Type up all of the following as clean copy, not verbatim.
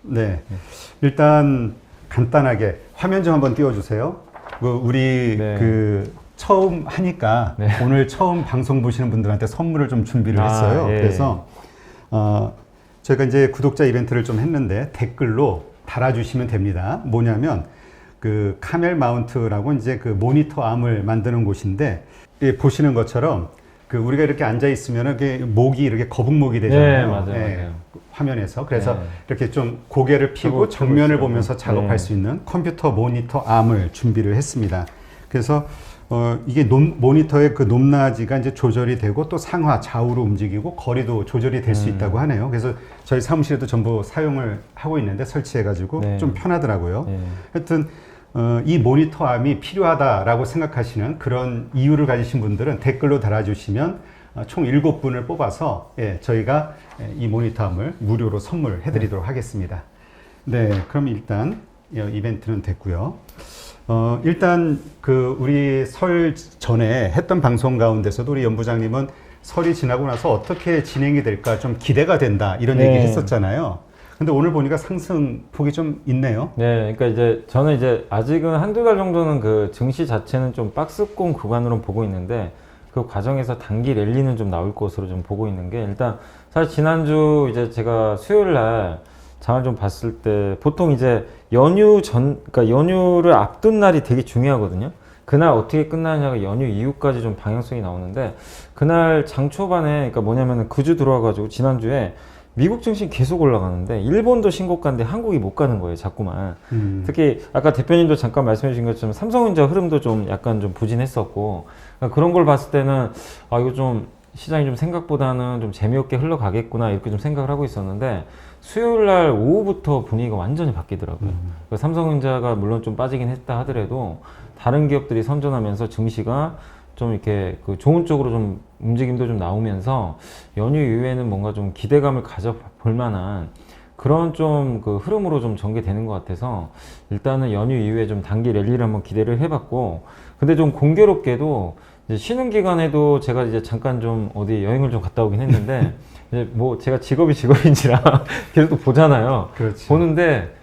네. 일단 간단하게 화면 좀 한번 띄워주세요. 우리 네. 처음 하니까 네. 오늘 처음 방송 보시는 분들한테 선물을 좀 준비를 했어요. 예. 그래서 저희가 이제 구독자 이벤트를 좀 했는데 댓글로 달아주시면 됩니다. 뭐냐면 그 카멜 마운트라고 이제 그 모니터 암을 만드는 곳인데 보시는 것처럼 우리가 이렇게 앉아 있으면 목이 이렇게 거북목이 되잖아요. 네, 맞아요. 화면에서. 그래서 네. 이렇게 좀 고개를 펴고 정면을 보면서 작업할 수 있는 컴퓨터 모니터 암을 준비를 했습니다. 그래서 이게 모니터의 그 높낮이가 이제 조절이 되고 또 상하 좌우로 움직이고 거리도 조절이 될 수 있다고 하네요. 그래서 저희 사무실에도 전부 사용을 하고 있는데 설치해가지고 네. 좀 편하더라고요. 네. 하여튼 이 모니터 암이 필요하다라고 생각하시는 그런 이유를 가지신 분들은 댓글로 달아주시면 총 7분을 뽑아서 저희가 이 모니터 암을 무료로 선물해 드리도록 하겠습니다. 네, 그럼 일단 이벤트는 됐고요. 일단 우리 설 전에 했던 방송 가운데서도 우리 연부장님은 설이 지나고 나서 어떻게 진행이 될까 좀 기대가 된다 이런 네. 얘기 했었잖아요. 근데 오늘 보니까 상승폭이 좀 있네요. 네, 그러니까 이제 저는 이제 아직은 한두 달 정도는 그 증시 자체는 좀 박스권 구간으로 보고 있는데 그 과정에서 단기 랠리는 좀 나올 것으로 좀 보고 있는 게 일단 사실 지난주 이제 제가 수요일 날 장을 좀 봤을 때 보통 이제 그러니까 연휴를 앞둔 날이 되게 중요하거든요. 그날 어떻게 끝나냐가 연휴 이후까지 좀 방향성이 나오는데 그날 장 초반에 그러니까 뭐냐면은 그 주 들어와가지고 지난주에 미국 증시 계속 올라가는데 일본도 신고가인데 한국이 못 가는 거예요, 자꾸만. 특히 아까 대표님도 잠깐 말씀해 주신 것처럼 삼성전자 흐름도 좀 약간 좀 부진했었고 그러니까 그런 걸 봤을 때는 이거 좀 시장이 좀 생각보다는 좀 재미없게 흘러가겠구나 이렇게 좀 생각을 하고 있었는데 수요일 날 오후부터 분위기가 완전히 바뀌더라고요. 삼성전자가 물론 좀 빠지긴 했다 하더라도 다른 기업들이 선전하면서 증시가 좀 이렇게 좋은 쪽으로 좀 움직임도 좀 나오면서 연휴 이후에는 뭔가 좀 기대감을 가져볼 만한 그런 좀 흐름으로 좀 전개되는 것 같아서 일단은 연휴 이후에 좀 단기 랠리를 한번 기대를 해봤고 근데 좀 공교롭게도 이제 쉬는 기간에도 제가 이제 잠깐 좀 어디 여행을 좀 갔다 오긴 했는데 이제 뭐 제가 직업인지라 계속 또 보잖아요. 그렇지. 보는데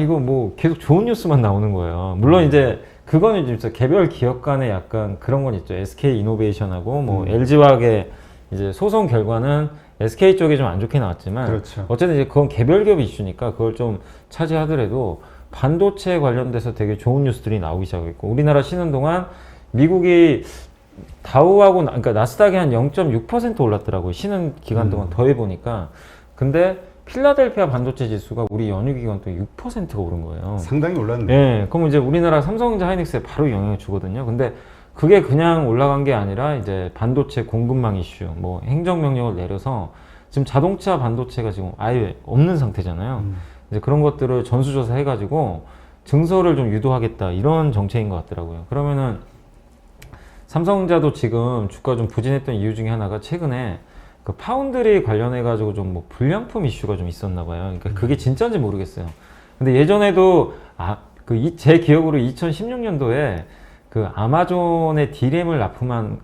이거 뭐 계속 좋은 뉴스만 나오는 거예요. 물론 이제 그거는 진짜 개별 기업 간에 약간 그런 건 있죠. SK 이노베이션하고 뭐 LG화학의 이제 소송 결과는 SK 쪽에 좀 안 좋게 나왔지만 그렇죠. 어쨌든 이제 그건 개별 기업 이슈니까 그걸 좀 차지하더라도 반도체 관련돼서 되게 좋은 뉴스들이 나오기 시작했고 우리나라 쉬는 동안 미국이 다우하고 그러니까 나스닥이 한 0.6% 올랐더라고요. 쉬는 기간 동안 더해보니까. 근데 필라델피아 반도체 지수가 우리 연휴 기간 동안 6%가 오른 거예요. 상당히 올랐네요. 네, 그럼 이제 우리나라 삼성전자 하이닉스에 바로 영향을 주거든요. 근데 그게 그냥 올라간 게 아니라 이제 반도체 공급망 이슈, 뭐 행정명령을 내려서 지금 자동차 반도체가 지금 아예 없는 상태잖아요. 이제 그런 것들을 전수조사 해가지고 증설을 좀 유도하겠다 이런 정책인 것 같더라고요. 그러면은 삼성전자도 지금 주가 좀 부진했던 이유 중에 하나가 최근에 파운드리 관련해가지고 좀 뭐 불량품 이슈가 좀 있었나 봐요. 그러니까 그게 진짜인지 모르겠어요. 근데 예전에도 제 기억으로 2016년도에 아마존의 D램을 납품한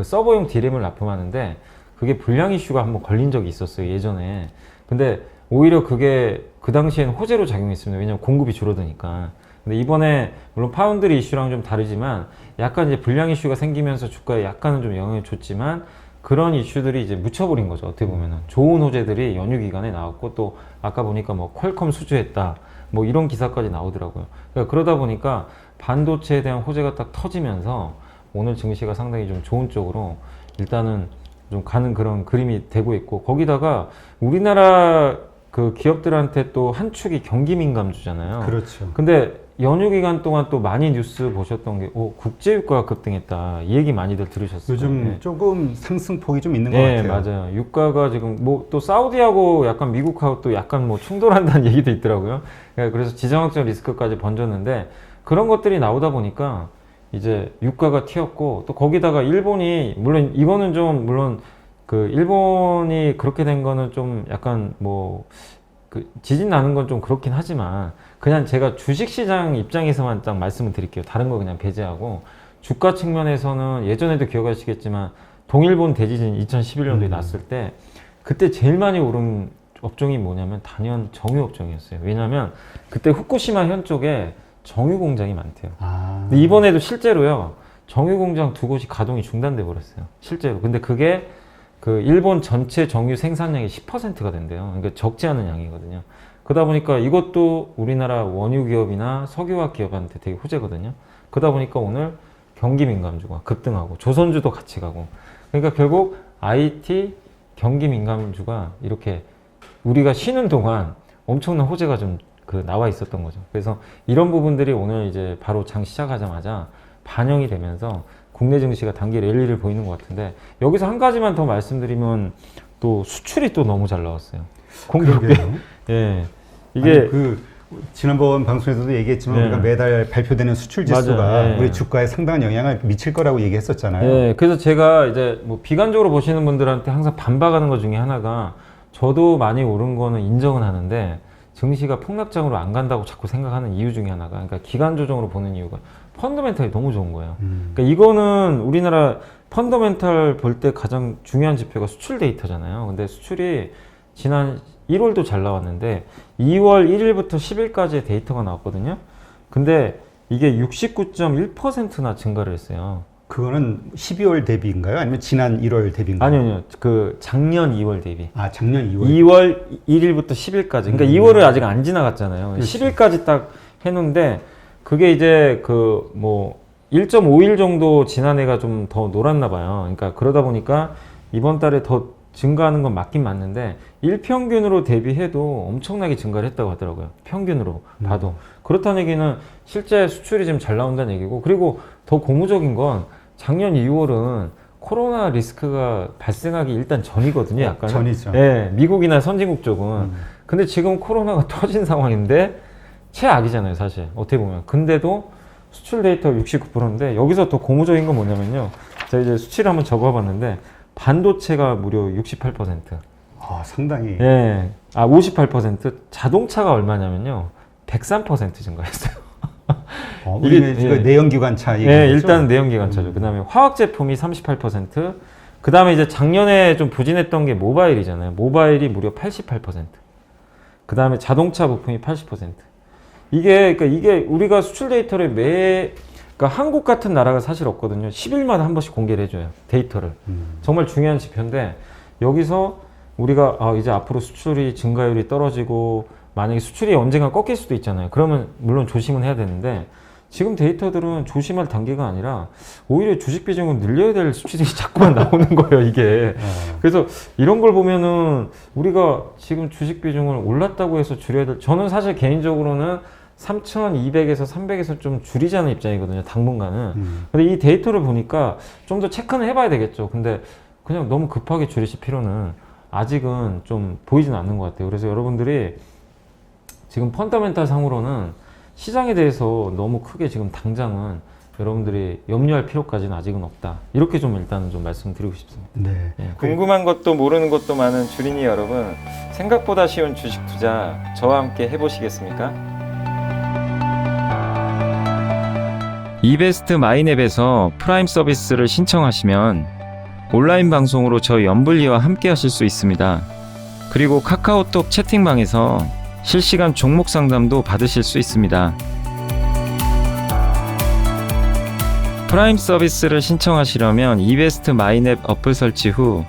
서버용 D램을 납품하는데 그게 불량 이슈가 한번 걸린 적이 있었어요, 예전에. 근데 오히려 그게 그 당시에는 호재로 작용했습니다. 왜냐면 공급이 줄어드니까. 근데 이번에 물론 파운드리 이슈랑 좀 다르지만 약간 이제 불량 이슈가 생기면서 주가에 약간은 좀 영향을 줬지만 그런 이슈들이 이제 묻혀버린 거죠. 어떻게 보면은 좋은 호재들이 연휴 기간에 나왔고 또 아까 보니까 뭐 퀄컴 수주했다 뭐 이런 기사까지 나오더라고요. 그러니까 그러다 보니까 반도체에 대한 호재가 딱 터지면서 오늘 증시가 상당히 좀 좋은 쪽으로 일단은 좀 가는 그런 그림이 되고 있고 거기다가 우리나라 기업들한테 또 한 축이 경기 민감주잖아요. 그렇죠. 근데 연휴 기간 동안 또 많이 뉴스 보셨던 게 국제유가가 급등했다 이 얘기 많이들 들으셨어요. 요즘 네. 조금 상승폭이 좀 있는 것 네, 같아요. 맞아요. 유가가 지금 뭐 또 사우디하고 약간 미국하고 또 약간 뭐 충돌한다는 얘기도 있더라고요. 그래서 지정학적 리스크까지 번졌는데 그런 것들이 나오다 보니까 이제 유가가 튀었고 또 거기다가 일본이 물론 이거는 좀 물론 일본이 그렇게 된 거는 좀 약간 뭐 지진 나는 건 좀 그렇긴 하지만 그냥 제가 주식시장 입장에서만 딱 말씀을 드릴게요. 다른 거 그냥 배제하고 주가 측면에서는 예전에도 기억하시겠지만 동일본 대지진 2011년도에 났을 때 그때 제일 많이 오른 업종이 뭐냐면 단연 정유 업종이었어요. 왜냐하면 그때 후쿠시마 현 쪽에 정유 공장이 많대요. 아. 근데 이번에도 실제로요, 정유 공장 두 곳이 가동이 중단돼 버렸어요. 실제로. 근데 그게 그 일본 전체 정유 생산량의 10%가 된대요. 그러니까 적지 않은 양이거든요. 그러다 보니까 이것도 우리나라 원유 기업이나 석유화학 기업한테 되게 호재거든요. 그러다 보니까 오늘 경기 민감주가 급등하고 조선주도 같이 가고, 그러니까 결국 IT 경기 민감주가 이렇게 우리가 쉬는 동안 엄청난 호재가 좀 나와 있었던 거죠. 그래서 이런 부분들이 오늘 이제 바로 장 시작하자마자 반영이 되면서 국내 증시가 단기 랠리를 보이는 것 같은데, 여기서 한 가지만 더 말씀드리면 또 수출이 또 너무 잘 나왔어요. 공교롭게. 그러게요. 예. 이게 아니, 지난번 방송에서도 얘기했지만 네. 우리가 매달 발표되는 수출 지수가 맞아요. 네. 우리 주가에 상당한 영향을 미칠 거라고 얘기했었잖아요. 예, 그래서 제가 이제 뭐 비관적으로 보시는 분들한테 항상 반박하는 것 중에 하나가, 저도 많이 오른 거는 인정은 하는데 증시가 폭락장으로 안 간다고 자꾸 생각하는 이유 중에 하나가, 그러니까 기간 조정으로 보는 이유가 펀더멘탈이 너무 좋은 거예요. 그러니까 이거는 우리나라 펀더멘탈 볼 때 가장 중요한 지표가 수출 데이터잖아요. 근데 수출이 지난 1월도 잘 나왔는데 2월 1일부터 10일까지의 데이터가 나왔거든요. 근데 이게 69.1%나 증가를 했어요. 그거는 12월 대비인가요? 아니면 지난 1월 대비인가요? 아니요. 그 작년 2월 대비. 아, 작년 2월. 2월 1일부터 10일까지. 그러니까 2월을 아직 안 지나갔잖아요. 그렇지. 10일까지 딱 해놓은데, 그게 이제 그 뭐 1.5일 정도 지난 해가 좀 더 놀았나 봐요. 그러니까 그러다 보니까 이번 달에 더 증가하는 건 맞긴 맞는데, 일평균으로 대비해도 엄청나게 증가를 했다고 하더라고요. 평균으로 봐도. 그렇다는 얘기는 실제 수출이 지금 잘 나온다는 얘기고, 그리고 더 고무적인 건 작년 2월은 코로나 리스크가 발생하기 일단 전이거든요. 약간 전이죠. 예, 미국이나 선진국 쪽은. 근데 지금 코로나가 터진 상황인데 최악이잖아요, 사실. 어떻게 보면. 근데도 수출 데이터 69%인데, 여기서 더 고무적인 건 뭐냐면요, 제가 이제 수치를 한번 적어봤는데 반도체가 무려 68%. 아, 상당히. 예. 58%. 자동차가 얼마냐면요, 103% 증가했어요. 우리는 이게, 이거 예. 내연기관차 예, 얘기죠? 일단 내연기관차죠. 그 다음에 화학제품이 38%. 그 다음에 이제 작년에 좀 부진했던 게 모바일이잖아요. 모바일이 무려 88%. 그 다음에 자동차 부품이 80%. 그러니까 이게 우리가 수출 데이터를 그러니까 한국 같은 나라가 사실 없거든요. 10일마다 한 번씩 공개를 해줘요, 데이터를. 정말 중요한 지표인데, 여기서 우리가 이제 앞으로 수출이 증가율이 떨어지고 만약에 수출이 언젠가 꺾일 수도 있잖아요. 그러면 물론 조심은 해야 되는데, 지금 데이터들은 조심할 단계가 아니라 오히려 주식 비중을 늘려야 될 수치들이 자꾸만 나오는 거예요, 이게. 그래서 이런 걸 보면은 우리가 지금 주식 비중을 올랐다고 해서 줄여야 될, 저는 사실 개인적으로는 3,200에서 300에서 좀 줄이자는 입장이거든요, 당분간은. 근데 이 데이터를 보니까 좀 더 체크는 해봐야 되겠죠. 근데 그냥 너무 급하게 줄이실 필요는 아직은 좀 보이진 않는 것 같아요. 그래서 여러분들이 지금 펀더멘탈 상으로는 시장에 대해서 너무 크게 지금 당장은 여러분들이 염려할 필요까지는 아직은 없다. 이렇게 좀 일단은 좀 말씀드리고 싶습니다. 네. 예, 궁금한 것도 모르는 것도 많은 주린이 여러분, 생각보다 쉬운 주식 투자 저와 함께 해보시겠습니까? 이베스트 마이넷에서 프라임 서비스를 신청하시면 온라인 방송으로 저희 연불리와 함께 하실 수 있습니다. 그리고 카카오톡 채팅방에서 실시간 종목 상담도 받으실 수 있습니다. 프라임 서비스를 신청하시려면 이베스트 마이넷 어플 설치 후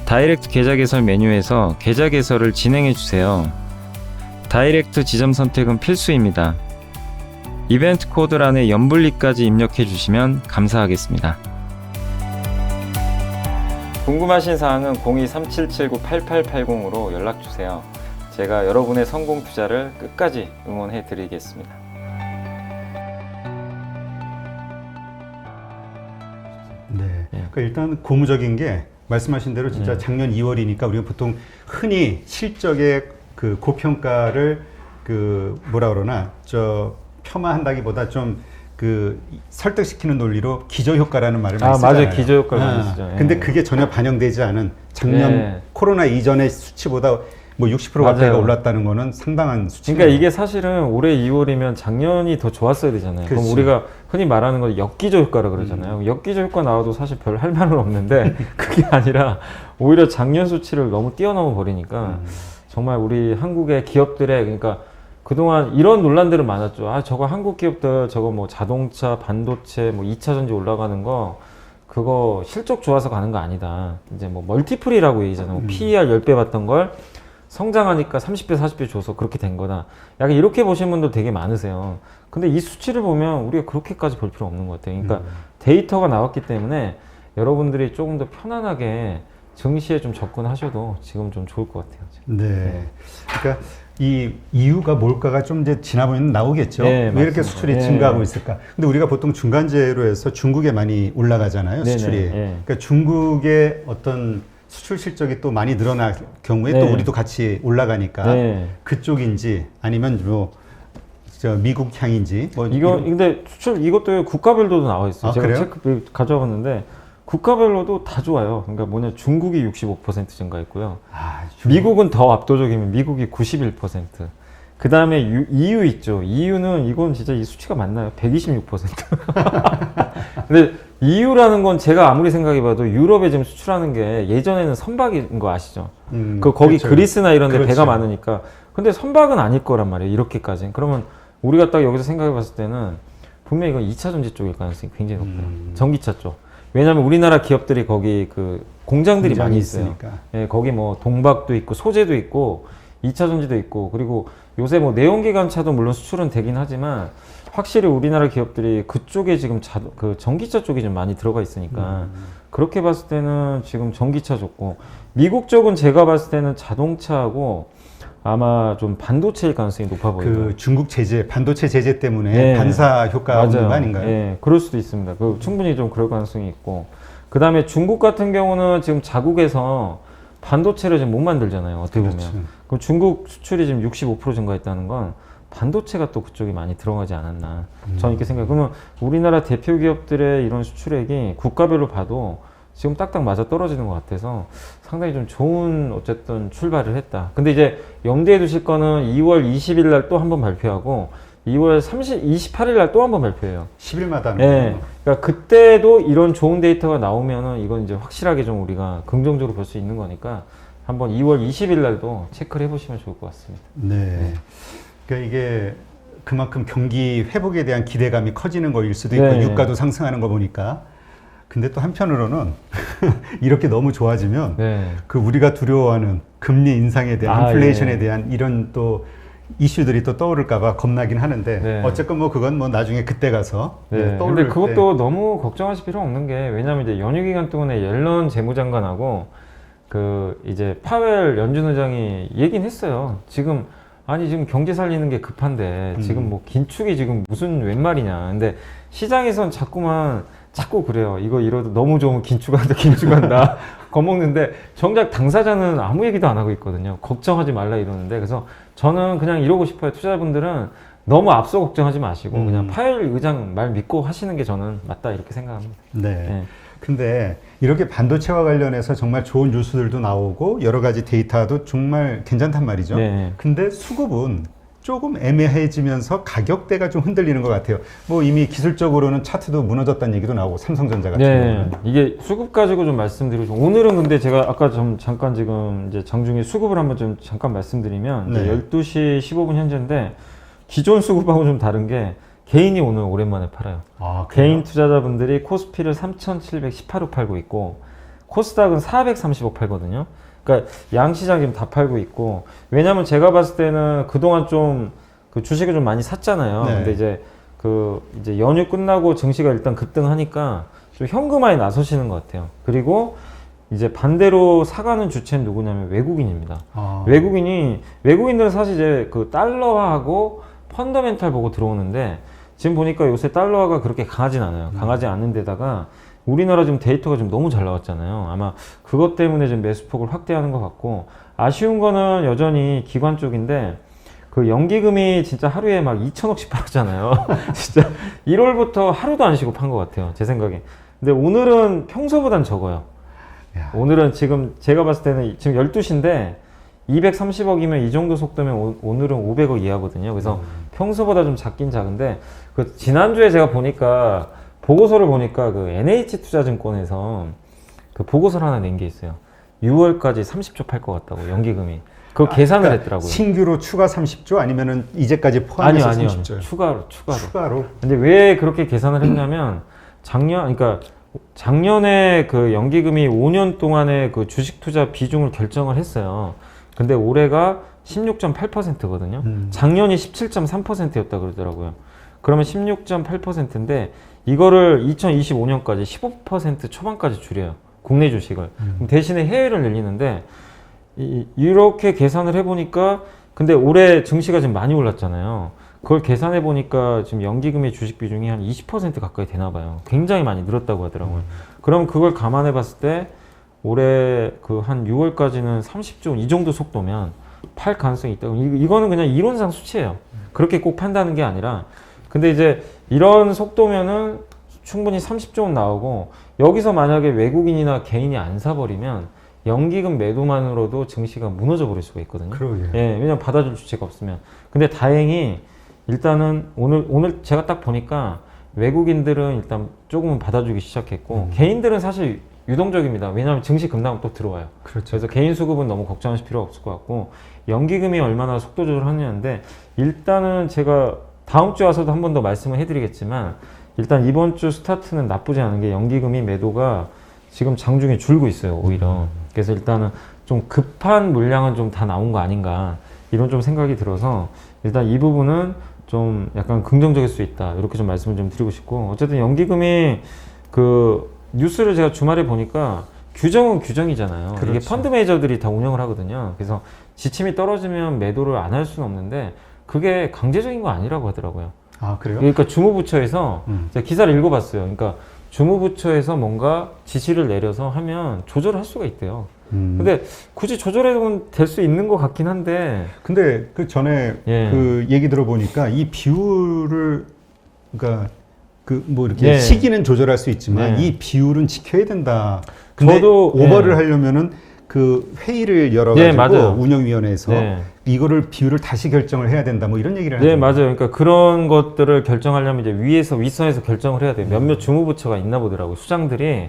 다이렉트 계좌 개설 메뉴에서 계좌 개설을 진행해 주세요. 다이렉트 지점 선택은 필수입니다. 이벤트 코드란에 연불리까지 입력해 주시면 감사하겠습니다. 궁금하신 사항은 02-3779-8880으로 연락 주세요. 제가 여러분의 성공 투자를 끝까지 응원해 드리겠습니다. 네. 그러니까 일단 고무적인 게 말씀하신 대로 진짜 작년 2월이니까 우리가 보통 흔히 실적의 그 고평가를 뭐라 그러나 폄하한다기보다 좀 설득시키는 논리로 기저효과라는 말을 많이 쓰잖아요. 맞아요. 기저효과를 많이 쓰죠. 예. 근데 그게 전혀 반영되지 않은 작년 예. 코로나 이전의 수치보다 뭐 60% 가까이가 맞아요. 올랐다는 거는 상당한 수치예요. 그러니까 이게 사실은 올해 2월이면 작년이 더 좋았어야 되잖아요. 그럼 그렇지. 우리가 흔히 말하는 건 역기저 효과라 그러잖아요. 역기저 효과 나와도 사실 별 할 말은 없는데 그게 아니라 오히려 작년 수치를 너무 뛰어넘어 버리니까 정말 우리 한국의 기업들의 그러니까 그동안 이런 논란들은 많았죠. 아, 저거 한국 기업들 저거 뭐 자동차, 반도체, 뭐 2차 전지 올라가는 거 그거 실적 좋아서 가는 거 아니다. 이제 뭐 멀티플이라고 얘기잖아요. PER 10배 받던 걸 성장하니까 30배, 40배 줘서 그렇게 된 거다. 약간 이렇게 보시는 분들 되게 많으세요. 근데 이 수치를 보면 우리가 그렇게까지 볼 필요 없는 것 같아요. 그러니까 데이터가 나왔기 때문에 여러분들이 조금 더 편안하게 증시에 좀 접근하셔도 지금 좀 좋을 것 같아요. 지금. 네. 그러니까 이 이유가 뭘까가 좀 이제 지나보면 나오겠죠. 네, 왜 이렇게 맞습니다. 수출이 네. 증가하고 있을까? 근데 우리가 보통 중간재로 해서 중국에 많이 올라가잖아요, 네네, 수출이. 네. 그러니까 중국의 어떤 수출 실적이 또 많이 늘어날 경우에 또 네. 우리도 같이 올라가니까 네. 그쪽인지 아니면 뭐 저 미국 향인지 뭐 이거 이런- 근데 수출 이것도 국가별로도 나와 있어요. 아, 제가 그래요? 체크 가져왔는데 국가별로도 다 좋아요. 그러니까 뭐냐 중국이 65% 증가했고요. 아, 미국은 더 압도적이면 미국이 91%. 그 다음에 EU 있죠. EU는 이건 진짜 이 수치가 맞나요? 126%. 근데 EU라는 건 제가 아무리 생각해봐도 유럽에 지금 수출하는 게 예전에는 선박인 거 아시죠? 거기 그렇죠. 그리스나 이런 데 그렇죠. 배가 많으니까. 근데 선박은 아닐 거란 말이에요. 이렇게까지. 그러면 우리가 딱 여기서 생각해봤을 때는 분명히 이건 2차 전지 쪽일 가능성이 굉장히 높아요. 전기차 쪽. 왜냐하면 우리나라 기업들이 거기 그 공장들이 많이 있어요. 있으니까. 예, 거기 뭐 동박도 있고 소재도 있고 2차 전지도 있고 그리고 요새 뭐 내연기관차도 물론 수출은 되긴 하지만 확실히 우리나라 기업들이 그쪽에 지금 그 전기차 쪽이 좀 많이 들어가 있으니까 그렇게 봤을 때는 지금 전기차 좋고 미국 쪽은 제가 봤을 때는 자동차하고 아마 좀 반도체일 가능성이 높아 보여요. 그 중국 제재, 반도체 제재 때문에 네. 반사 효과가 없는 거 아닌가요? 예, 그럴 수도 있습니다. 그 충분히 좀 그럴 가능성이 있고. 그 다음에 중국 같은 경우는 지금 자국에서 반도체를 지금 못 만들잖아요. 어떻게 보면. 그렇죠. 그럼 중국 수출이 지금 65% 증가했다는 건 반도체가 또 그쪽이 많이 들어가지 않았나. 저는 이렇게 생각해요. 그러면 우리나라 대표 기업들의 이런 수출액이 국가별로 봐도 지금 딱딱 맞아 떨어지는 것 같아서 상당히 좀 좋은 어쨌든 출발을 했다. 근데 이제 염두에 두실 거는 2월 20일 날 또 한 번 발표하고 2월 28일 날 또 한 번 발표해요. 10일마다 하는 예. 거예요. 그러니까 그때도 이런 좋은 데이터가 나오면은 이건 이제 확실하게 좀 우리가 긍정적으로 볼 수 있는 거니까 한번 2월 20일 날도 체크를 해보시면 좋을 것 같습니다. 네. 그러니까 이게 그만큼 경기 회복에 대한 기대감이 커지는 거일 수도 있고 네. 유가도 상승하는 거 보니까 근데 또 한편으로는 이렇게 너무 좋아지면 네. 그 우리가 두려워하는 금리 인상에 대한 아, 인플레이션에 예. 대한 이런 또 이슈들이 또 떠오를까봐 겁나긴 하는데 네. 어쨌건 뭐 그건 뭐 나중에 그때 가서 네. 떠오를 근데 그것도 너무 걱정하실 필요 없는 게 왜냐면 이제 연휴 기간 동안에 옐런 재무장관하고 그 이제 파웰 연준 의장이 얘기는 했어요. 지금 아니 지금 경제 살리는 게 급한데 지금 뭐 긴축이 지금 무슨 웬 말이냐. 근데 시장에선 자꾸 그래요. 이거 이러도 너무 좋으면 긴축한다. 겁먹는데 정작 당사자는 아무 얘기도 안 하고 있거든요. 걱정하지 말라 이러는데 그래서 저는 그냥 이러고 싶어요. 투자자분들은 너무 앞서 걱정하지 마시고 그냥 파웰 의장 말 믿고 하시는 게 저는 맞다 이렇게 생각합니다. 네. 네. 근데 이렇게 반도체와 관련해서 정말 좋은 뉴스들도 나오고 여러 가지 데이터도 정말 괜찮단 말이죠. 네. 근데 수급은 조금 애매해지면서 가격대가 좀 흔들리는 것 같아요. 뭐 이미 기술적으로는 차트도 무너졌다는 얘기도 나오고 삼성전자 같은 네, 경우는. 이게 수급 가지고 좀 말씀드리고 오늘은 근데 제가 아까 좀 잠깐 지금 이제 장중에 수급을 한번 좀 잠깐 말씀드리면 네. 이제 12시 15분 현재인데 기존 수급하고 좀 다른 게 개인이 오늘 오랜만에 팔아요. 아, 개인 투자자분들이 코스피를 3,718억 팔고 있고 코스닥은 430억 팔거든요. 그러니까 양시장 지금 다 팔고 있고 왜냐면 제가 봤을 때는 그동안 좀 그 주식을 좀 많이 샀잖아요. 네. 근데 이제 연휴 끝나고 증시가 일단 급등하니까 좀 현금화에 나서시는 것 같아요. 그리고 이제 반대로 사가는 주체는 누구냐면 외국인입니다. 아. 외국인들은 사실 이제 그 달러화하고 펀더멘탈 보고 들어오는데 지금 보니까 요새 달러화가 그렇게 강하진 않아요. 강하지 않는 데다가 우리나라 지금 데이터가 좀 너무 잘 나왔잖아요. 아마 그것 때문에 좀 매수폭을 확대하는 것 같고 아쉬운 거는 여전히 기관 쪽인데 그 연기금이 진짜 하루에 막 2천억씩 팔았잖아요. 진짜 1월부터 하루도 안 쉬고 판 것 같아요. 제 생각에. 근데 오늘은 평소보단 적어요. 야. 오늘은 지금 제가 봤을 때는 지금 12시인데 230억이면 이 정도 속도면 오늘은 500억 이하거든요. 그래서 평소보다 좀 작긴 작은데 그 지난주에 제가 보니까 보고서를 보니까 그 NH투자증권에서 그 보고서를 하나 낸 게 있어요. 6월까지 30조 팔 것 같다고 연기금이. 그거 계산을 그러니까 했더라고요. 신규로 추가 30조 아니면은 이제까지 포함해서 아니요. 30조. 추가로. 추가로. 근데 왜 그렇게 계산을 했냐면 그러니까 작년에 그 연기금이 5년 동안의 그 주식 투자 비중을 결정을 했어요. 근데 올해가 16.8%거든요. 작년이 17.3%였다 그러더라고요. 그러면 16.8%인데 이거를 2025년까지 15% 초반까지 줄여요. 국내 주식을. 그럼 대신에 해외를 늘리는데 이렇게 계산을 해보니까 근데 올해 증시가 지금 많이 올랐잖아요. 그걸 계산해 보니까 지금 연기금의 주식 비중이 한 20% 가까이 되나 봐요. 굉장히 많이 늘었다고 하더라고요. 그럼 그걸 감안해 봤을 때 올해 그 한 6월까지는 30조 이 정도 속도면 팔 가능성이 있다고. 이거는 그냥 이론상 수치예요. 그렇게 꼭 판다는 게 아니라 근데 이제 이런 속도면은 충분히 30조는 나오고 여기서 만약에 외국인이나 개인이 안 사버리면 연기금 매도만으로도 증시가 무너져 버릴 수가 있거든요. 그러게요. 예, 왜냐면 받아줄 주체가 없으면. 근데 다행히 일단은 오늘 제가 딱 보니까 외국인들은 일단 조금은 받아주기 시작했고 개인들은 사실 유동적입니다. 왜냐하면 증시 급락은 또 들어와요. 그렇죠. 그래서 개인 수급은 너무 걱정하실 필요가 없을 것 같고 연기금이 얼마나 속도 조절하느냐인데 일단은 제가 다음 주에 와서도 한 번 더 말씀을 해드리겠지만 일단 이번 주 스타트는 나쁘지 않은 게 연기금이 매도가 지금 장중에 줄고 있어요. 오히려. 그래서 일단은 좀 급한 물량은 좀 다 나온 거 아닌가 이런 좀 생각이 들어서 일단 이 부분은 좀 약간 긍정적일 수 있다 이렇게 좀 말씀을 좀 드리고 싶고 어쨌든 연기금이 그 뉴스를 제가 주말에 보니까 규정은 규정이잖아요. 그렇죠. 이게 펀드 매니저들이 다 운영을 하거든요. 그래서 지침이 떨어지면 매도를 안 할 수는 없는데 그게 강제적인 거 아니라고 하더라고요. 아, 그래요? 그러니까 주무부처에서 제가 기사를 읽어봤어요. 그러니까 주무부처에서 뭔가 지시를 내려서 하면 조절할 수가 있대요. 근데 굳이 조절해도 될 수 있는 것 같긴 한데. 근데 그 전에 예. 그 얘기 들어보니까 이 비율을 그러니까 그 뭐 이렇게 예. 시기는 조절할 수 있지만 예. 이 비율은 지켜야 된다. 근데 저도 오버를 예. 하려면은 그 회의를 예, 열어가지고 맞아요. 운영위원회에서 네. 이거를 비율을 다시 결정을 해야 된다. 뭐 이런 얘기를 네, 하잖아요. 맞아요. 그러니까 그런 것들을 결정하려면 이제 위에서 윗선에서 결정을 해야 돼요. 몇몇 주무부처가 있나 보더라고요. 수장들이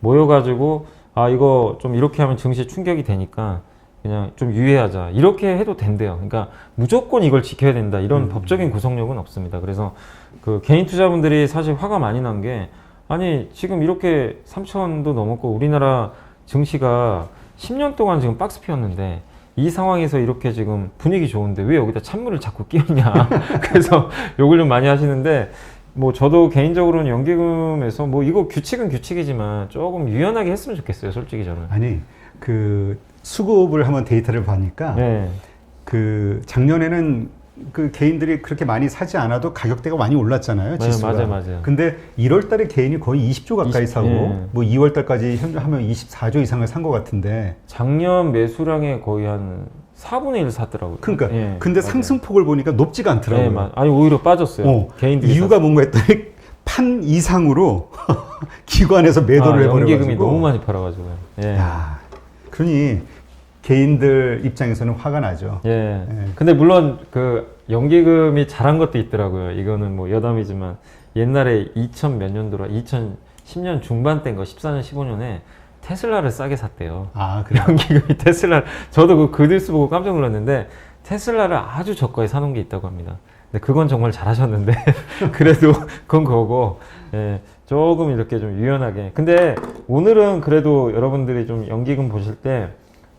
모여가지고 아 이거 좀 이렇게 하면 증시 충격이 되니까 그냥 좀 유예하자 이렇게 해도 된대요. 그러니까 무조건 이걸 지켜야 된다 이런 법적인 구속력은 없습니다. 그래서 그 개인 투자분들이 사실 화가 많이 난 게 아니 지금 이렇게 3천도 넘었고 우리나라 증시가 10년 동안 지금 박스 피었는데 이 상황에서 이렇게 지금 분위기 좋은데 왜 여기다 찬물을 자꾸 끼얹냐 그래서 욕을 좀 많이 하시는데 뭐 저도 개인적으로는 연기금에서 뭐 이거 규칙은 규칙이지만 조금 유연하게 했으면 좋겠어요. 솔직히 저는. 아니 그 수급을 한번 데이터를 보니까 네. 그 작년에는 그 개인들이 그렇게 많이 사지 않아도 가격대가 많이 올랐잖아요. 네, 지수가. 맞아요. 근데 1월 달에 개인이 거의 20조 가까이 20, 사고 예. 뭐 2월 달까지 현재 하면 24조 이상을 산 것 같은데 작년 매수량의 거의 한 4분의 1 샀더라고요. 그러니까 예, 근데 맞아요. 상승폭을 보니까 높지가 않더라고요. 네, 아니 오히려 빠졌어요. 개인들이 이유가 뭔가 했더니 판 이상으로 기관에서 매도를 해버려가지고 연기금이 너무 많이 팔아가지고요. 예. 야, 그러니 개인들 입장에서는 화가 나죠. 예. 예. 근데 물론 그 연기금이 잘한 것도 있더라고요. 이거는 뭐 여담이지만 옛날에 2000 몇 년도라 2010년 중반 때인 거 14년 15년에 테슬라를 싸게 샀대요. 아, 그래요? 연기금이 테슬라 저도 그 뉴스 보고 깜짝 놀랐는데 테슬라를 아주 저가에 사놓은 게 있다고 합니다. 근데 그건 정말 잘하셨는데 그래도 그건 그거고 예, 조금 이렇게 좀 유연하게. 근데 오늘은 그래도 여러분들이 좀 연기금 보실 때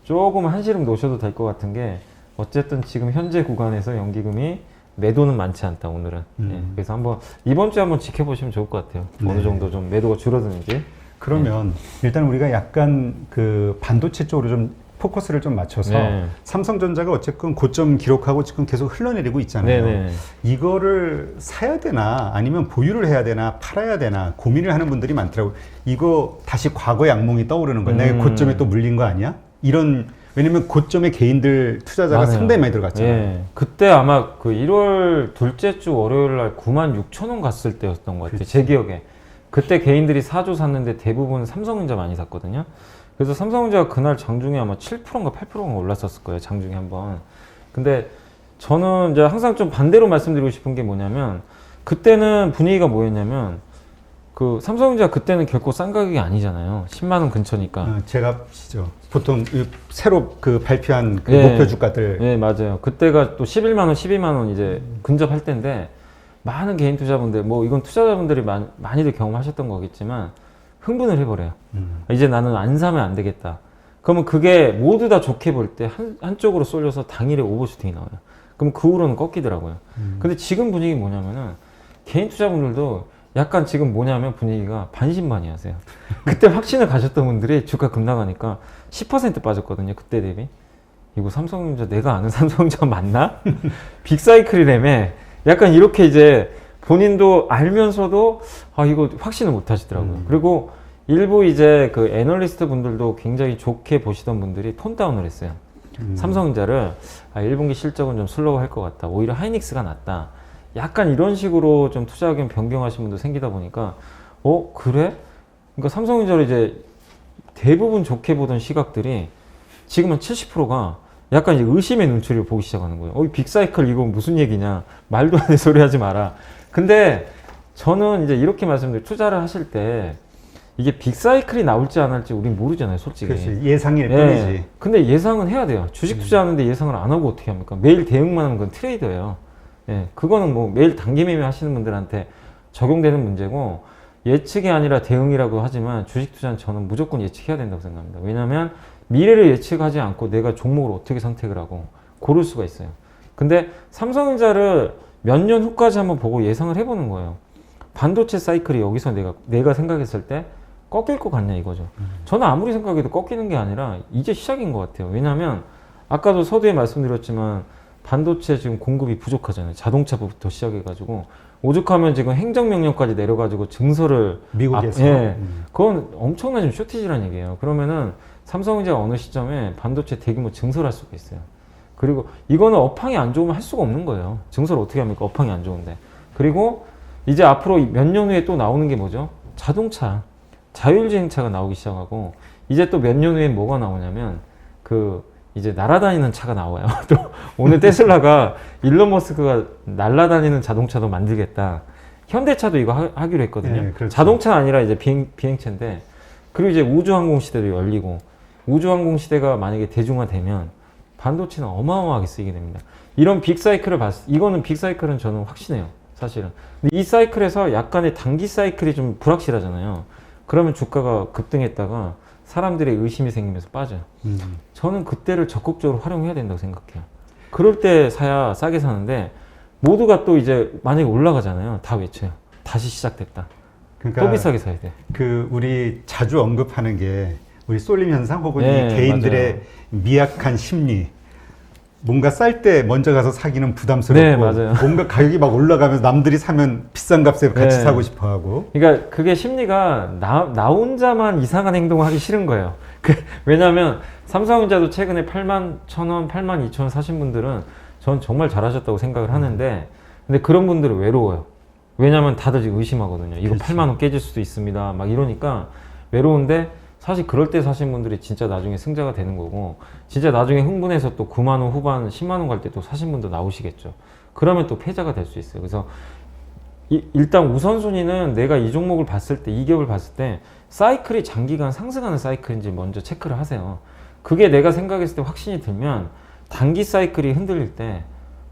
조금 한시름 놓으셔도 될 것 같은 게 어쨌든 지금 현재 구간에서 연기금이 매도는 많지 않다 오늘은. 예, 그래서 한번 이번 주에 한번 지켜보시면 좋을 것 같아요. 어느 네. 정도 좀 매도가 줄어드는지. 그러면 일단 우리가 약간 그 반도체 쪽으로 좀 포커스를 좀 맞춰서 네. 삼성전자가 어쨌든 고점 기록하고 지금 계속 흘러내리고 있잖아요. 네네. 이거를 사야 되나 아니면 보유를 해야 되나 팔아야 되나 고민을 하는 분들이 많더라고요. 이거 다시 과거 양몽이 떠오르는 거야. 내가 고점에 또 물린 거 아니야? 이런 왜냐면 고점에 개인들 투자자가 맞아요. 상당히 많이 들어갔잖아요. 예. 그때 아마 그 1월 둘째 주 월요일 날 96,000원 갔을 때였던 것 같아요. 제 기억에. 그때 개인들이 4조 샀는데 대부분 삼성전자 많이 샀거든요. 그래서 삼성전자가 그날 장중에 아마 7%인가 8%인가 올랐었을 거예요. 장중에 한번. 근데 저는 이제 항상 좀 반대로 말씀드리고 싶은 게 뭐냐면 그때는 분위기가 뭐였냐면 그 삼성전자 그때는 결코 싼 가격이 아니잖아요. 10만 원 근처니까. 제값이죠. 보통 이 새로 그 발표한 그 예. 목표 주가들. 네, 맞아요. 그때가 또 11만 원, 12만 원 이제 근접할 때인데 많은 개인 투자분들, 뭐 이건 투자자분들이 많이들 경험하셨던 거겠지만 흥분을 해버려요. 이제 나는 안 사면 안 되겠다. 그러면 그게 모두 다 좋게 볼 때 한쪽으로 쏠려서 당일에 오버슈팅이 나와요. 그럼 그 후로는 꺾이더라고요. 근데 지금 분위기 뭐냐면은 개인 투자분들도 약간 지금 뭐냐면 분위기가 반신반의하세요. 그때 확신을 가졌던 분들이 주가 급락하니까 10% 빠졌거든요. 그때 대비. 이거 삼성전자 내가 아는 삼성전자 맞나? 빅사이클이라며 약간 이렇게 이제 본인도 알면서도 아 이거 확신을 못 하시더라고요. 그리고 일부 이제 그 애널리스트 분들도 굉장히 좋게 보시던 분들이 톤 다운을 했어요. 삼성전자를 1분기 실적은 좀 슬로우할 것 같다. 오히려 하이닉스가 낫다. 약간 이런 식으로 좀 투자 의견 변경하신 분도 생기다 보니까 그래? 그러니까 삼성전자를 이제 대부분 좋게 보던 시각들이 지금은 70%가 약간 이제 의심의 눈초리를 보기 시작하는 거예요. 이 빅사이클 이거 무슨 얘기냐? 말도 안 되는 소리 하지 마라. 근데 저는 이제 이렇게 말씀드려요. 투자를 하실 때 이게 빅사이클이 나올지 안 할지 우린 모르잖아요, 솔직히. 그렇지. 예상일 예. 뿐이지. 근데 예상은 해야 돼요. 주식 투자하는데 예상을 안 하고 어떻게 합니까? 매일 대응만 하면 그건 트레이더예요. 예. 그거는 뭐 매일 단기 매매 하시는 분들한테 적용되는 문제고 예측이 아니라 대응이라고 하지만 주식 투자는 저는 무조건 예측해야 된다고 생각합니다. 왜냐하면 미래를 예측하지 않고 내가 종목을 어떻게 선택을 하고 고를 수가 있어요. 근데 삼성전자를 몇 년 후까지 한번 보고 예상을 해보는 거예요. 반도체 사이클이 여기서 내가 생각했을 때 꺾일 것 같냐 이거죠. 저는 아무리 생각해도 꺾이는 게 아니라 이제 시작인 것 같아요. 왜냐하면 아까도 서두에 말씀드렸지만 반도체 지금 공급이 부족하잖아요. 자동차부터 시작해가지고 오죽하면 지금 행정명령까지 내려가지고 증서를 미국에서. 예, 그건 엄청난 지금 쇼티지란 얘기예요. 그러면은 삼성전자가 어느 시점에 반도체 대규모 증설을 할 수가 있어요. 그리고 이거는 업황이 안 좋으면 할 수가 없는 거예요. 증설을 어떻게 합니까? 업황이 안 좋은데. 그리고 이제 앞으로 몇 년 후에 또 나오는 게 뭐죠? 자동차, 자율주행차가 나오기 시작하고 이제 또 몇 년 후에 뭐가 나오냐면 그 이제 날아다니는 차가 나와요. 또 오늘 테슬라가 일론 머스크가 날아다니는 자동차도 만들겠다. 현대차도 이거 하기로 했거든요. 네, 그렇죠. 자동차가 아니라 이제 비행체인데 그리고 이제 우주항공 시대도 열리고 우주항공 시대가 만약에 대중화되면 반도체는 어마어마하게 쓰이게 됩니다. 이런 빅사이클을 이거는 빅사이클은 저는 확신해요. 사실은. 근데 이 사이클에서 약간의 단기 사이클이 좀 불확실하잖아요. 그러면 주가가 급등했다가 사람들의 의심이 생기면서 빠져요. 저는 그때를 적극적으로 활용해야 된다고 생각해요. 그럴 때 사야 싸게 사는데 모두가 또 이제 만약에 올라가잖아요. 다 외쳐요. 다시 시작됐다. 그러니까 또 비싸게 사야 돼. 그 우리 자주 언급하는 게 우리 쏠림 현상 혹은 네, 이 개인들의 미약한 심리. 뭔가 쌀 때 먼저 가서 사기는 부담스럽고 네, 맞아요. 뭔가 가격이 막 올라가면서 남들이 사면 비싼 값에 같이 네. 사고 싶어 하고. 그러니까 그게 심리가 나 혼자만 이상한 행동을 하기 싫은 거예요. 왜냐하면 삼성전자도 최근에 8만 1,000원, 8만 2,000원 사신 분들은 전 정말 잘하셨다고 생각을 하는데 근데 그런 분들은 외로워요. 왜냐하면 다들 지금 의심하거든요. 이거 그렇지. 8만 원 깨질 수도 있습니다. 막 이러니까 외로운데 사실 그럴 때 사신 분들이 진짜 나중에 승자가 되는 거고 진짜 나중에 흥분해서 또 9만 원 후반 10만 원 갈 때 또 사신 분도 나오시겠죠. 그러면 또 패자가 될 수 있어요. 그래서 일단 우선순위는 내가 이 종목을 봤을 때, 이 기업을 봤을 때 사이클이 장기간 상승하는 사이클인지 먼저 체크를 하세요. 그게 내가 생각했을 때 확신이 들면 단기 사이클이 흔들릴 때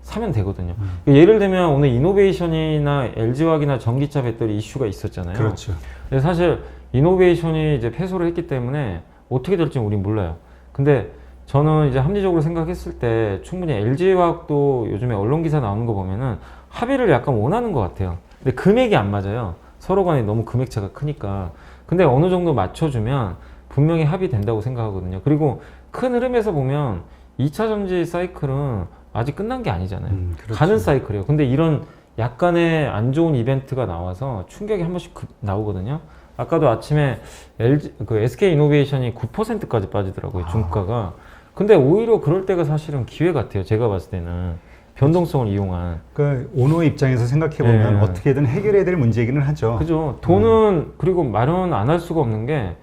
사면 되거든요. 예를 들면 오늘 이노베이션이나 LG화학이나 전기차 배터리 이슈가 있었잖아요. 그렇죠. 근데 사실 이노베이션이 이제 패소를 했기 때문에 어떻게 될지는 우린 몰라요. 근데 저는 이제 합리적으로 생각했을 때 충분히 LG화학도 요즘에 언론 기사 나오는 거 보면은 합의를 약간 원하는 것 같아요. 근데 금액이 안 맞아요. 서로 간에 너무 금액차가 크니까. 근데 어느 정도 맞춰주면 분명히 합의된다고 생각하거든요. 그리고 큰 흐름에서 보면 2차 전지 사이클은 아직 끝난 게 아니잖아요. 그렇죠. 가는 사이클이에요. 근데 이런 약간의 안 좋은 이벤트가 나와서 충격이 한 번씩 나오거든요. 아까도 아침에 SK 이노베이션이 9%까지 빠지더라고요, 중가가. 근데 오히려 그럴 때가 사실은 기회 같아요, 제가 봤을 때는. 변동성을 이용한. 그러니까 오너의 입장에서 생각해보면 네. 어떻게든 해결해야 될 문제이기는 하죠. 그죠. 돈은, 그리고 마련 안 할 수가 없는 게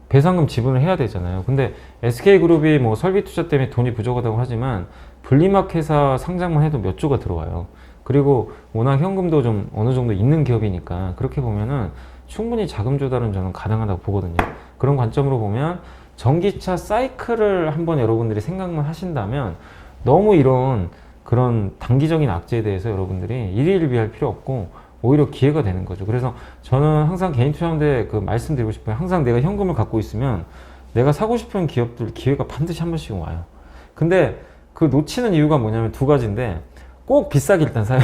배상금 지분을 해야 되잖아요. 근데 SK그룹이 뭐 설비 투자 때문에 돈이 부족하다고 하지만 분리마켓사 상장만 해도 몇 조가 들어와요. 그리고 워낙 현금도 좀 어느 정도 있는 기업이니까 그렇게 보면은 충분히 자금 조달은 저는 가능하다고 보거든요. 그런 관점으로 보면 전기차 사이클을 한번 여러분들이 생각만 하신다면 너무 이런 그런 단기적인 악재에 대해서 여러분들이 일희일비할 필요 없고 오히려 기회가 되는 거죠. 그래서 저는 항상 개인 투자자한테 그 말씀드리고 싶어요. 항상 내가 현금을 갖고 있으면 내가 사고 싶은 기업들 기회가 반드시 한 번씩은 와요. 근데 그 놓치는 이유가 뭐냐면 두 가지인데 꼭 비싸게 일단 사요.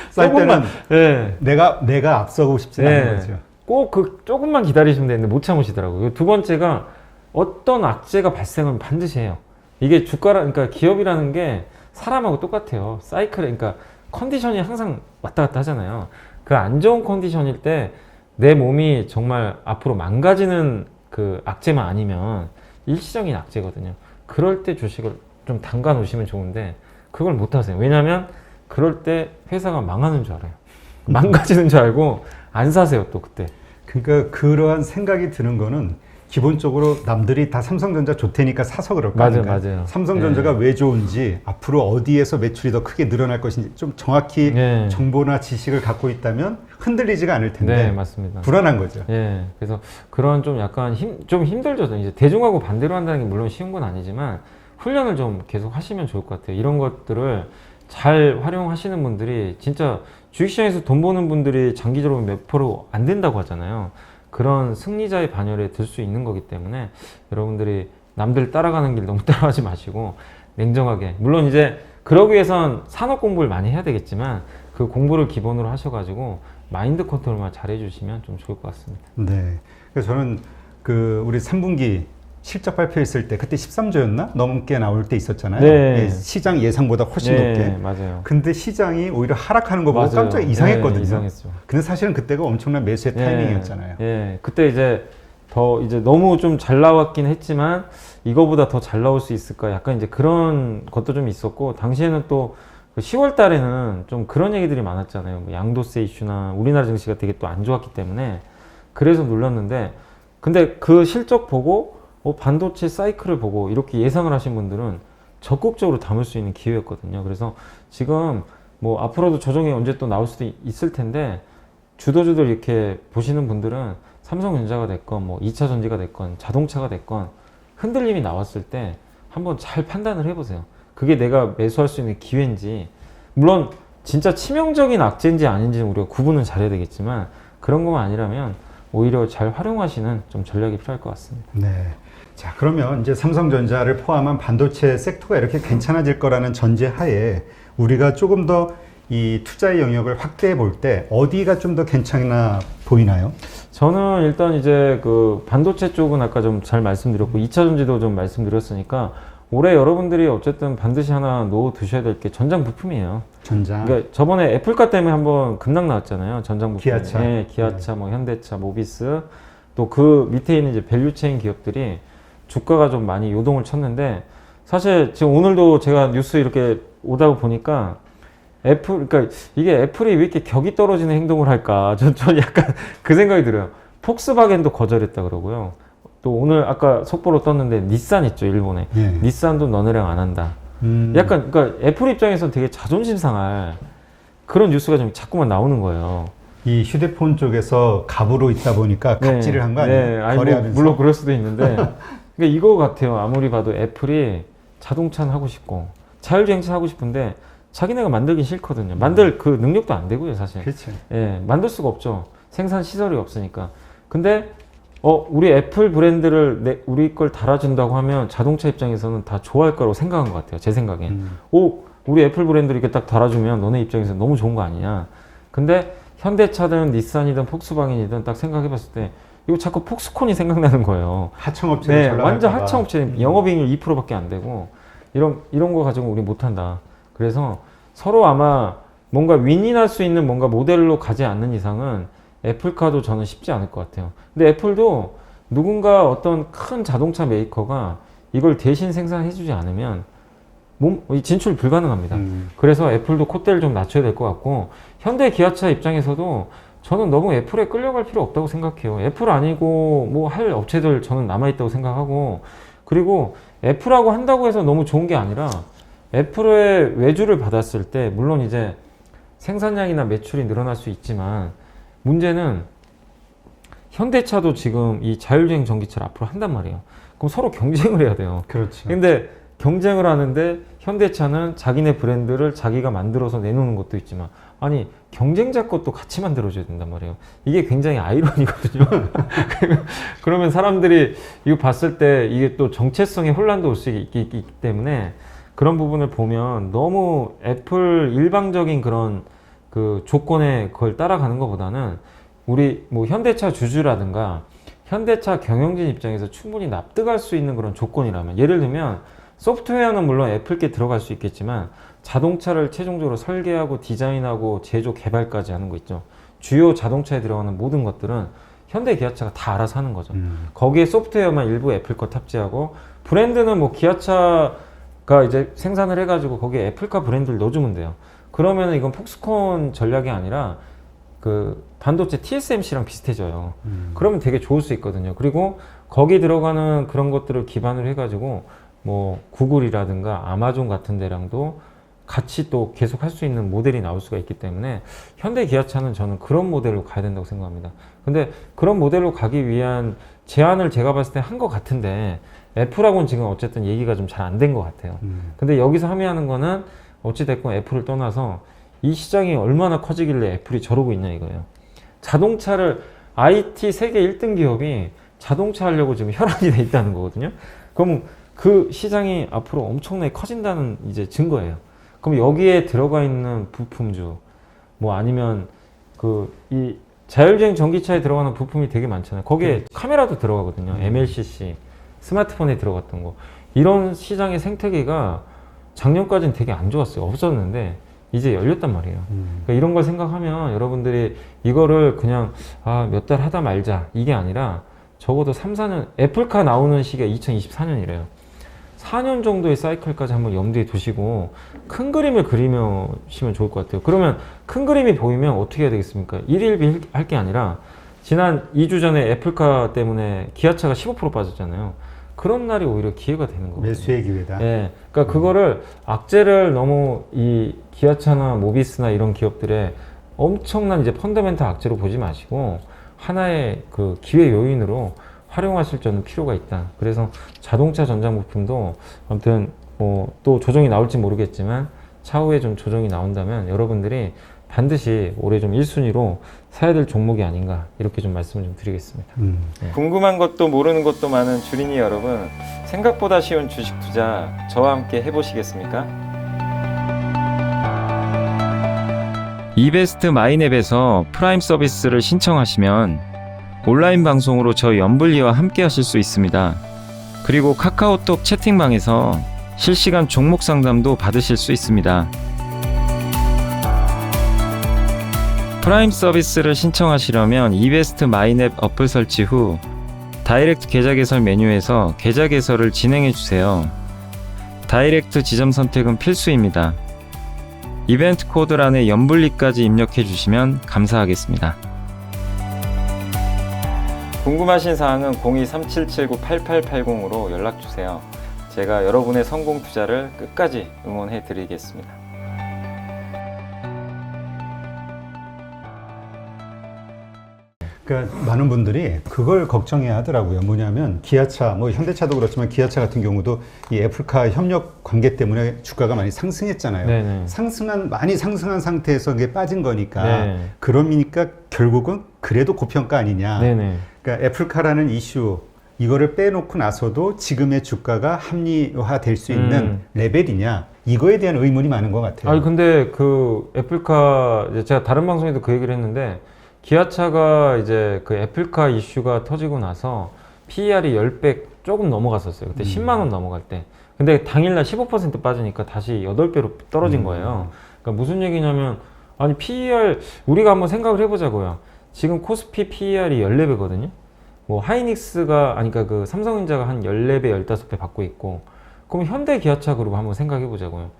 쌀 때는 네. 내가 앞서고 싶지 않은 거죠. 꼭 그 조금만 기다리시면 되는데 못 참으시더라고요. 두 번째가 어떤 악재가 발생하면 반드시 해요. 이게 그러니까 기업이라는 게 사람하고 똑같아요. 사이클, 그러니까 컨디션이 항상 왔다 갔다 하잖아요. 그 안 좋은 컨디션일 때 내 몸이 정말 앞으로 망가지는 그 악재만 아니면 일시적인 악재거든요. 그럴 때 주식을 좀 담가 놓으시면 좋은데 그걸 못 하세요. 왜냐면 그럴 때 회사가 망하는 줄 알아요. 망가지는 줄 알고 안 사세요, 또 그때. 그러니까 그러한 생각이 드는 거는 기본적으로 남들이 다 삼성전자 좋다니까 사서 그럴 거 맞아요, 아닌가요? 맞아요. 삼성전자가 왜 좋은지, 앞으로 어디에서 매출이 더 크게 늘어날 것인지 좀 정확히 네. 정보나 지식을 갖고 있다면 흔들리지가 않을 텐데 네, 맞습니다. 불안한 거죠. 예, 그래서 그런 좀 약간 좀 힘들죠. 이제 대중하고 반대로 한다는 게 물론 쉬운 건 아니지만 훈련을 좀 계속 하시면 좋을 것 같아요. 이런 것들을 잘 활용하시는 분들이 진짜 주식시장에서 돈 버는 분들이 장기적으로 몇 프로 안 된다고 하잖아요. 그런 승리자의 반열에 들 수 있는 거기 때문에 여러분들이 남들 따라가는 길 너무 따라가지 마시고 냉정하게, 물론 이제 그러기 위해선 산업 공부를 많이 해야 되겠지만 그 공부를 기본으로 하셔가지고 마인드 컨트롤만 잘 해주시면 좀 좋을 것 같습니다. 네. 그래서 저는 그 우리 3분기 실적 발표했을 때 그때 13조였나? 넘게 나올 때 있었잖아요. 네. 예, 시장 예상보다 훨씬 네, 높게. 맞아요. 근데 시장이 오히려 하락하는 거 보고 맞아요. 깜짝 이상했거든요. 네, 이상했죠. 근데 사실은 그때가 엄청난 매수의 타이밍이었잖아요. 예, 그때 이제 이제 너무 좀 잘 나왔긴 했지만 이거보다 더 잘 나올 수 있을까? 약간 이제 그런 것도 좀 있었고, 당시에는 또 10월 달에는 좀 그런 얘기들이 많았잖아요. 뭐 양도세 이슈나 우리나라 증시가 되게 또 안 좋았기 때문에 그래서 눌렀는데, 근데 그 실적 보고 반도체 사이클을 보고 이렇게 예상을 하신 분들은 적극적으로 담을 수 있는 기회였거든요. 그래서 지금 뭐 앞으로도 조정이 언제 또 나올 수도 있을 텐데 주도주들 이렇게 보시는 분들은 삼성전자가 됐건 뭐 2차 전지가 됐건 자동차가 됐건 흔들림이 나왔을 때 한번 잘 판단을 해보세요. 그게 내가 매수할 수 있는 기회인지, 물론 진짜 치명적인 악재인지 아닌지는 우리가 구분은 잘해야 되겠지만 그런 것만 아니라면 오히려 잘 활용하시는 좀 전략이 필요할 것 같습니다. 네. 자, 그러면 이제 삼성전자를 포함한 반도체 섹터가 이렇게 괜찮아질 거라는 전제 하에 우리가 조금 더 이 투자의 영역을 확대해 볼 때 어디가 좀 더 괜찮아 보이나요? 저는 일단 이제 그 반도체 쪽은 아까 좀 잘 말씀드렸고 2차 전지도 좀 말씀드렸으니까 올해 여러분들이 어쨌든 반드시 하나 놓아 두셔야 될 게 전장 부품이에요. 전장. 그러니까 저번에 애플카 때문에 한번 급락 나왔잖아요. 전장 부품. 기아차. 네, 기아차, 뭐 현대차, 모비스, 또 그 밑에 있는 이제 밸류체인 기업들이 주가가 좀 많이 요동을 쳤는데, 사실 지금 오늘도 제가 뉴스 이렇게 오다 보니까 그러니까 이게 애플이 왜 이렇게 격이 떨어지는 행동을 할까? 전 약간 그 생각이 들어요. 폭스바겐도 거절했다 그러고요. 또 오늘 아까 속보로 떴는데 닛산 있죠, 일본에. 예. 닛산도 너네랑 안 한다. 약간 그러니까 애플 입장에서는 되게 자존심 상할 그런 뉴스가 좀 자꾸만 나오는 거예요. 이 휴대폰 쪽에서 갑으로 있다 보니까 갑질을 한 거 아니에요? 네, 아니 뭐 거래하면서. 물론 그럴 수도 있는데 그러니까 이거 같아요. 아무리 봐도 애플이 자동차는 하고 싶고 자율주행차 하고 싶은데 자기네가 만들긴 싫거든요. 만들 그 능력도 안 되고요, 사실. 그렇죠. 예, 만들 수가 없죠. 생산 시설이 없으니까. 근데 우리 애플 브랜드를 우리 걸 달아준다고 하면 자동차 입장에서는 다 좋아할 거라고 생각한 것 같아요. 제 생각엔. 우리 애플 브랜드를 이렇게 딱 달아주면 너네 입장에서 너무 좋은 거 아니냐. 근데 현대차든 닛산이든 폭스바겐이든 딱 생각해봤을 때 이거 자꾸 폭스콘이 생각나는 거예요. 하청업체를 네, 전략할까 완전 봐. 하청업체, 영업이익률 2%밖에 안 되고 이런 거 가지고 우리 못한다. 그래서 서로 아마 뭔가 윈윈할 수 있는 뭔가 모델로 가지 않는 이상은 애플카도 저는 쉽지 않을 것 같아요. 근데 애플도 누군가 어떤 큰 자동차 메이커가 이걸 대신 생산해주지 않으면 진출 불가능합니다. 그래서 애플도 콧대를 좀 낮춰야 될 것 같고, 현대 기아차 입장에서도 저는 너무 애플에 끌려갈 필요 없다고 생각해요. 애플 아니고 뭐 할 업체들 저는 남아있다고 생각하고, 그리고 애플하고 한다고 해서 너무 좋은 게 아니라 애플의 외주를 받았을 때 물론 이제 생산량이나 매출이 늘어날 수 있지만 문제는 현대차도 지금 이 자율주행 전기차를 앞으로 한단 말이에요. 그럼 서로 경쟁을 해야 돼요. 그렇죠. 근데 경쟁을 하는데 현대차는 자기네 브랜드를 자기가 만들어서 내놓는 것도 있지만 아니 경쟁자 것도 같이 만들어줘야 된단 말이에요. 이게 굉장히 아이러니거든요. 그러면 사람들이 이거 봤을 때 이게 또 정체성의 혼란도 올 수 있기 때문에 그런 부분을 보면 너무 애플 일방적인 그런 그 조건에 그걸 따라가는 것보다는 우리 뭐 현대차 주주라든가 현대차 경영진 입장에서 충분히 납득할 수 있는 그런 조건이라면 예를 들면 소프트웨어는 물론 애플께 들어갈 수 있겠지만 자동차를 최종적으로 설계하고 디자인하고 제조 개발까지 하는 거 있죠. 주요 자동차에 들어가는 모든 것들은 현대 기아차가 다 알아서 하는 거죠. 거기에 소프트웨어만 일부 애플 거 탑재하고 브랜드는 뭐 기아차가 이제 생산을 해가지고 거기에 애플카 브랜드를 넣어주면 돼요. 그러면 이건 폭스콘 전략이 아니라 그 반도체 TSMC랑 비슷해져요. 그러면 되게 좋을 수 있거든요. 그리고 거기 들어가는 그런 것들을 기반으로 해가지고 뭐 구글이라든가 아마존 같은 데랑도 같이 또 계속 할 수 있는 모델이 나올 수가 있기 때문에 현대 기아차는 저는 그런 모델로 가야 된다고 생각합니다. 근데 그런 모델로 가기 위한 제안을 제가 봤을 때 한 것 같은데 애플하고는 지금 어쨌든 얘기가 좀 잘 안 된 것 같아요. 근데 여기서 함의하는 거는 어찌됐건 애플을 떠나서 이 시장이 얼마나 커지길래 애플이 저러고 있냐 이거예요. 자동차를 IT 세계 1등 기업이 자동차 하려고 지금 혈안이 돼 있다는 거거든요. 그럼 그 시장이 앞으로 엄청나게 커진다는 이제 증거예요. 그럼 여기에 들어가 있는 부품주, 뭐 아니면 그 이 자율주행 전기차에 들어가는 부품이 되게 많잖아요. 거기에 카메라도 들어가거든요. MLCC, 스마트폰에 들어갔던 거. 이런 시장의 생태계가 작년까지는 되게 안 좋았어요. 없었는데 이제 열렸단 말이에요. 그러니까 이런 걸 생각하면 여러분들이 이거를 그냥 몇 달 하다 말자 이게 아니라 적어도 3, 4년 애플카 나오는 시기가 2024년이래요. 4년 정도의 사이클까지 한번 염두에 두시고 큰 그림을 그리시면 좋을 것 같아요. 그러면 큰 그림이 보이면 어떻게 해야 되겠습니까? 일일비 할 게 아니라 지난 2주 전에 애플카 때문에 기아차가 15% 빠졌잖아요. 그런 날이 오히려 기회가 되는 거거든요. 매수의 기회다. 네, 그러니까 그거를 악재를 너무 이 기아차나 모비스나 이런 기업들의 엄청난 이제 펀더멘탈 악재로 보지 마시고 하나의 그 기회 요인으로 활용하실 점은 필요가 있다. 그래서 자동차 전장 부품도 아무튼 뭐 또 조정이 나올지 모르겠지만 차후에 좀 조정이 나온다면 여러분들이 반드시 올해 좀 1순위로 사야 될 종목이 아닌가 이렇게 좀 말씀을 좀 드리겠습니다. 궁금한 것도 모르는 것도 많은 주린이 여러분, 생각보다 쉬운 주식 투자 저와 함께 해보시겠습니까? 이베스트 마이앱에서 프라임 서비스를 신청하시면 온라인 방송으로 저희 연불리와 함께 하실 수 있습니다. 그리고 카카오톡 채팅방에서 실시간 종목 상담도 받으실 수 있습니다. 프라임 서비스를 신청하시려면 이베스트 마이앱 어플 설치 후 다이렉트 계좌 개설 메뉴에서 계좌 개설을 진행해 주세요. 다이렉트 지점 선택은 필수입니다. 이벤트 코드란에 연불리까지 입력해 주시면 감사하겠습니다. 궁금하신 사항은 02-3779-8880으로 연락주세요. 제가 여러분의 성공 투자를 끝까지 응원해 드리겠습니다. 그러니까 많은 분들이 그걸 걱정해야 하더라고요. 뭐냐면 기아차, 뭐 현대차도 그렇지만 기아차 같은 경우도 이 애플카 협력 관계 때문에 주가가 많이 상승했잖아요. 네네. 많이 상승한 상태에서 이게 빠진 거니까 네. 그러니까 결국은 그래도 고평가 아니냐. 네네. 그러니까 애플카라는 이슈 이거를 빼놓고 나서도 지금의 주가가 합리화될 수 있는 레벨이냐 이거에 대한 의문이 많은 것 같아요. 아니 근데 그 애플카 이제 제가 다른 방송에도 그 얘기를 했는데 기아차가 이제 그 애플카 이슈가 터지고 나서 PER이 10배 조금 넘어갔었어요. 그때 10만 원 넘어갈 때. 근데 당일날 15% 빠지니까 다시 8배로 떨어진 거예요. 그러니까 무슨 얘기냐면 아니 PER 우리가 한번 생각을 해보자고요. 지금 코스피 PER이 14배거든요. 뭐 하이닉스가 아니 그러니까 그 삼성전자가 한 14배, 15배 받고 있고 그럼 현대 기아차 그룹 한번 생각해 보자고요.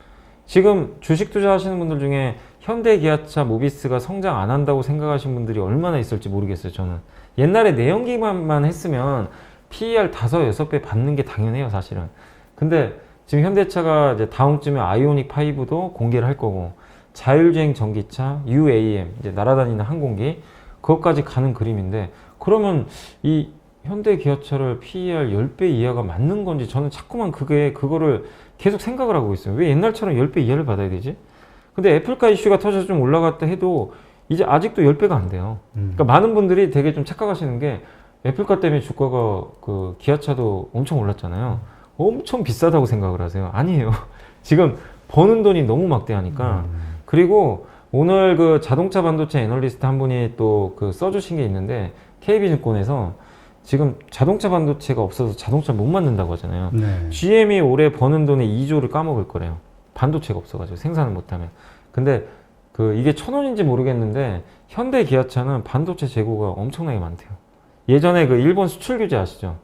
지금 주식 투자하시는 분들 중에 현대 기아차 모비스가 성장 안 한다고 생각하시는 분들이 얼마나 있을지 모르겠어요. 저는 옛날에 내연기관만 했으면 PER 5, 6배 받는 게 당연해요, 사실은. 근데 지금 현대차가 이제 다음쯤에 아이오닉 5도 공개를 할 거고 자율주행 전기차 UAM 이제 날아다니는 항공기 그것까지 가는 그림인데 그러면 이 현대 기아차를 PER 10배 이하가 맞는 건지 저는 자꾸만 그거를 계속 생각을 하고 있어요. 왜 옛날처럼 10배 이하를 받아야 되지? 근데 애플카 이슈가 터져서 좀 올라갔다 해도 이제 아직도 10배가 안 돼요. 그러니까 많은 분들이 되게 좀 착각하시는 게 애플카 때문에 주가가 그 기아차도 엄청 올랐잖아요. 엄청 비싸다고 생각을 하세요. 아니에요. 지금 버는 돈이 너무 막대하니까. 그리고 오늘 그 자동차 반도체 애널리스트 한 분이 또 그 써주신 게 있는데 KB증권에서 지금 자동차 반도체가 없어서 자동차 못 만든다고 하잖아요. 네. GM이 올해 버는 돈의 2조를 까먹을 거래요. 반도체가 없어가지고 생산을 못하면. 근데 그 이게 1,000원인지 모르겠는데 현대 기아차는 반도체 재고가 엄청나게 많대요. 예전에 그 일본 수출 규제 아시죠?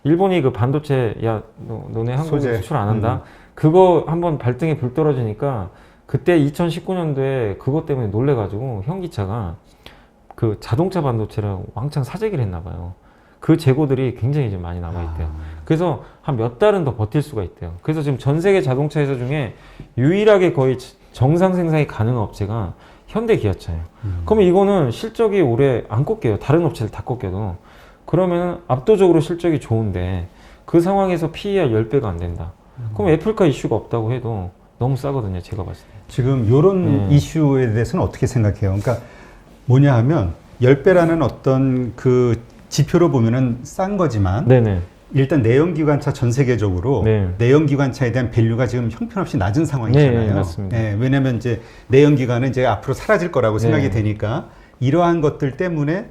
일본이 그 반도체 야 너네 한국에 소재. 수출 안 한다. 그거 한번 발등에 불 떨어지니까 그때 2019년도에 그것 때문에 놀래가지고 현기차가 그 자동차 반도체를 왕창 사재기를 했나 봐요. 그 재고들이 굉장히 좀 많이 남아있대요. 그래서 한 몇 달은 더 버틸 수가 있대요. 그래서 지금 전 세계 자동차 회사 중에 유일하게 거의 정상 생산이 가능한 업체가 현대 기아차예요. 그러면 이거는 실적이 올해 안 꺾여요. 다른 업체들 다 꺾여도. 그러면 압도적으로 실적이 좋은데 그 상황에서 PER 10배가 안 된다. 그럼 애플카 이슈가 없다고 해도 너무 싸거든요. 제가 봤을 때. 지금 이런 이슈에 대해서는 어떻게 생각해요? 그러니까 뭐냐 하면 10배라는 어떤 그 지표로 보면은 싼 거지만 네네. 일단 내연기관차 전 세계적으로 네. 내연기관차에 대한 밸류가 지금 형편없이 낮은 상황이잖아요. 네, 맞습니다. 예, 왜냐하면 이제 내연기관은 이제 앞으로 사라질 거라고 생각이 네. 되니까 이러한 것들 때문에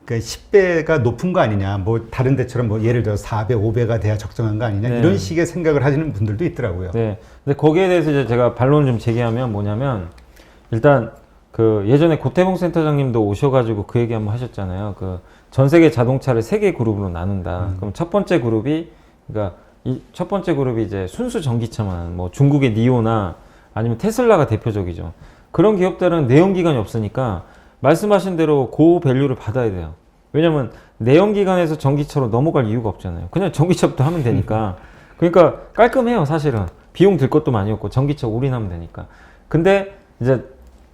그 10배가 높은 거 아니냐, 뭐 다른 데처럼 뭐 예를 들어 4배, 5배가 돼야 적정한 거 아니냐 네. 이런 식의 생각을 하시는 분들도 있더라고요. 네. 근데 거기에 대해서 이제 제가 반론을 좀 제기하면 뭐냐면 일단 그 예전에 고태봉 센터장님도 오셔가지고 그 얘기 한번 하셨잖아요. 그 전 세계 자동차를 3개 그룹으로 나눈다. 그럼 첫 번째 그룹이 그러니까 이 첫 번째 그룹이 이제 순수 전기차만 뭐 중국의 니오나 아니면 테슬라가 대표적이죠. 그런 기업들은 내연기관이 없으니까 말씀하신 대로 고밸류를 받아야 돼요. 왜냐면 내연기관에서 전기차로 넘어갈 이유가 없잖아요. 그냥 전기차부터 하면 되니까. 그러니까 깔끔해요, 사실은. 비용 들 것도 많이 없고 전기차 올인하면 되니까. 근데 이제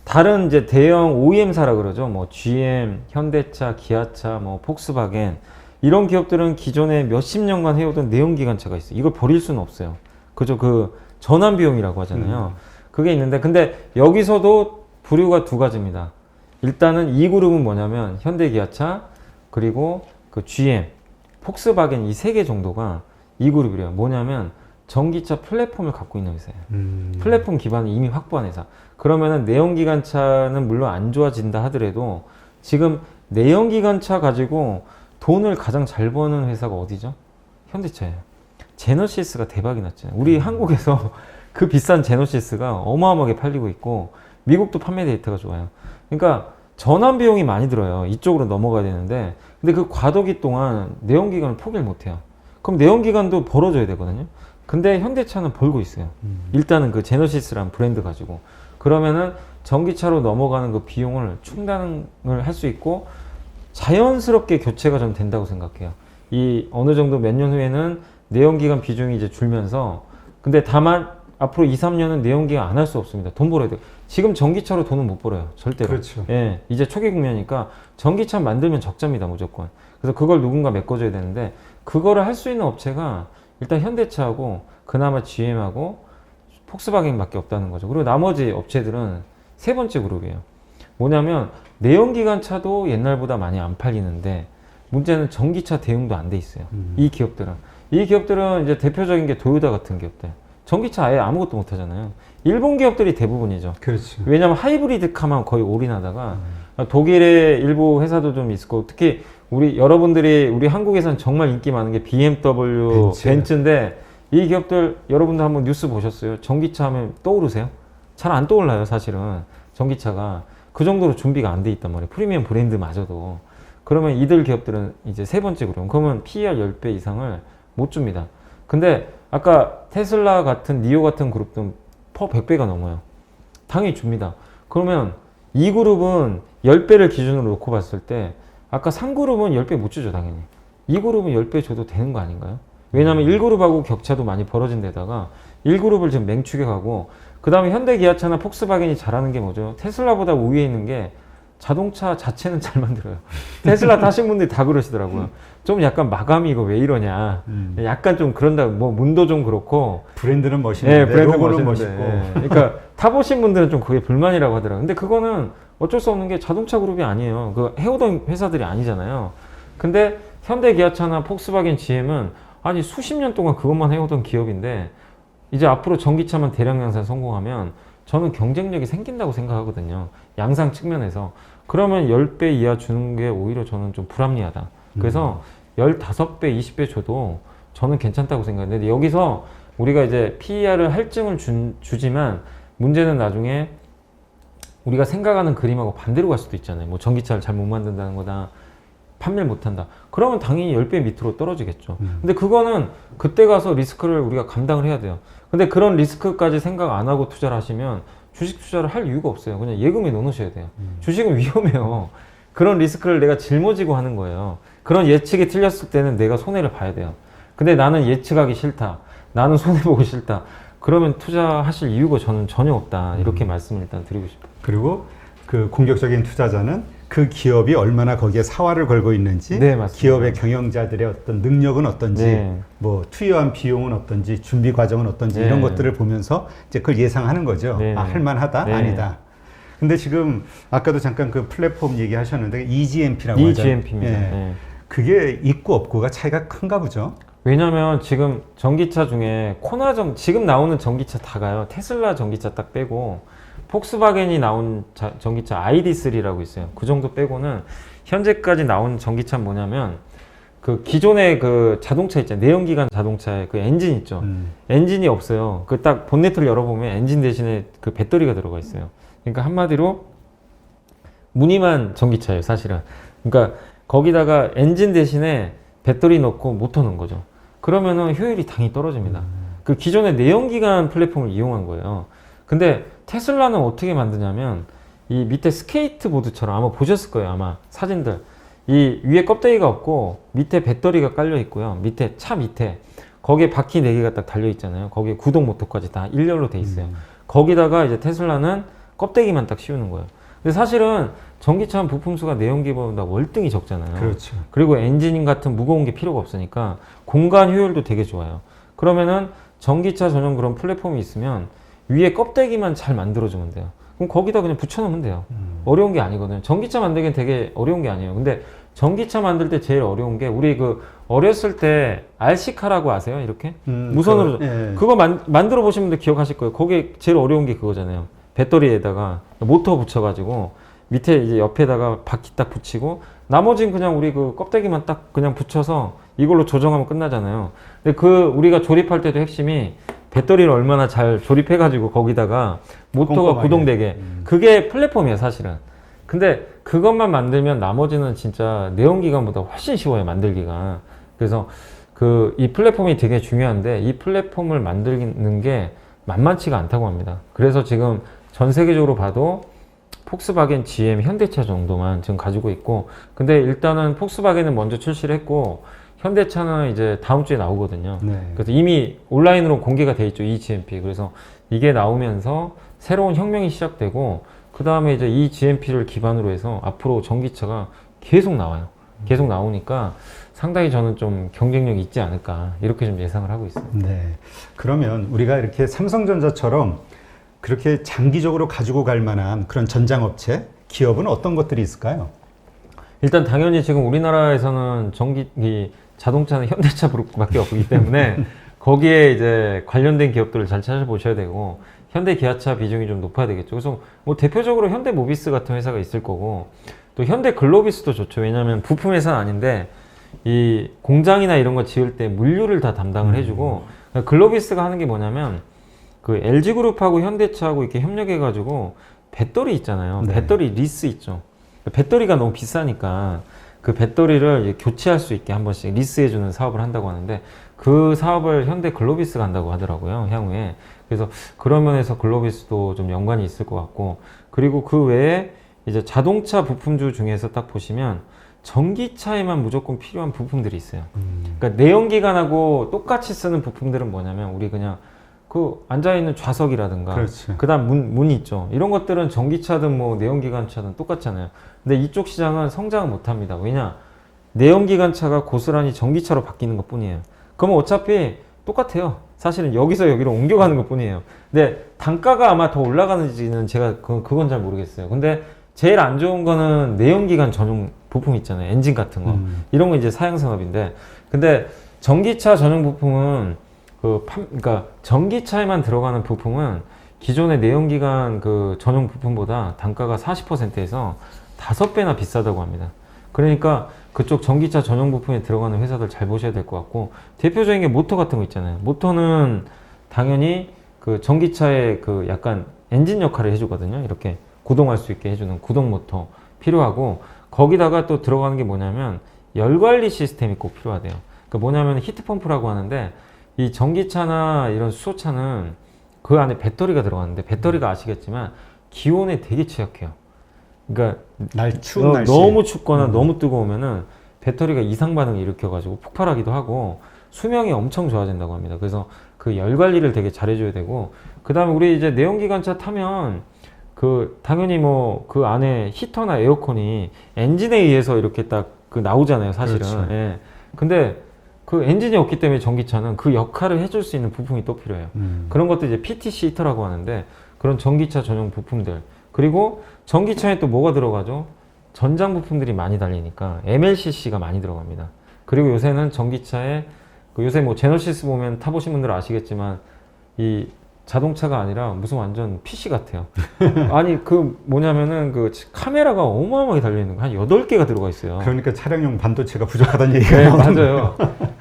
다른 이제 대형 OEM사라 그러죠. 뭐 GM, 현대차, 기아차, 뭐 폭스바겐 이런 기업들은 기존에 몇십 년간 해오던 내연기관차가 있어요. 이걸 버릴 수는 없어요. 그죠? 그 전환 비용이라고 하잖아요. 그게 있는데 근데 여기서도 부류가 두 가지입니다. 일단은 이 그룹은 뭐냐면 현대기아차 그리고 그 GM, 폭스바겐 이 세 개 정도가 이 그룹이래요. 뭐냐면 전기차 플랫폼을 갖고 있는 회사예요. 플랫폼 기반을 이미 확보한 회사. 그러면은 내연기관차는 물론 안 좋아진다 하더라도 지금 내연기관차 가지고 돈을 가장 잘 버는 회사가 어디죠? 현대차예요. 제너시스가 대박이 났잖아요. 우리 한국에서 그 비싼 제너시스가 어마어마하게 팔리고 있고 미국도 판매 데이터가 좋아요. 그러니까 전환 비용이 많이 들어요. 이쪽으로 넘어가야 되는데 근데 그 과도기 동안 내연기관을 포기를 못해요. 그럼 내연기관도 벌어줘야 되거든요. 근데 현대차는 벌고 있어요. 일단은 그 제너시스라는 브랜드 가지고 그러면은 전기차로 넘어가는 그 비용을 충당을 할 수 있고 자연스럽게 교체가 좀 된다고 생각해요. 이 어느 정도 몇 년 후에는 내연기관 비중이 이제 줄면서 근데 다만 앞으로 2, 3년은 내연기관 안 할 수 없습니다. 돈 벌어야 돼요. 지금 전기차로 돈은 못 벌어요. 절대로. 그렇죠. 예, 이제 초기 국면이니까 전기차 만들면 적자입니다. 무조건. 그래서 그걸 누군가 메꿔줘야 되는데 그거를 할 수 있는 업체가 일단 현대차하고 그나마 GM하고 폭스바겐밖에 없다는 거죠. 그리고 나머지 업체들은 세 번째 그룹이에요. 뭐냐면 내연기관차도 옛날보다 많이 안 팔리는데 문제는 전기차 대응도 안 돼 있어요. 이 기업들은 이제 대표적인 게 도요타 같은 기업들. 전기차 아예 아무것도 못 하잖아요. 일본 기업들이 대부분이죠. 그렇죠. 왜냐면 하이브리드 카만 거의 올인하다가 독일의 일부 회사도 좀 있을 거고 특히 여러분들이 우리 한국에서는 정말 인기 많은 게 BMW, 벤츠인데 이 기업들 여러분들 한번 뉴스 보셨어요? 전기차 하면 떠오르세요? 잘 안 떠올라요, 사실은. 전기차가 그 정도로 준비가 안 돼 있단 말이에요. 프리미엄 브랜드마저도. 그러면 이들 기업들은 이제 세 번째 그룹. 그러면 PER 10배 이상을 못 줍니다. 근데 아까 테슬라 같은 니오 같은 그룹도 퍼 100배가 넘어요. 당연히 줍니다. 그러면 이 그룹은 10배를 기준으로 놓고 봤을 때 아까 3그룹은 10배 못 주죠, 당연히. 이 그룹은 10배 줘도 되는 거 아닌가요? 왜냐하면 1그룹하고 격차도 많이 벌어진 데다가 1그룹을 지금 맹축해 가고 그 다음에 현대 기아차나 폭스바겐이 잘하는 게 뭐죠? 테슬라보다 우위에 있는 게 자동차 자체는 잘 만들어요. 테슬라 타신 분들이 다 그러시더라고요. 좀 약간 마감이 이거 왜 이러냐. 약간 좀 그런다. 뭐 문도 좀 그렇고. 브랜드는 멋있는데 브랜드 로고는 멋있는데. 멋있고. 그러니까 타보신 분들은 좀 그게 불만이라고 하더라고요. 근데 그거는 어쩔 수 없는 게 자동차 그룹이 아니에요. 그 해오던 회사들이 아니잖아요. 근데 현대 기아차나 폭스바겐 GM은 아니 수십 년 동안 그것만 해오던 기업인데 이제 앞으로 전기차만 대량 양산 성공하면 저는 경쟁력이 생긴다고 생각하거든요. 양상 측면에서. 그러면 10배 이하 주는 게 오히려 저는 좀 불합리하다. 그래서 15배, 20배 줘도 저는 괜찮다고 생각하는데 여기서 우리가 이제 PER을 할증을 주지만 문제는 나중에 우리가 생각하는 그림하고 반대로 갈 수도 있잖아요. 뭐 전기차를 잘 못 만든다는 거다. 판매를 못한다. 그러면 당연히 10배 밑으로 떨어지겠죠. 근데 그거는 그때 가서 리스크를 우리가 감당을 해야 돼요. 근데 그런 리스크까지 생각 안 하고 투자를 하시면 주식 투자를 할 이유가 없어요. 그냥 예금에 넣으셔야 돼요. 주식은 위험해요. 그런 리스크를 내가 짊어지고 하는 거예요. 그런 예측이 틀렸을 때는 내가 손해를 봐야 돼요. 근데 나는 예측하기 싫다. 나는 손해보기 싫다. 그러면 투자하실 이유가 저는 전혀 없다. 이렇게 말씀을 일단 드리고 싶어요. 그리고 그 공격적인 투자자는 그 기업이 얼마나 거기에 사활을 걸고 있는지, 네, 맞습니다. 기업의 경영자들의 어떤 능력은 어떤지, 네. 뭐 투여한 비용은 어떤지, 준비 과정은 어떤지 네. 이런 것들을 보면서 이제 그걸 예상하는 거죠. 네. 아, 할만하다, 네. 아니다. 근데 지금 아까도 잠깐 그 플랫폼 얘기하셨는데 EGMP라고 하잖아요. EGMP입니다. 예. 네. 그게 있고 없고가 차이가 큰가 보죠. 왜냐면 지금 전기차 중에 지금 나오는 전기차 다 가요. 테슬라 전기차 딱 빼고 폭스바겐이 나온 전기차 ID3라고 있어요. 그 정도 빼고는 현재까지 나온 전기차는 뭐냐면 그 기존의 그 자동차 있잖아요. 내연기관 자동차의 그 엔진 있죠. 엔진이 없어요. 그 딱 본네트를 열어보면 엔진 대신에 그 배터리가 들어가 있어요. 그러니까 한마디로 무늬만 전기차예요, 사실은. 그러니까 거기다가 엔진 대신에 배터리 넣고 모터 넣은 거죠. 그러면은 효율이 당연히 떨어집니다. 그 기존의 내연기관 플랫폼을 이용한 거예요. 근데 테슬라는 어떻게 만드냐면 이 밑에 스케이트보드처럼 아마 보셨을 거예요. 아마 사진들. 이 위에 껍데기가 없고 밑에 배터리가 깔려 있고요. 밑에 차 밑에 거기에 바퀴 4개가 딱 달려 있잖아요. 거기에 구동 모터까지 다 일렬로 돼 있어요. 거기다가 이제 테슬라는 껍데기만 딱 씌우는 거예요. 근데 사실은 전기차 부품수가 내연기보다 월등히 적잖아요. 그렇죠. 그리고 엔진 같은 무거운 게 필요가 없으니까 공간 효율도 되게 좋아요. 그러면은 전기차 전용 그런 플랫폼이 있으면 위에 껍데기만 잘 만들어주면 돼요. 그럼 거기다 그냥 붙여놓으면 돼요. 어려운 게 아니거든요. 전기차 만들기엔 되게 어려운 게 아니에요. 근데 전기차 만들 때 제일 어려운 게 우리 그 어렸을 때 RC카라고 아세요? 이렇게 무선으로 그거 만들어 보신 분들 기억하실 거예요. 거기에 제일 어려운 게 그거잖아요. 배터리에다가 모터 붙여가지고 밑에 이제 옆에다가 바퀴 딱 붙이고 나머지는 그냥 우리 그 껍데기만 딱 그냥 붙여서 이걸로 조정하면 끝나잖아요. 근데 그 우리가 조립할 때도 핵심이 배터리를 얼마나 잘 조립해가지고 거기다가 모터가 꼼꼼하게. 구동되게 그게 플랫폼이에요, 사실은. 근데 그것만 만들면 나머지는 진짜 내연기관보다 훨씬 쉬워요, 만들기가. 그래서 그 이 플랫폼이 되게 중요한데 이 플랫폼을 만드는 게 만만치가 않다고 합니다. 그래서 지금 전 세계적으로 봐도 폭스바겐, GM, 현대차 정도만 지금 가지고 있고, 근데 일단은 폭스바겐은 먼저 출시를 했고 현대차는 이제 다음 주에 나오거든요. 네. 그래서 이미 온라인으로 공개가 돼 있죠, EGMP. 그래서 이게 나오면서 새로운 혁명이 시작되고 그 다음에 이제 이 GMP를 기반으로 해서 앞으로 전기차가 계속 나와요. 계속 나오니까 상당히 저는 좀 경쟁력이 있지 않을까 이렇게 좀 예상을 하고 있습니다. 네. 그러면 우리가 이렇게 삼성전자처럼 그렇게 장기적으로 가지고 갈 만한 그런 전장업체, 기업은 어떤 것들이 있을까요? 일단 당연히 지금 우리나라에서는 이 자동차는 현대차 그룹밖에 없기 때문에 거기에 이제 관련된 기업들을 잘 찾아보셔야 되고 현대 기아차 비중이 좀 높아야 되겠죠. 그래서 뭐 대표적으로 현대 모비스 같은 회사가 있을 거고 또 현대 글로비스도 좋죠. 왜냐하면 부품 회사는 아닌데 이 공장이나 이런 거 지을 때 물류를 다 담당을 해주고 글로비스가 하는 게 뭐냐면 그 LG그룹하고 현대차하고 이렇게 협력해가지고 배터리 있잖아요. 네. 배터리 리스 있죠. 배터리가 너무 비싸니까 그 배터리를 이제 교체할 수 있게 한 번씩 리스해주는 사업을 한다고 하는데 그 사업을 현대 글로비스가 한다고 하더라고요, 향후에. 그래서 그런 면에서 글로비스도 좀 연관이 있을 것 같고, 그리고 그 외에 이제 자동차 부품주 중에서 딱 보시면 전기차에만 무조건 필요한 부품들이 있어요. 그러니까 내연기관하고 똑같이 쓰는 부품들은 뭐냐면 우리 그냥 그 앉아있는 좌석이라든가 그렇지. 그다음 문 있죠. 이런 것들은 전기차든 뭐 내연기관차든 똑같잖아요. 근데 이쪽 시장은 성장을 못합니다. 왜냐? 내연기관차가 고스란히 전기차로 바뀌는 것 뿐이에요. 그러면 어차피 똑같아요. 사실은 여기서 여기로 옮겨가는 것 뿐이에요. 근데 단가가 아마 더 올라가는지는 제가 그건 잘 모르겠어요. 근데 제일 안 좋은 거는 내연기관 전용 부품 있잖아요. 엔진 같은 거. 이런 거 이제 사양산업인데. 근데 전기차 전용 부품은 그러니까 전기차에만 들어가는 부품은 기존의 내연기관 그 전용 부품보다 단가가 40%에서 5배나 비싸다고 합니다. 그러니까 그쪽 전기차 전용 부품에 들어가는 회사들 잘 보셔야 될 것 같고, 대표적인 게 모터 같은 거 있잖아요. 모터는 당연히 그 전기차의 그 약간 엔진 역할을 해주거든요. 이렇게 구동할 수 있게 해주는 구동 모터 필요하고, 거기다가 또 들어가는 게 뭐냐면 열 관리 시스템이 꼭 필요하대요. 그러니까 뭐냐면 히트펌프라고 하는데, 이 전기차나 이런 수소차는 그 안에 배터리가 들어가는데, 배터리가 아시겠지만 기온에 되게 취약해요. 그러니까 추운 날씨. 너무 춥거나 너무 뜨거우면은 배터리가 이상 반응을 일으켜가지고 폭발하기도 하고 수명이 엄청 좋아진다고 합니다. 그래서 그 열 관리를 되게 잘해줘야 되고, 그 다음에 우리 이제 내연기관차 타면 그 당연히 뭐 그 안에 히터나 에어컨이 엔진에 의해서 이렇게 딱 그 나오잖아요, 사실은. 그렇죠. 예. 근데 그 엔진이 없기 때문에 전기차는 그 역할을 해줄 수 있는 부품이 또 필요해요. 그런 것도 이제 PTC 히터라고 하는데, 그런 전기차 전용 부품들. 그리고 전기차에 또 뭐가 들어가죠? 전장 부품들이 많이 달리니까 MLCC가 많이 들어갑니다. 그리고 요새는 전기차에 요새 뭐 제너시스 보면 타보신 분들은 아시겠지만 이 자동차가 아니라 무슨 완전 PC 같아요. 아니 그 뭐냐면은 그 카메라가 어마어마하게 달려있는 거 한 8개가 들어가 있어요. 그러니까 차량용 반도체가 부족하다는 얘기가 네, 나오는 맞아요.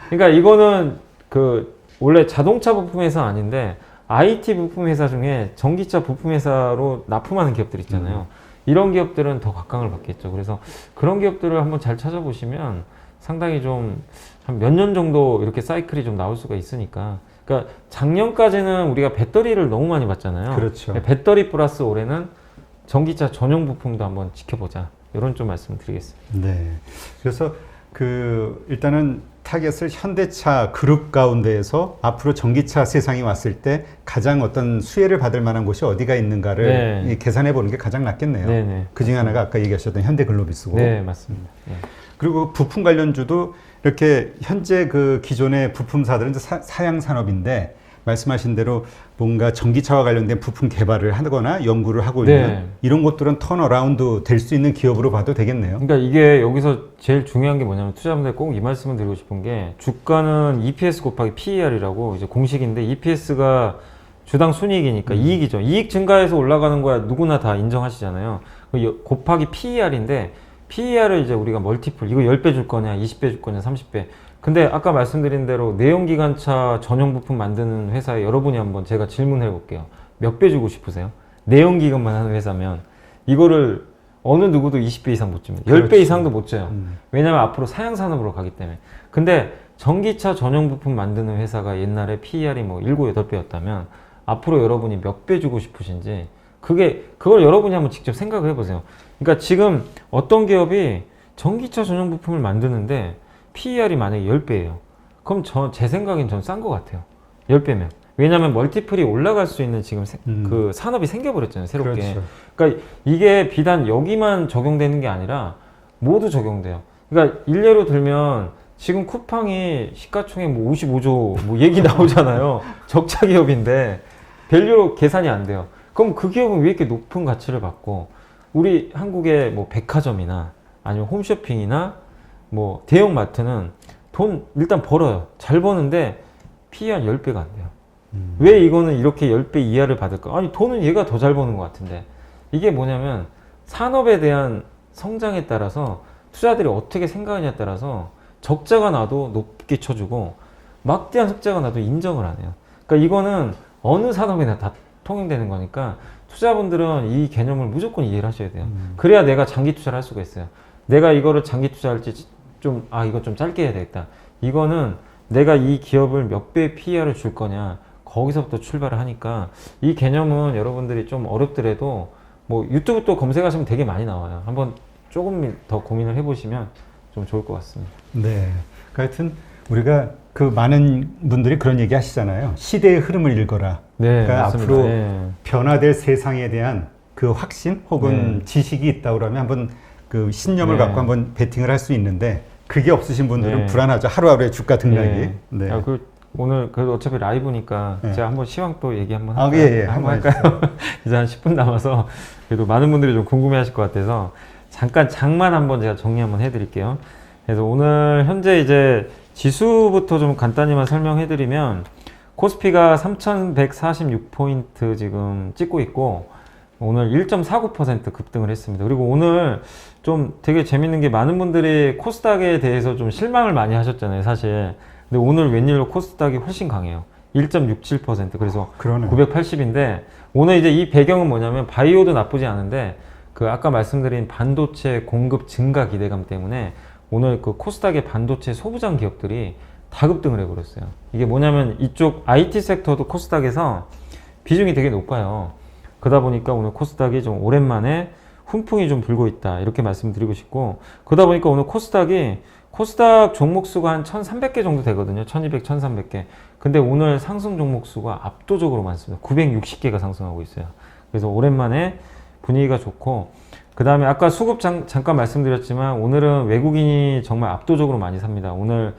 그러니까 이거는 그 원래 자동차 부품 회사 아닌데 IT 부품 회사 중에 전기차 부품 회사로 납품하는 기업들 있잖아요. 이런 기업들은 더 각광을 받겠죠. 그래서 그런 기업들을 한번 잘 찾아보시면 상당히 좀 한 몇 년 정도 이렇게 사이클이 좀 나올 수가 있으니까. 그러니까 작년까지는 우리가 배터리를 너무 많이 봤잖아요. 그렇죠. 배터리 플러스 올해는 전기차 전용 부품도 한번 지켜보자. 이런 좀 말씀을 드리겠습니다. 네. 그래서 일단은 타겟을 현대차 그룹 가운데에서 앞으로 전기차 세상이 왔을 때 가장 어떤 수혜를 받을 만한 곳이 어디가 있는가를 네. 계산해 보는 게 가장 낫겠네요. 네네. 그 중에 하나가 아까 얘기하셨던 현대글로비스고. 네, 맞습니다. 네. 그리고 부품 관련주도 이렇게 현재 그 기존의 부품사들은 이제 사양 산업인데, 말씀하신 대로 뭔가 전기차와 관련된 부품 개발을 하거나 연구를 하고 있는 네. 이런 것들은 턴어라운드 될 수 있는 기업으로 봐도 되겠네요. 그러니까 이게 여기서 제일 중요한 게 뭐냐면, 투자자분들 꼭 이 말씀을 드리고 싶은 게, 주가는 EPS 곱하기 PER이라고 이제 공식인데, EPS가 주당 순이익이니까 이익이죠. 이익 증가해서 올라가는 거야 누구나 다 인정하시잖아요. 곱하기 PER인데, PER을 이제 우리가 멀티플, 이거 10배 줄 거냐, 20배 줄 거냐, 30배. 근데 아까 말씀드린 대로 내연기관차 전용 부품 만드는 회사에 여러분이 한번 제가 질문해 볼게요. 몇 배 주고 싶으세요? 내연기관만 하는 회사면 이거를 어느 누구도 20배 이상 못 줍니다. 10배 그렇죠. 이상도 못 줘요. 왜냐면 앞으로 사양산업으로 가기 때문에. 근데 전기차 전용 부품 만드는 회사가 옛날에 PER이 뭐 7, 8배였다면 앞으로 여러분이 몇 배 주고 싶으신지, 그걸 여러분이 한번 직접 생각을 해보세요. 그러니까 지금 어떤 기업이 전기차 전용 부품을 만드는데 PER이 만약에 10배예요. 그럼 제 생각엔 전 싼 것 같아요. 10배면. 왜냐하면 멀티플이 올라갈 수 있는 지금 그 산업이 생겨버렸잖아요, 새롭게. 그렇죠. 그러니까 이게 비단 여기만 적용되는 게 아니라 모두 적용돼요. 그러니까 일례로 들면 지금 쿠팡이 시가총액 뭐 55조 뭐 얘기 나오잖아요. 적자 기업인데 밸류 계산이 안 돼요. 그럼 그 기업은 왜 이렇게 높은 가치를 받고, 우리 한국의 뭐 백화점이나 아니면 홈쇼핑이나 뭐 대형 마트는 돈 일단 벌어요. 잘 버는데 PER 10배가 안 돼요. 왜 이거는 이렇게 10배 이하를 받을까? 아니 돈은 얘가 더 잘 버는 것 같은데. 이게 뭐냐면 산업에 대한 성장에 따라서 투자들이 어떻게 생각하냐에 따라서 적자가 나도 높게 쳐주고 막대한 흑자가 나도 인정을 안 해요. 그러니까 이거는 어느 산업이나 다 통용되는 거니까 투자분들은 이 개념을 무조건 이해를 하셔야 돼요. 그래야 내가 장기 투자를 할 수가 있어요. 내가 이거를 장기 투자할지 이거 좀 짧게 해야 되겠다. 이거는 내가 이 기업을 몇 배 PER을 줄 거냐, 거기서부터 출발을 하니까 이 개념은 여러분들이 좀 어렵더라도 뭐 유튜브 또 검색하시면 되게 많이 나와요. 한번 조금 더 고민을 해보시면 좀 좋을 것 같습니다. 네. 하여튼 우리가 그 많은 분들이 그런 얘기 하시잖아요. 시대의 흐름을 읽어라. 네, 그러니까 맞습니다. 앞으로 예. 변화될 세상에 대한 그 확신 혹은 지식이 있다 그러면 한번 그 신념을 네. 갖고 한번 베팅을 할 수 있는데 그게 없으신 분들은 네. 불안하죠. 하루하루의 주가 등락이. 네. 네. 아, 오늘 그래도 어차피 라이브니까 네. 제가 한번 시황 또 얘기 한번 아, 할까요? 예, 예. 한번 한번 할까요? 이제 한 10분 남아서 그래도 많은 분들이 좀 궁금해하실 것 같아서 잠깐 장만 한번 제가 정리 한번 해드릴게요. 그래서 오늘 현재 이제 지수부터 좀 간단히만 설명해드리면 코스피가 3,146포인트 지금 찍고 있고 오늘 1.49% 급등을 했습니다. 그리고 오늘 좀 되게 재밌는 게 많은 분들이 코스닥에 대해서 좀 실망을 많이 하셨잖아요, 사실. 근데 오늘 웬일로 코스닥이 훨씬 강해요. 1.67%. 그래서 그러네. 980인데 오늘 이제 이 배경은 뭐냐면 바이오도 나쁘지 않은데 그 아까 말씀드린 반도체 공급 증가 기대감 때문에 오늘 그 코스닥의 반도체 소부장 기업들이 다 급등을 해버렸어요. 이게 뭐냐면 이쪽 IT 섹터도 코스닥에서 비중이 되게 높아요. 그러다 보니까 오늘 코스닥이 좀 오랜만에 훈풍이 좀 불고 있다. 이렇게 말씀드리고 싶고 그러다 보니까 오늘 코스닥 종목 수가 한 1,300개 정도 되거든요. 1,200, 1,300개. 근데 오늘 상승 종목 수가 압도적으로 많습니다. 960개가 상승하고 있어요. 그래서 오랜만에 분위기가 좋고 그 다음에 아까 수급 잠깐 말씀드렸지만 오늘은 외국인이 정말 압도적으로 많이 삽니다. 오늘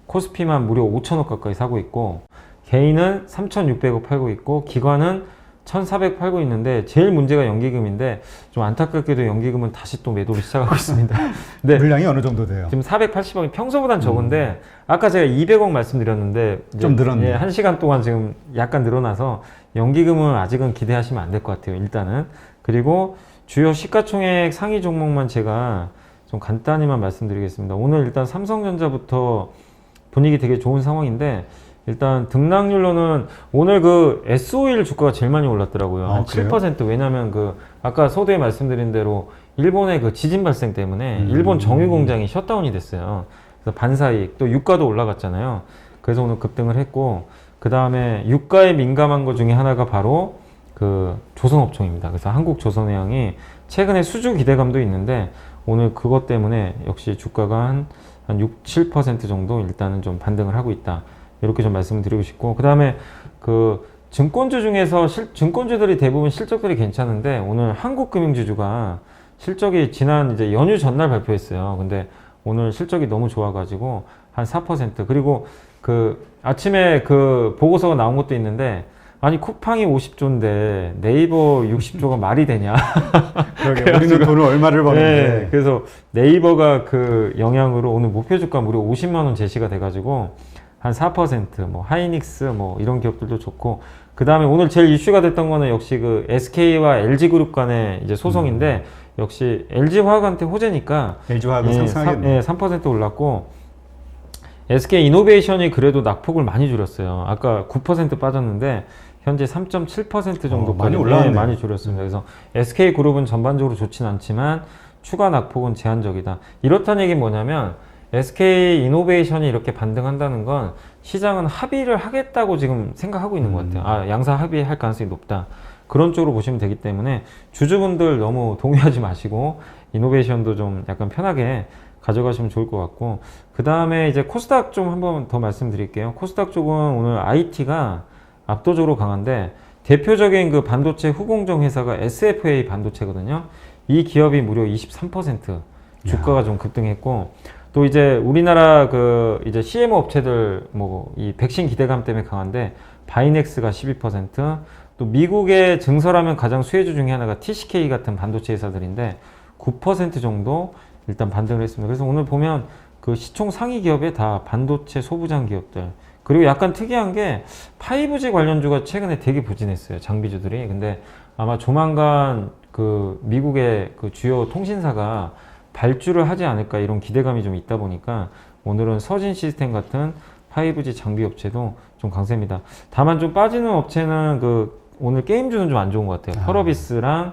코스피만 무려 5천억 가까이 사고 있고 개인은 3,600억 팔고 있고 기관은 1,400 팔고 있는데 제일 문제가 연기금인데 좀 안타깝게도 연기금은 다시 또 매도를 시작하고 있습니다. 근데 물량이 어느 정도 돼요? 지금 480억이 평소보단 적은데 아까 제가 200억 말씀드렸는데 좀 늘었네요. 예, 1시간 동안 지금 약간 늘어나서 연기금은 아직은 기대하시면 안 될 것 같아요. 일단은. 그리고 주요 시가총액 상위 종목만 제가 좀 간단히만 말씀드리겠습니다. 오늘 일단 삼성전자부터 분위기 되게 좋은 상황인데 일단 등락률로는 오늘 그 S-오일 주가가 제일 많이 올랐더라고요. 한 그래요? 7%. 왜냐면 그 아까 서두에 말씀드린 대로 일본의 그 지진 발생 때문에 일본 정유 공장이 셧다운이 됐어요. 그래서 반사이익 또 유가도 올라갔잖아요. 그래서 오늘 급등을 했고 그 다음에 유가에 민감한 것 중에 하나가 바로 그 조선업종입니다. 그래서 한국조선해양이 최근에 수주 기대감도 있는데 오늘 그것 때문에 역시 주가가 한 6, 7% 정도 일단은 좀 반등을 하고 있다. 이렇게 좀 말씀을 드리고 싶고 그 다음에 그 증권주 중에서 증권주들이 대부분 실적들이 괜찮은데 오늘 한국금융지주가 실적이 지난 이제 연휴 전날 발표했어요. 근데 오늘 실적이 너무 좋아가지고 한 4% 그리고 그 아침에 그 보고서가 나온 것도 있는데 아니 쿠팡이 50조인데 네이버 60조가 말이 되냐? 그러게 우리는 돈을 얼마를 버는데. 네, 그래서 네이버가 그 영향으로 오늘 목표 주가 무려 50만 원 제시가 돼가지고 한 4%, 뭐 하이닉스 뭐 이런 기업들도 좋고 그 다음에 오늘 제일 이슈가 됐던 거는 역시 그 SK와 LG그룹 간의 이제 소송인데 역시 LG화학한테 호재니까 LG화학은 상승하겠네요. 3% 올랐고 SK이노베이션이 그래도 낙폭을 많이 줄였어요. 아까 9% 빠졌는데 현재 3.7% 정도까지 많이 올라왔네요. 많이 줄였습니다. 그래서 SK그룹은 전반적으로 좋진 않지만 추가 낙폭은 제한적이다. 이렇다는 얘기는 뭐냐면 SK이노베이션이 이렇게 반등한다는 건 시장은 합의를 하겠다고 지금 생각하고 있는 것 같아요. 아, 양사 합의할 가능성이 높다. 그런 쪽으로 보시면 되기 때문에 주주분들 너무 동요하지 마시고 이노베이션도 좀 약간 편하게 가져가시면 좋을 것 같고 그 다음에 이제 코스닥 좀 한번 더 말씀드릴게요. 코스닥 쪽은 오늘 IT가 압도적으로 강한데 대표적인 그 반도체 후공정 회사가 SFA 반도체거든요. 이 기업이 무려 23% 주가가 좀 급등했고 또 이제 우리나라 그 이제 CMO 업체들 뭐 이 백신 기대감 때문에 강한데 바이넥스가 12%, 또 미국의 증설하면 가장 수혜주 중에 하나가 TCK 같은 반도체 회사들인데 9% 정도 일단 반등을 했습니다. 그래서 오늘 보면 그 시총 상위 기업에 다 반도체 소부장 기업들 그리고 약간 특이한 게 5G 관련주가 최근에 되게 부진했어요. 장비주들이. 근데 아마 조만간 그 미국의 그 주요 통신사가 발주를 하지 않을까 이런 기대감이 좀 있다 보니까 오늘은 서진 시스템 같은 5G 장비 업체도 좀 강세입니다. 다만 좀 빠지는 업체는 그 오늘 게임주는 좀 안 좋은 것 같아요. 펄어비스랑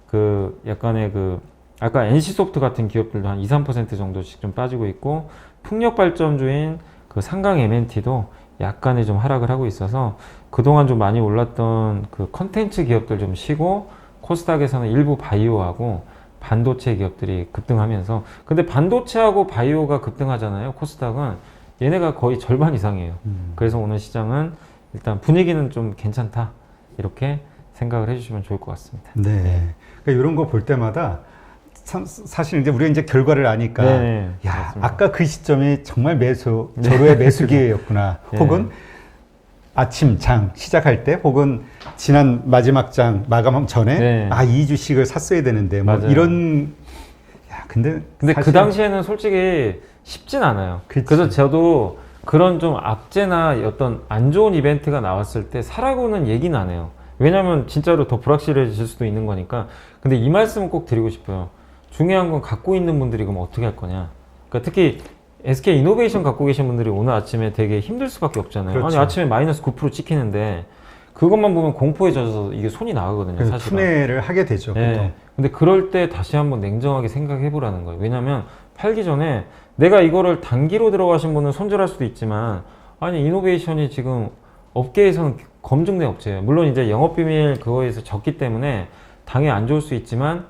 그 약간의 그 아까 NC소프트 같은 기업들도 한 2, 3% 정도씩 좀 빠지고 있고 풍력 발전주인 그 상강 MNT도 약간의 좀 하락을 하고 있어서 그동안 좀 많이 올랐던 그 컨텐츠 기업들 좀 쉬고 코스닥에서는 일부 바이오하고 반도체 기업들이 급등하면서 근데 반도체하고 바이오가 급등하잖아요. 코스닥은 얘네가 거의 절반 이상이에요. 그래서 오늘 시장은 일단 분위기는 좀 괜찮다 이렇게 생각을 해주시면 좋을 것 같습니다. 네. 그러니까 이런 거 볼 때마다 사실 이제 우리가 이제 결과를 아니까 네, 야, 맞습니다. 아까 그 시점이 정말 절호의 매수 기회였구나. 네. 혹은 아침 장 시작할 때 혹은 지난 마지막 장 마감 전에 네. 아, 이 주식을 샀어야 되는데 뭐 맞아요. 이런 야, 근데 그 사실 당시에는 솔직히 쉽진 않아요. 그치. 그래서 저도 그런 좀 악재나 어떤 안 좋은 이벤트가 나왔을 때 사라고는 얘기는 안 해요. 왜냐면 진짜로 더 불확실해질 수도 있는 거니까. 근데 이 말씀은 꼭 드리고 싶어요. 중요한 건 갖고 있는 분들이 그럼 어떻게 할 거냐. 그러니까 특히 SK 이노베이션 갖고 계신 분들이 오늘 아침에 되게 힘들 수밖에 없잖아요. 그렇죠. 아니 아침에 마이너스 9% 찍히는데 그것만 보면 공포에 젖어서 이게 손이 나가거든요. 그래서 사실은. 투매를 하게 되죠. 보통. 네. 근데 그럴 때 다시 한번 냉정하게 생각해 보라는 거예요. 왜냐면 팔기 전에 내가 이거를 단기로 들어가신 분은 손절할 수도 있지만 아니 이노베이션이 지금 업계에서는 검증된 업체예요. 물론 이제 영업비밀 그거에서 적기 때문에 당연히 안 좋을 수 있지만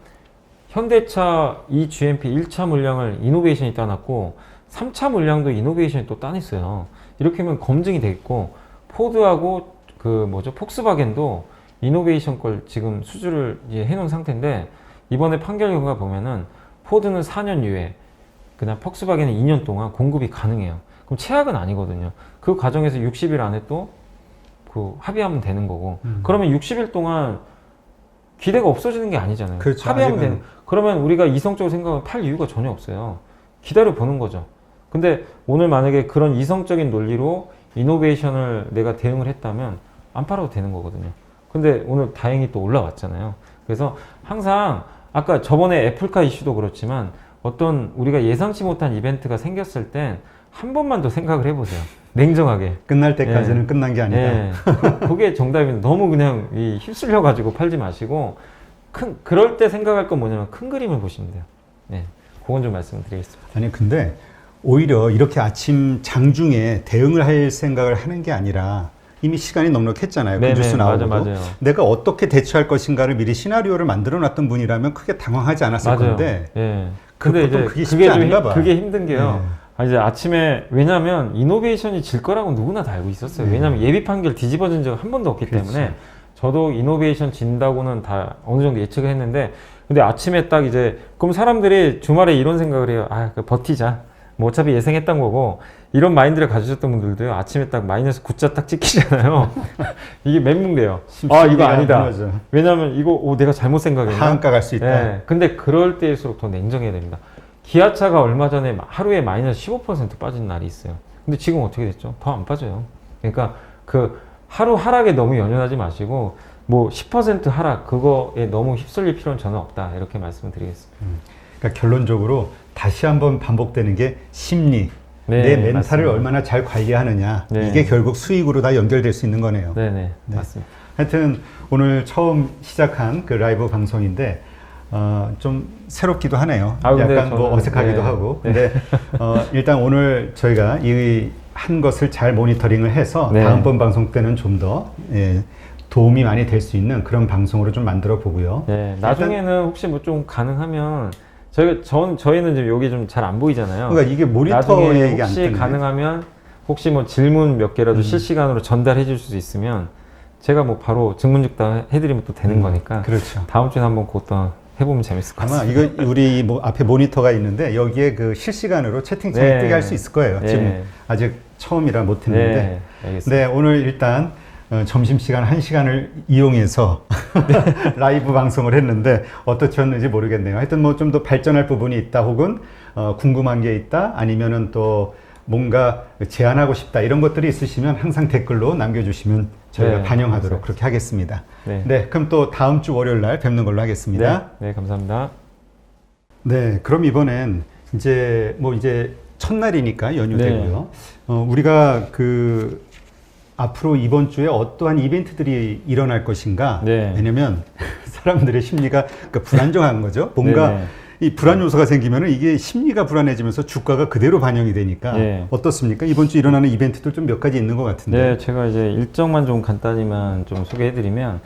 현대차 이 GMP 1차 물량을 이노베이션이 따놨고 3차 물량도 이노베이션이 또 따냈어요. 이렇게 하면 검증이 돼 있고 포드하고 그 뭐죠 폭스바겐도 이노베이션 걸 지금 수주를 이제 해놓은 상태인데 이번에 판결 결과 보면은 포드는 4년 이후에 그냥 폭스바겐은 2년 동안 공급이 가능해요. 그럼 최악은 아니거든요. 그 과정에서 60일 안에 또 그 합의하면 되는 거고 그러면 60일 동안 기대가 없어지는 게 아니잖아요. 그렇죠. 합의하면 아직은- 되는. 그러면 우리가 이성적으로 생각하면 팔 이유가 전혀 없어요. 기다려 보는 거죠. 근데 오늘 만약에 그런 이성적인 논리로 이노베이션을 내가 대응을 했다면 안 팔아도 되는 거거든요. 근데 오늘 다행히 또 올라왔잖아요. 그래서 항상 아까 저번에 애플카 이슈도 그렇지만 어떤 우리가 예상치 못한 이벤트가 생겼을 땐 한 번만 더 생각을 해보세요. 냉정하게. 끝날 때까지는 예. 끝난 게 아니다. 예. 그게 정답입니다. 너무 그냥 휩쓸려 가지고 팔지 마시고 그럴 때 생각할 건 뭐냐면 큰 그림을 보시면 돼요. 네. 그건 좀 말씀드리겠습니다. 아니 근데 오히려 이렇게 아침 장중에 대응을 할 생각을 하는 게 아니라 이미 시간이 넉넉했잖아요. 그 네네, 뉴스 나오고 맞아요. 내가 어떻게 대처할 것인가를 미리 시나리오를 만들어 놨던 분이라면 크게 당황하지 않았을 맞아요. 건데 예. 근데 근데 이제 그게 쉽지 않은가 봐. 그게 힘든 게요. 네. 이제 아침에 왜냐면 이노베이션이 질 거라고 누구나 다 알고 있었어요. 왜냐면 예비 판결 뒤집어진 적은 한 번도 없기 그렇지. 때문에 저도 이노베이션 진다고는 다 어느 정도 예측을 했는데 근데 아침에 딱 이제 그럼 사람들이 주말에 이런 생각을 해요. 아, 버티자. 뭐 어차피 예상했던 거고 이런 마인드를 가지셨던 분들도요. 아침에 딱 마이너스 9자 딱 찍히잖아요. 이게 멘붕돼요. 아, 이거 심리가 아니다. 무너져. 왜냐면 이거 내가 잘못 생각했나? 하한가 갈 수 있다. 네, 근데 그럴 때일수록 더 냉정해야 됩니다. 기아차가 얼마 전에 하루에 마이너스 15% 빠진 날이 있어요. 근데 지금 어떻게 됐죠? 더 안 빠져요. 그러니까 그 하루 하락에 너무 연연하지 마시고 뭐 10% 하락 그거에 너무 휩쓸릴 필요는 저는 없다 이렇게 말씀을 드리겠습니다. 그러니까 결론적으로 다시 한번 반복되는 게 심리. 네, 내 멘탈을 맞습니다. 얼마나 잘 관리하느냐. 네. 이게 결국 수익으로 다 연결될 수 있는 거네요. 네네 네. 맞습니다. 하여튼 오늘 처음 시작한 그 라이브 방송인데 좀 새롭기도 하네요. 아, 근데 약간 뭐 저는- 어색하기도 네. 하고. 근데 일단 오늘 저희가 이 한 것을 잘 모니터링을 해서 네. 다음번 방송 때는 좀 더 도움이 많이 될 수 있는 그런 방송으로 좀 만들어 보고요. 네, 나중에는 혹시 뭐 좀 가능하면 저희는 지금 여기 좀 잘 안 보이잖아요. 그러니까 이게 모니터 나중에 얘기 안 혹시 뜨네. 가능하면 혹시 뭐 질문 몇 개라도 실시간으로 전달해 줄 수 있으면 제가 뭐 바로 증문즉답 해드리면 또 되는 거니까 그렇죠. 다음 주에 한번 그것도 해보면 재밌을 것 아마 같습니다. 이거 우리 뭐 앞에 모니터가 있는데 여기에 그 실시간으로 채팅창에 네. 뜨게 할 수 있을 거예요. 네. 지금 아직 처음이라 못 했는데. 네, 알겠습니다. 네, 오늘 일단 점심시간 1시간을 이용해서 라이브 방송을 했는데 어떠셨는지 모르겠네요. 하여튼 뭐 좀 더 발전할 부분이 있다 혹은 궁금한 게 있다 아니면은 또 뭔가 제안하고 싶다 이런 것들이 있으시면 항상 댓글로 남겨주시면 저희가 네, 반영하도록 감사합니다. 그렇게 하겠습니다. 네. 네, 그럼 또 다음 주 월요일 날 뵙는 걸로 하겠습니다. 네, 감사합니다. 네, 그럼 이번엔 이제 첫날이니까 연휴 네. 되고요. 우리가 그 앞으로 이번 주에 어떠한 이벤트들이 일어날 것인가? 네. 왜냐면 사람들의 심리가 그러니까 불안정한 거죠. 뭔가 네네. 이 불안 요소가 생기면은 이게 심리가 불안해지면서 주가가 그대로 반영이 되니까 네. 어떻습니까? 이번 주 일어나는 이벤트들 좀 몇 가지 있는 것 같은데. 네, 제가 이제 일정만 좀 간단히만 좀 소개해드리면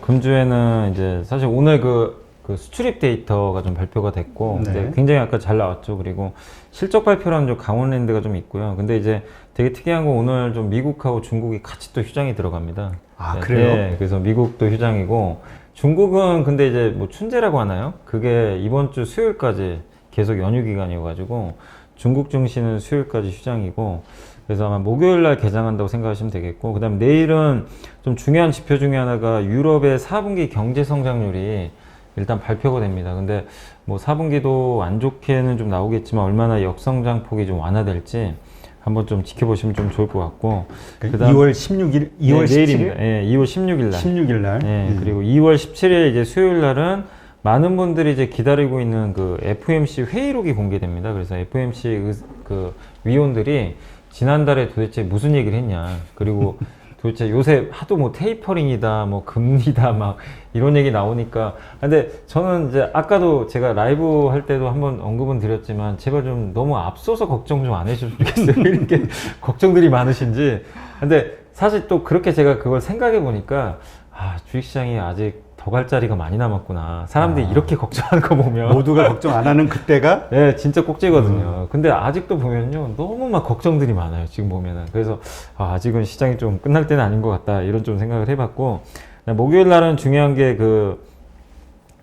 금주에는 이제 사실 오늘 그 그 수출입 데이터가 좀 발표가 됐고 네. 이제 굉장히 아까 잘 나왔죠. 그리고 실적 발표라는 좀 강원랜드가 좀 있고요. 근데 이제 되게 특이한 건 오늘 좀 미국하고 중국이 같이 또 휴장이 들어갑니다. 아, 네, 그래요? 네, 그래서 미국도 휴장이고 중국은 근데 이제 뭐 춘제라고 하나요? 그게 이번 주 수요일까지 계속 연휴 기간이어가지고 중국 증시는 수요일까지 휴장이고 그래서 아마 목요일 날 개장한다고 생각하시면 되겠고 그다음 내일은 좀 중요한 지표 중에 하나가 유럽의 4분기 경제 성장률이 일단 발표가 됩니다. 근데 뭐 4분기도 안 좋게는 좀 나오겠지만 얼마나 역성장 폭이 좀 완화될지 한번 좀 지켜보시면 좀 좋을 것 같고 그다음 2월 16일, 2월 네, 17일, 내일입니다. 예, 2월 16일 날. 16일 날. 예, 그리고 2월 17일 이제 수요일 날은 많은 분들이 이제 기다리고 있는 그 FOMC 회의록이 공개됩니다. 그래서 FOMC 그 위원들이 지난달에 도대체 무슨 얘기를 했냐. 그리고 도대체 요새 하도 뭐 테이퍼링이다, 뭐 금리다, 막 이런 얘기 나오니까. 근데 저는 이제 아까도 제가 라이브 할 때도 한번 언급은 드렸지만 제발 좀 너무 앞서서 걱정 좀 안 해주셨으면 좋겠어요. 왜 이렇게 걱정들이 많으신지. 근데 사실 또 그렇게 제가 그걸 생각해 보니까 아, 주식시장이 아직 더 갈 자리가 많이 남았구나. 사람들이 이렇게 걱정하는 거 보면. 모두가 걱정 안 하는 그때가 네, 진짜 꼭지거든요. 근데 아직도 보면요, 너무 막 걱정들이 많아요. 지금 보면은. 그래서 아, 아직은 시장이 좀 끝날 때는 아닌 것 같다. 이런 좀 생각을 해봤고. 목요일 날은 중요한 게 그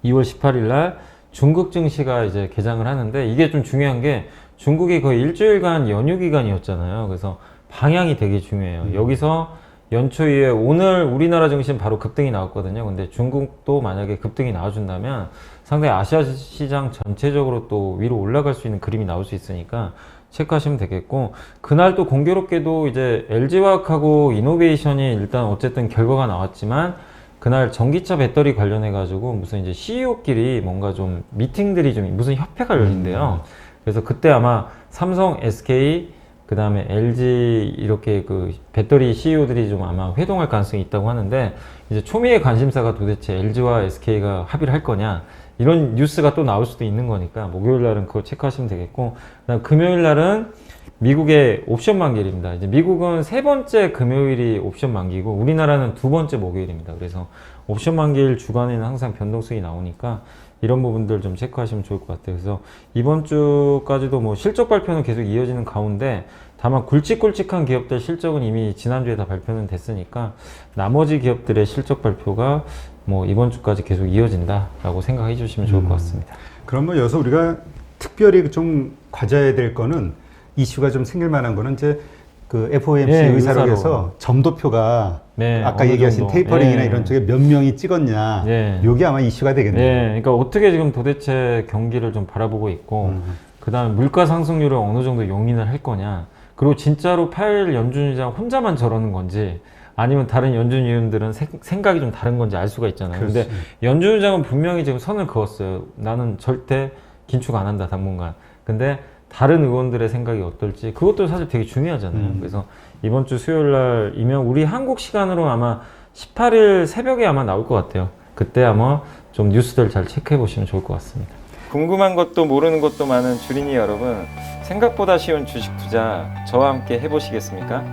2월 18일 날 중국 증시가 이제 개장을 하는데 이게 좀 중요한 게 중국이 거의 일주일간 연휴 기간이었잖아요. 그래서 방향이 되게 중요해요. 여기서 연초 이후에 오늘 우리나라 증시는 바로 급등이 나왔거든요. 근데 중국도 만약에 급등이 나와준다면 상당히 아시아 시장 전체적으로 또 위로 올라갈 수 있는 그림이 나올 수 있으니까 체크하시면 되겠고 그날 또 공교롭게도 이제 LG화학하고 이노베이션이 일단 어쨌든 결과가 나왔지만 그날 전기차 배터리 관련해 가지고 무슨 이제 CEO끼리 뭔가 좀 미팅들이 좀 무슨 협회가 열린대요. 그래서 그때 아마 삼성, SK 그 다음에 LG 이렇게 그 배터리 CEO들이 좀 아마 회동할 가능성이 있다고 하는데 이제 초미의 관심사가 도대체 LG와 SK가 합의를 할 거냐 이런 뉴스가 또 나올 수도 있는 거니까 목요일 날은 그거 체크하시면 되겠고 그다음 금요일 날은 미국의 옵션 만기일입니다. 이제 미국은 세 번째 금요일이 옵션 만기고 우리나라는 두 번째 목요일입니다. 그래서 옵션 만기일 주간에는 항상 변동성이 나오니까 이런 부분들 좀 체크하시면 좋을 것 같아요. 그래서 이번 주까지도 뭐 실적 발표는 계속 이어지는 가운데 다만 굵직굵직한 기업들 실적은 이미 지난주에 다 발표는 됐으니까 나머지 기업들의 실적 발표가 뭐 이번 주까지 계속 이어진다라고 생각해 주시면 좋을 것 같습니다. 그럼 뭐 여기서 우리가 특별히 좀 과제해야 될 거는 이슈가 좀 생길 만한 거는 이제 그 FOMC 예, 의사록에서 점도표가 네, 아까 어느 얘기하신 정도. 테이퍼링이나 예. 이런 쪽에 몇 명이 찍었냐 예. 요게 아마 이슈가 되겠네요. 네, 그러니까 어떻게 지금 도대체 경기를 좀 바라보고 있고, 그다음 물가 상승률을 어느 정도 용인을 할 거냐, 그리고 진짜로 파웰 연준의장 혼자만 저러는 건지, 아니면 다른 연준 위원들은 생각이 좀 다른 건지 알 수가 있잖아요. 근데 그렇지. 연준의장은 분명히 지금 선을 그었어요. 나는 절대 긴축 안 한다, 당분간. 근데 다른 의원들의 생각이 어떨지 그것도 사실 되게 중요하잖아요. 그래서 이번 주 수요일 날이면 우리 한국 시간으로 아마 18일 새벽에 아마 나올 것 같아요. 그때 아마 좀 뉴스들 잘 체크해 보시면 좋을 것 같습니다. 궁금한 것도 모르는 것도 많은 주린이 여러분, 생각보다 쉬운 주식 투자 저와 함께 해보시겠습니까?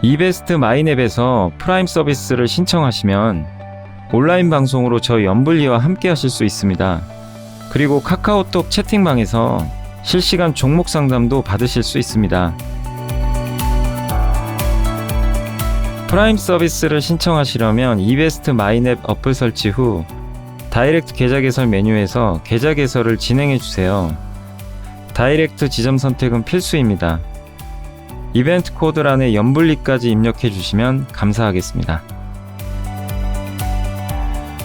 이베스트 마이넷에서 프라임 서비스를 신청하시면 온라인 방송으로 저희 연불리와 함께 하실 수 있습니다. 그리고 카카오톡 채팅방에서 실시간 종목 상담도 받으실 수 있습니다. 프라임 서비스를 신청하시려면 이베스트 마이넷 어플 설치 후 다이렉트 계좌 개설 메뉴에서 계좌 개설을 진행해 주세요. 다이렉트 지점 선택은 필수입니다. 이벤트 코드란에 연불리까지 입력해 주시면 감사하겠습니다.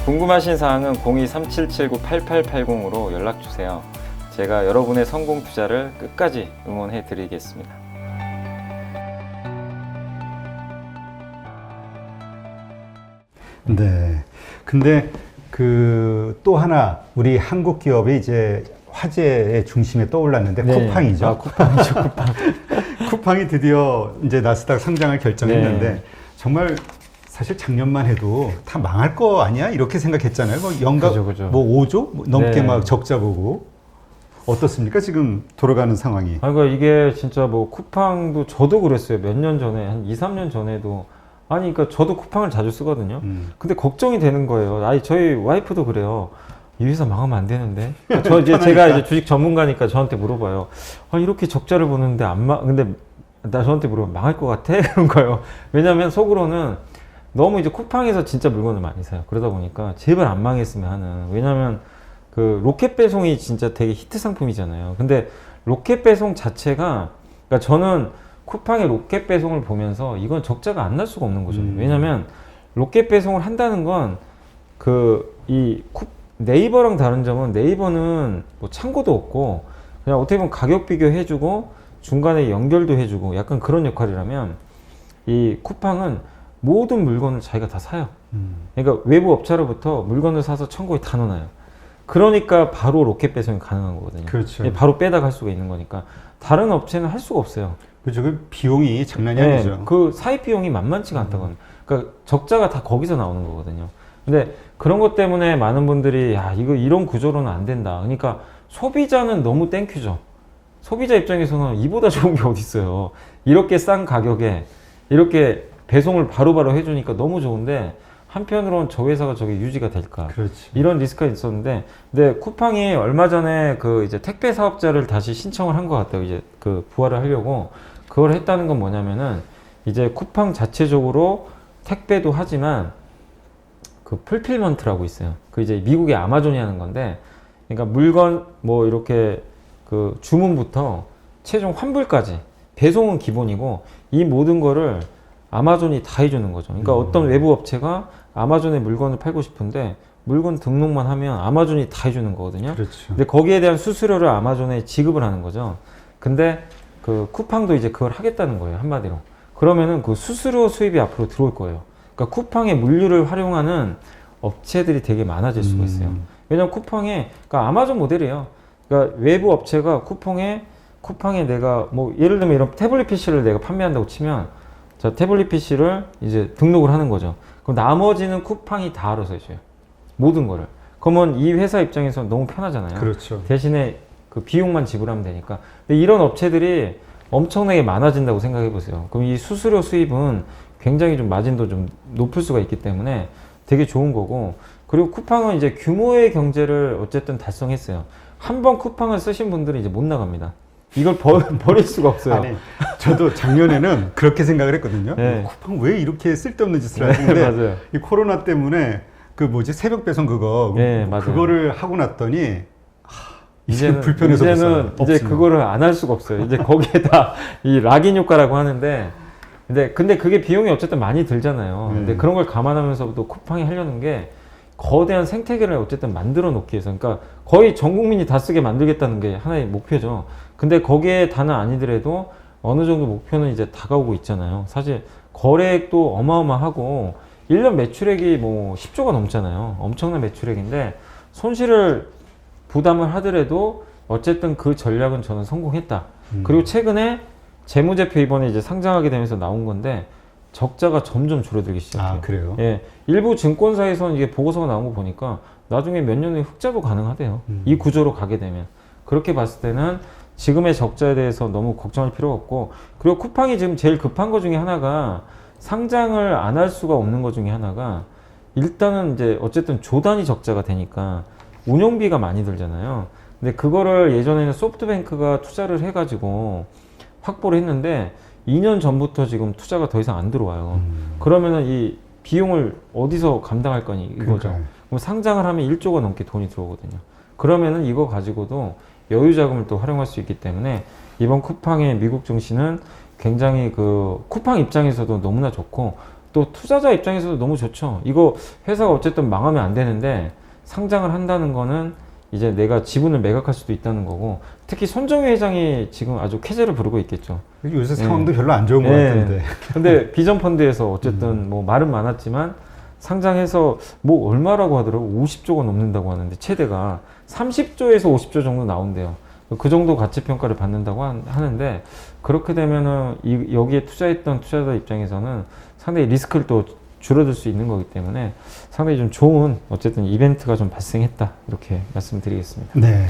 궁금하신 사항은 02-3779-8880으로 연락 주세요. 제가 여러분의 성공 투자를 끝까지 응원해 드리겠습니다. 네. 근데 그 또 하나 우리 한국 기업이 이제 화제의 중심에 떠올랐는데 네. 쿠팡이죠. 아, 쿠팡이죠, 쿠팡. 쿠팡이 드디어 이제 나스닥 상장을 결정했는데 네. 정말 사실 작년만 해도 다 망할 거 아니야? 이렇게 생각했잖아요. 뭐 연간 그죠. 뭐 5조 뭐 넘게 네. 막 적자 보고 어떻습니까? 지금 돌아가는 상황이. 아, 그러니까 이게 진짜 뭐 쿠팡도 저도 그랬어요. 몇 년 전에, 한 2, 3년 전에도 아니, 그러니까 저도 쿠팡을 자주 쓰거든요. 근데 걱정이 되는 거예요. 아니, 저희 와이프도 그래요. 이 회사 망하면 안 되는데. 제가 이제 주식 전문가니까 저한테 물어봐요. 아, 이렇게 적자를 보는데 근데 저한테 물어보면 망할 것 같아? 그런 거예요. 왜냐면 속으로는 너무 이제 쿠팡에서 진짜 물건을 많이 사요. 그러다 보니까 제발 안 망했으면 하는. 왜냐면 그 로켓 배송이 진짜 되게 히트 상품이잖아요. 근데 로켓 배송 자체가, 그러니까 저는 쿠팡의 로켓 배송을 보면서 이건 적자가 안 날 수가 없는 거죠. 왜냐면 로켓 배송을 한다는 건 네이버랑 다른 점은 네이버는 뭐 창고도 없고 그냥 어떻게 보면 가격 비교해주고 중간에 연결도 해주고 약간 그런 역할이라면 이 쿠팡은 모든 물건을 자기가 다 사요. 그러니까 외부 업체로부터 물건을 사서 창고에 다 넣어놔요. 그러니까 바로 로켓 배송이 가능한 거거든요. 그렇죠. 바로 빼다 갈 수가 있는 거니까 다른 업체는 할 수가 없어요. 그렇죠. 그 비용이 장난이 아니죠. 그 사입 비용이 만만치가 않다고요. 그러니까 적자가 다 거기서 나오는 거거든요. 근데 그런 것 때문에 많은 분들이 야, 이거 이런 구조로는 안 된다. 그러니까 소비자는 너무 땡큐죠. 소비자 입장에서는 이보다 좋은 게 어디 있어요. 이렇게 싼 가격에 이렇게 배송을 바로바로 해주니까 너무 좋은데 한편으로는 저 회사가 저게 유지가 될까? 그렇지. 이런 리스크가 있었는데, 근데 쿠팡이 얼마 전에 그 이제 택배 사업자를 다시 신청을 한 것 같아요. 이제 그 부활을 하려고. 그걸 했다는 건 뭐냐면은 이제 쿠팡 자체적으로 택배도 하지만 그 풀필먼트라고 있어요. 그 이제 미국의 아마존이 하는 건데, 그러니까 물건 뭐 이렇게 그 주문부터 최종 환불까지 배송은 기본이고 이 모든 거를 아마존이 다 해주는 거죠. 그러니까 어떤 외부 업체가 아마존에 물건을 팔고 싶은데 물건 등록만 하면 아마존이 다 해주는 거거든요. 그렇죠. 근데 거기에 대한 수수료를 아마존에 지급을 하는 거죠. 근데 그 쿠팡도 이제 그걸 하겠다는 거예요. 한마디로. 그러면은 그 수수료 수입이 앞으로 들어올 거예요. 그러니까 쿠팡의 물류를 활용하는 업체들이 되게 많아질 수가 있어요. 왜냐면 그러니까 아마존 모델이에요. 그러니까 외부 업체가 쿠팡에 내가 뭐 예를 들면 이런 태블릿 PC를 내가 판매한다고 치면 자, 태블릿 PC를 이제 등록을 하는 거죠. 그럼 나머지는 쿠팡이 다 알아서 해줘요. 모든 거를. 그러면 이 회사 입장에서 너무 편하잖아요. 그렇죠. 대신에 그 비용만 지불하면 되니까. 근데 이런 업체들이 엄청나게 많아진다고 생각해 보세요. 그럼 이 수수료 수입은 굉장히 좀 마진도 좀 높을 수가 있기 때문에 되게 좋은 거고. 그리고 쿠팡은 이제 규모의 경제를 어쨌든 달성했어요. 한번 쿠팡을 쓰신 분들은 이제 못 나갑니다. 이걸 버릴 수가 없어요. 아니, 저도 작년에는 그렇게 생각을 했거든요. 네. 쿠팡 왜 이렇게 쓸데없는 짓을 하는데 맞아요. 이 코로나 때문에 그 뭐지 새벽 배송 그거 네, 맞아요. 그거를 하고 났더니 이제는 불편해서 못 이제는 써요. 이제 없으면. 그거를 안 할 수가 없어요. 이제 거기에다 이 락인 효과라고 하는데 근데 그게 비용이 어쨌든 많이 들잖아요. 근데 그런 걸 감안하면서도 쿠팡이 하려는 게 거대한 생태계를 어쨌든 만들어 놓기 위해서, 그러니까 거의 전 국민이 다 쓰게 만들겠다는 게 하나의 목표죠. 근데 거기에 다는 아니더라도 어느 정도 목표는 이제 다가오고 있잖아요. 사실 거래액도 어마어마하고 1년 매출액이 뭐 10조가 넘잖아요. 엄청난 매출액인데 손실을 부담을 하더라도 어쨌든 그 전략은 저는 성공했다. 그리고 최근에 재무제표 이번에 이제 상장하게 되면서 나온 건데 적자가 점점 줄어들기 시작해요. 아, 그래요? 예, 일부 증권사에서는 이게 보고서가 나온 거 보니까 나중에 몇 년에 흑자도 가능하대요. 이 구조로 가게 되면. 그렇게 봤을 때는 지금의 적자에 대해서 너무 걱정할 필요가 없고, 그리고 쿠팡이 지금 제일 급한 것 중에 하나가 상장을 안 할 수가 없는 것 중에 하나가 일단은 이제 어쨌든 조단위 적자가 되니까 운영비가 많이 들잖아요. 근데 그거를 예전에는 소프트뱅크가 투자를 해가지고 확보를 했는데 2년 전부터 지금 투자가 더 이상 안 들어와요. 그러면은 이 비용을 어디서 감당할 거니 이거죠. 그러니까요. 그럼 상장을 하면 1조가 넘게 돈이 들어오거든요. 그러면은 이거 가지고도 여유 자금을 또 활용할 수 있기 때문에 이번 쿠팡의 미국 증시는 굉장히 그 쿠팡 입장에서도 너무나 좋고 또 투자자 입장에서도 너무 좋죠. 이거 회사가 어쨌든 망하면 안 되는데 상장을 한다는 거는 이제 내가 지분을 매각할 수도 있다는 거고, 특히 손정희 회장이 지금 아주 쾌재를 부르고 있겠죠. 요새 상황도 별로 안 좋은 것 같은데. 근데 비전펀드에서 어쨌든 뭐 말은 많았지만 상장해서 뭐 얼마라고 하더라고 50조가 넘는다고 하는데 최대가 30조에서 50조 정도 나온대요. 그 정도 가치 평가를 받는다고 하는데 그렇게 되면은 여기에 투자했던 투자자 입장에서는 상당히 리스크를 또 줄어들 수 있는 거기 때문에 상당히 좀 좋은 어쨌든 이벤트가 좀 발생했다 이렇게 말씀드리겠습니다. 네.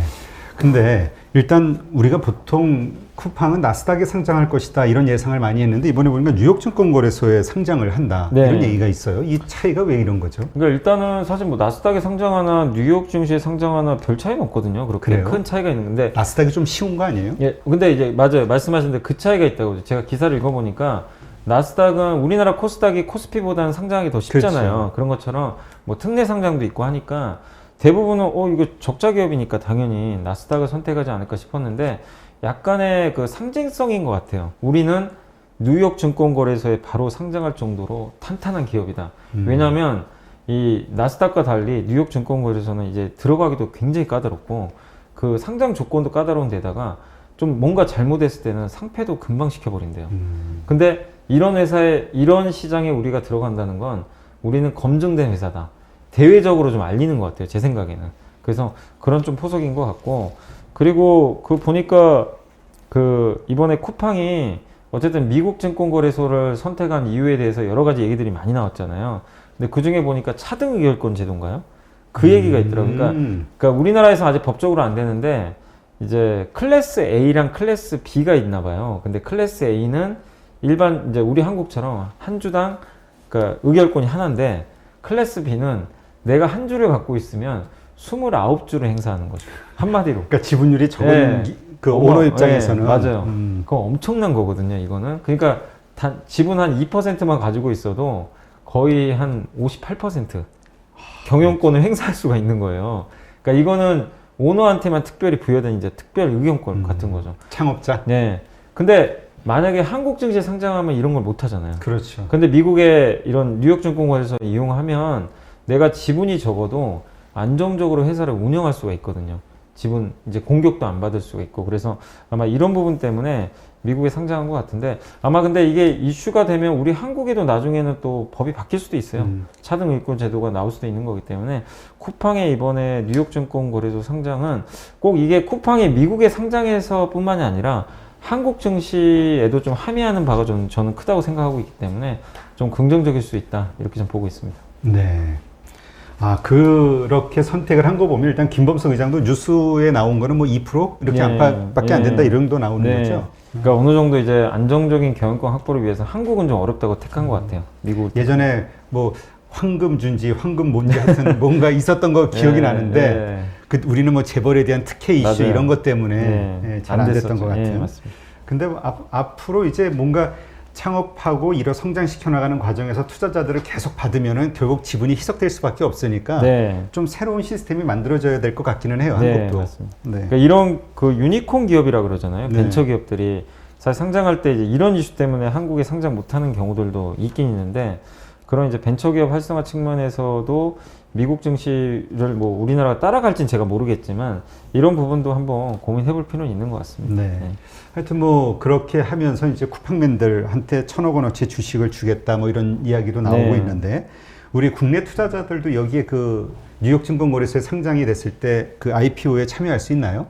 근데 일단 우리가 보통 쿠팡은 나스닥에 상장할 것이다 이런 예상을 많이 했는데 이번에 보니까 뉴욕증권거래소에 상장을 한다 네. 이런 얘기가 있어요. 이 차이가 왜 이런 거죠? 그러니까 일단은 사실 뭐 나스닥에 상장하나 뉴욕 증시에 상장하나 별 차이는 없거든요. 그렇게 그래요? 큰 차이가 있는 건데 나스닥이 좀 쉬운 거 아니에요? 예, 근데 이제 맞아요. 말씀하신 대로 그 차이가 있다고. 제가 기사를 읽어보니까 나스닥은 우리나라 코스닥이 코스피보다는 상장하기 더 쉽잖아요. 그렇죠. 그런 것처럼 뭐 특례 상장도 있고 하니까 대부분은 이거 적자 기업이니까 당연히 나스닥을 선택하지 않을까 싶었는데 약간의 그 상징성인 것 같아요. 우리는 뉴욕 증권거래소에 바로 상장할 정도로 탄탄한 기업이다. 왜냐하면 이 나스닥과 달리 뉴욕 증권거래소는 이제 들어가기도 굉장히 까다롭고 그 상장 조건도 까다로운 데다가 좀 뭔가 잘못했을 때는 상폐도 금방 시켜버린대요. 근데 이런 회사에 이런 시장에 우리가 들어간다는 건 우리는 검증된 회사다. 대외적으로 좀 알리는 것 같아요. 제 생각에는. 그래서 그런 좀 포석인 것 같고 그리고 그 보니까 그 이번에 쿠팡이 어쨌든 미국 증권거래소를 선택한 이유에 대해서 여러 가지 얘기들이 많이 나왔잖아요. 근데 그 중에 보니까 차등 의결권 제도인가요? 그 얘기가 있더라고요. 그러니까 우리나라에서 아직 법적으로 안 되는데 이제 클래스 A랑 클래스 B가 있나 봐요. 근데 클래스 A는 일반 이제 우리 한국처럼 한 주당 그러니까 의결권이 하나인데 클래스 B는 내가 한 주를 갖고 있으면 29주를 행사하는 거죠. 한마디로. 그러니까 지분율이 적은 네. 그 오너 입장에서는 맞아요. 그거 엄청난 거거든요, 이거는. 그러니까 지분 한 2%만 가지고 있어도 거의 한 58% 경영권을 행사할 수가 있는 거예요. 그러니까 이거는 오너한테만 특별히 부여된 이제 특별 의견권 같은 거죠. 창업자. 네. 근데 만약에 한국 증시에 상장하면 이런 걸 못 하잖아요. 그렇죠. 근데 미국의 이런 뉴욕 증권거래소 이용하면 내가 지분이 적어도 안정적으로 회사를 운영할 수가 있거든요. 지분 이제 공격도 안 받을 수가 있고 그래서 아마 이런 부분 때문에 미국에 상장한 것 같은데 아마 근데 이게 이슈가 되면 우리 한국에도 나중에는 또 법이 바뀔 수도 있어요. 차등 의결권 제도가 나올 수도 있는 거기 때문에 쿠팡의 이번에 뉴욕 증권거래소 상장은 꼭 이게 쿠팡이 미국에 상장해서뿐만이 아니라 한국 증시에도 좀 함의하는 바가 저는 크다고 생각하고 있기 때문에 좀 긍정적일 수 있다 이렇게 좀 보고 있습니다. 네. 아, 그렇게 선택을 한 거 보면 일단 김범석 의장도 뉴스에 나온 거는 뭐 2% 이렇게 예, 안팎밖에 안 된다 예. 이런 도 나오는 네. 거죠. 그러니까 어느 정도 이제 안정적인 경영권 확보를 위해서 한국은 좀 어렵다고 택한 것 같아요. 미국 예전에 뭐 황금 준지, 황금 뭔지 하여튼 뭔가 있었던 거 기억이 예, 나는데 예. 그 우리는 뭐 재벌에 대한 특혜 이슈 맞아요. 이런 것 때문에 네. 잘 안 됐던 됐었죠. 것 같아요. 예, 맞습니다. 근데 앞으로 이제 뭔가 창업하고 이런 성장시켜 나가는 과정에서 투자자들을 계속 받으면은 결국 지분이 희석될 수밖에 없으니까 네. 좀 새로운 시스템이 만들어져야 될 것 같기는 해요. 네, 한국도. 맞습니다. 네. 그러니까 이런 그 유니콘 기업이라 그러잖아요. 네. 벤처 기업들이 사실 상장할 때 이제 이런 이슈 때문에 한국에 상장 못하는 경우들도 있긴 있는데 그런 이제 벤처 기업 활성화 측면에서도 미국 증시를 뭐 우리나라가 따라갈진 제가 모르겠지만 이런 부분도 한번 고민해 볼 필요는 있는 것 같습니다. 네. 하여튼 뭐 그렇게 하면서 이제 쿠팡맨들한테 1,000억 원어치 주식을 주겠다 뭐 이런 이야기도 나오고 네. 있는데 우리 국내 투자자들도 여기에 그 뉴욕 증권거래소에 상장이 됐을 때 그 IPO에 참여할 수 있나요?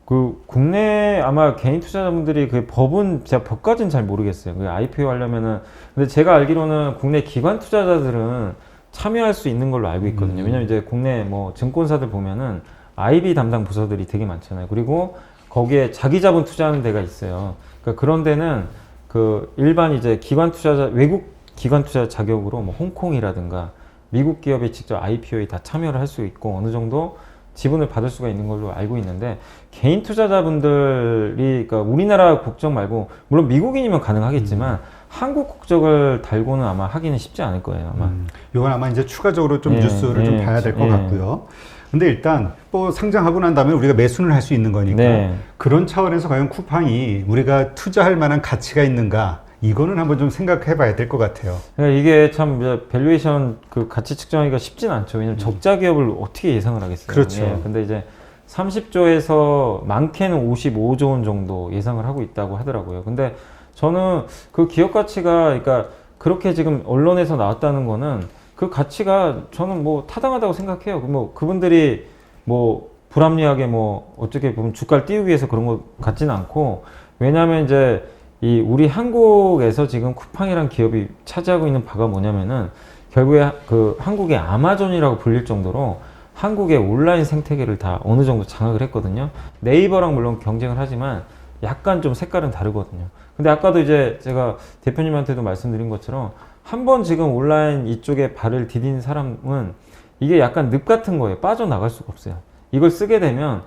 그 국내 아마 개인 투자자분들이 그 법은 제가 법까지는 잘 모르겠어요. 그 IPO 하려면은 근데 제가 알기로는 국내 기관 투자자들은 참여할 수 있는 걸로 알고 있거든요. 왜냐면 이제 국내 뭐 증권사들 보면은 IB 담당 부서들이 되게 많잖아요. 그리고 거기에 자기 자본 투자하는 데가 있어요. 그러니까 그런 데는 그 일반 이제 기관 투자자 외국 기관 투자 자격으로 뭐 홍콩이라든가 미국 기업이 직접 IPO에 다 참여를 할 수 있고 어느 정도 지분을 받을 수가 있는 걸로 알고 있는데 개인 투자자분들이 그러니까 우리나라 국적 말고 물론 미국인이면 가능하겠지만 한국 국적을 달고는 아마 하기는 쉽지 않을 거예요. 아마. 이건 아마 이제 추가적으로 좀 예, 뉴스를 좀 예, 봐야 될 것 예. 같고요. 근데 일단 뭐 상장하고 난 다음에 우리가 매수를 할 수 있는 거니까 네. 그런 차원에서 과연 쿠팡이 우리가 투자할 만한 가치가 있는가 이거는 한번 좀 생각해 봐야 될 것 같아요. 그러니까 이게 참 이제 밸류에이션 그 가치 측정하기가 쉽진 않죠. 왜냐면 적자 기업을 어떻게 예상을 하겠어요. 그렇죠. 예, 근데 이제 30조에서 많게는 55조 원 정도 예상을 하고 있다고 하더라고요. 근데 저는 그 기업 가치가 그러니까 그렇게 지금 언론에서 나왔다는 거는 그 가치가 저는 뭐 타당하다고 생각해요. 뭐 그분들이 뭐 불합리하게 뭐 어떻게 보면 주가를 띄우기 위해서 그런 것 같지는 않고 왜냐하면 이제 이 우리 한국에서 지금 쿠팡이란 기업이 차지하고 있는 바가 뭐냐면은 결국에 그 한국의 아마존이라고 불릴 정도로 한국의 온라인 생태계를 다 어느 정도 장악을 했거든요. 네이버랑 물론 경쟁을 하지만 약간 좀 색깔은 다르거든요. 근데 아까도 이제 제가 대표님한테도 말씀드린 것처럼 한번 지금 온라인 이쪽에 발을 디딘 사람은 이게 약간 늪 같은 거예요. 빠져나갈 수가 없어요. 이걸 쓰게 되면,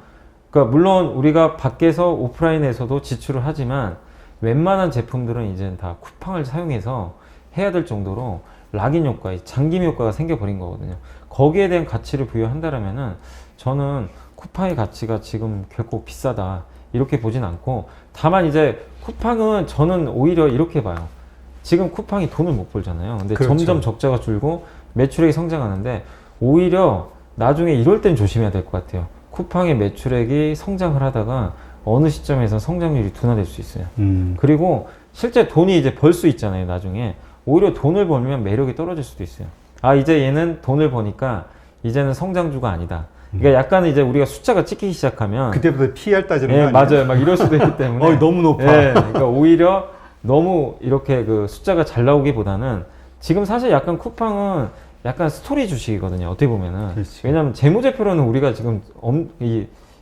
그러니까 물론 우리가 밖에서 오프라인에서도 지출을 하지만 웬만한 제품들은 이제 다 쿠팡을 사용해서 해야 될 정도로 락인 효과, 잠김 효과가 생겨버린 거거든요. 거기에 대한 가치를 부여한다면은 저는 쿠팡의 가치가 지금 결코 비싸다 이렇게 보진 않고, 다만 이제 쿠팡은 저는 오히려 이렇게 봐요. 지금 쿠팡이 돈을 못 벌잖아요. 근데 그렇죠. 점점 적자가 줄고 매출액이 성장하는데 오히려 나중에 이럴 땐 조심해야 될 것 같아요. 쿠팡의 매출액이 성장을 하다가 어느 시점에서 성장률이 둔화될 수 있어요. 그리고 실제 돈이 이제 벌 수 있잖아요. 나중에 오히려 돈을 벌면 매력이 떨어질 수도 있어요. 아, 이제 얘는 돈을 버니까 이제는 성장주가 아니다. 그러니까 약간 이제 우리가 숫자가 찍히기 시작하면 그때부터 PR 따지는 예, 거 아니에요? 맞아요. 막 이럴 수도 있기 때문에 너무 높아. 예, 그러니까 오히려 너무 이렇게 그 숫자가 잘 나오기보다는 지금 사실 약간 쿠팡은 약간 스토리 주식이거든요. 어떻게 보면은. 그렇지. 왜냐하면 재무제표로는 우리가 지금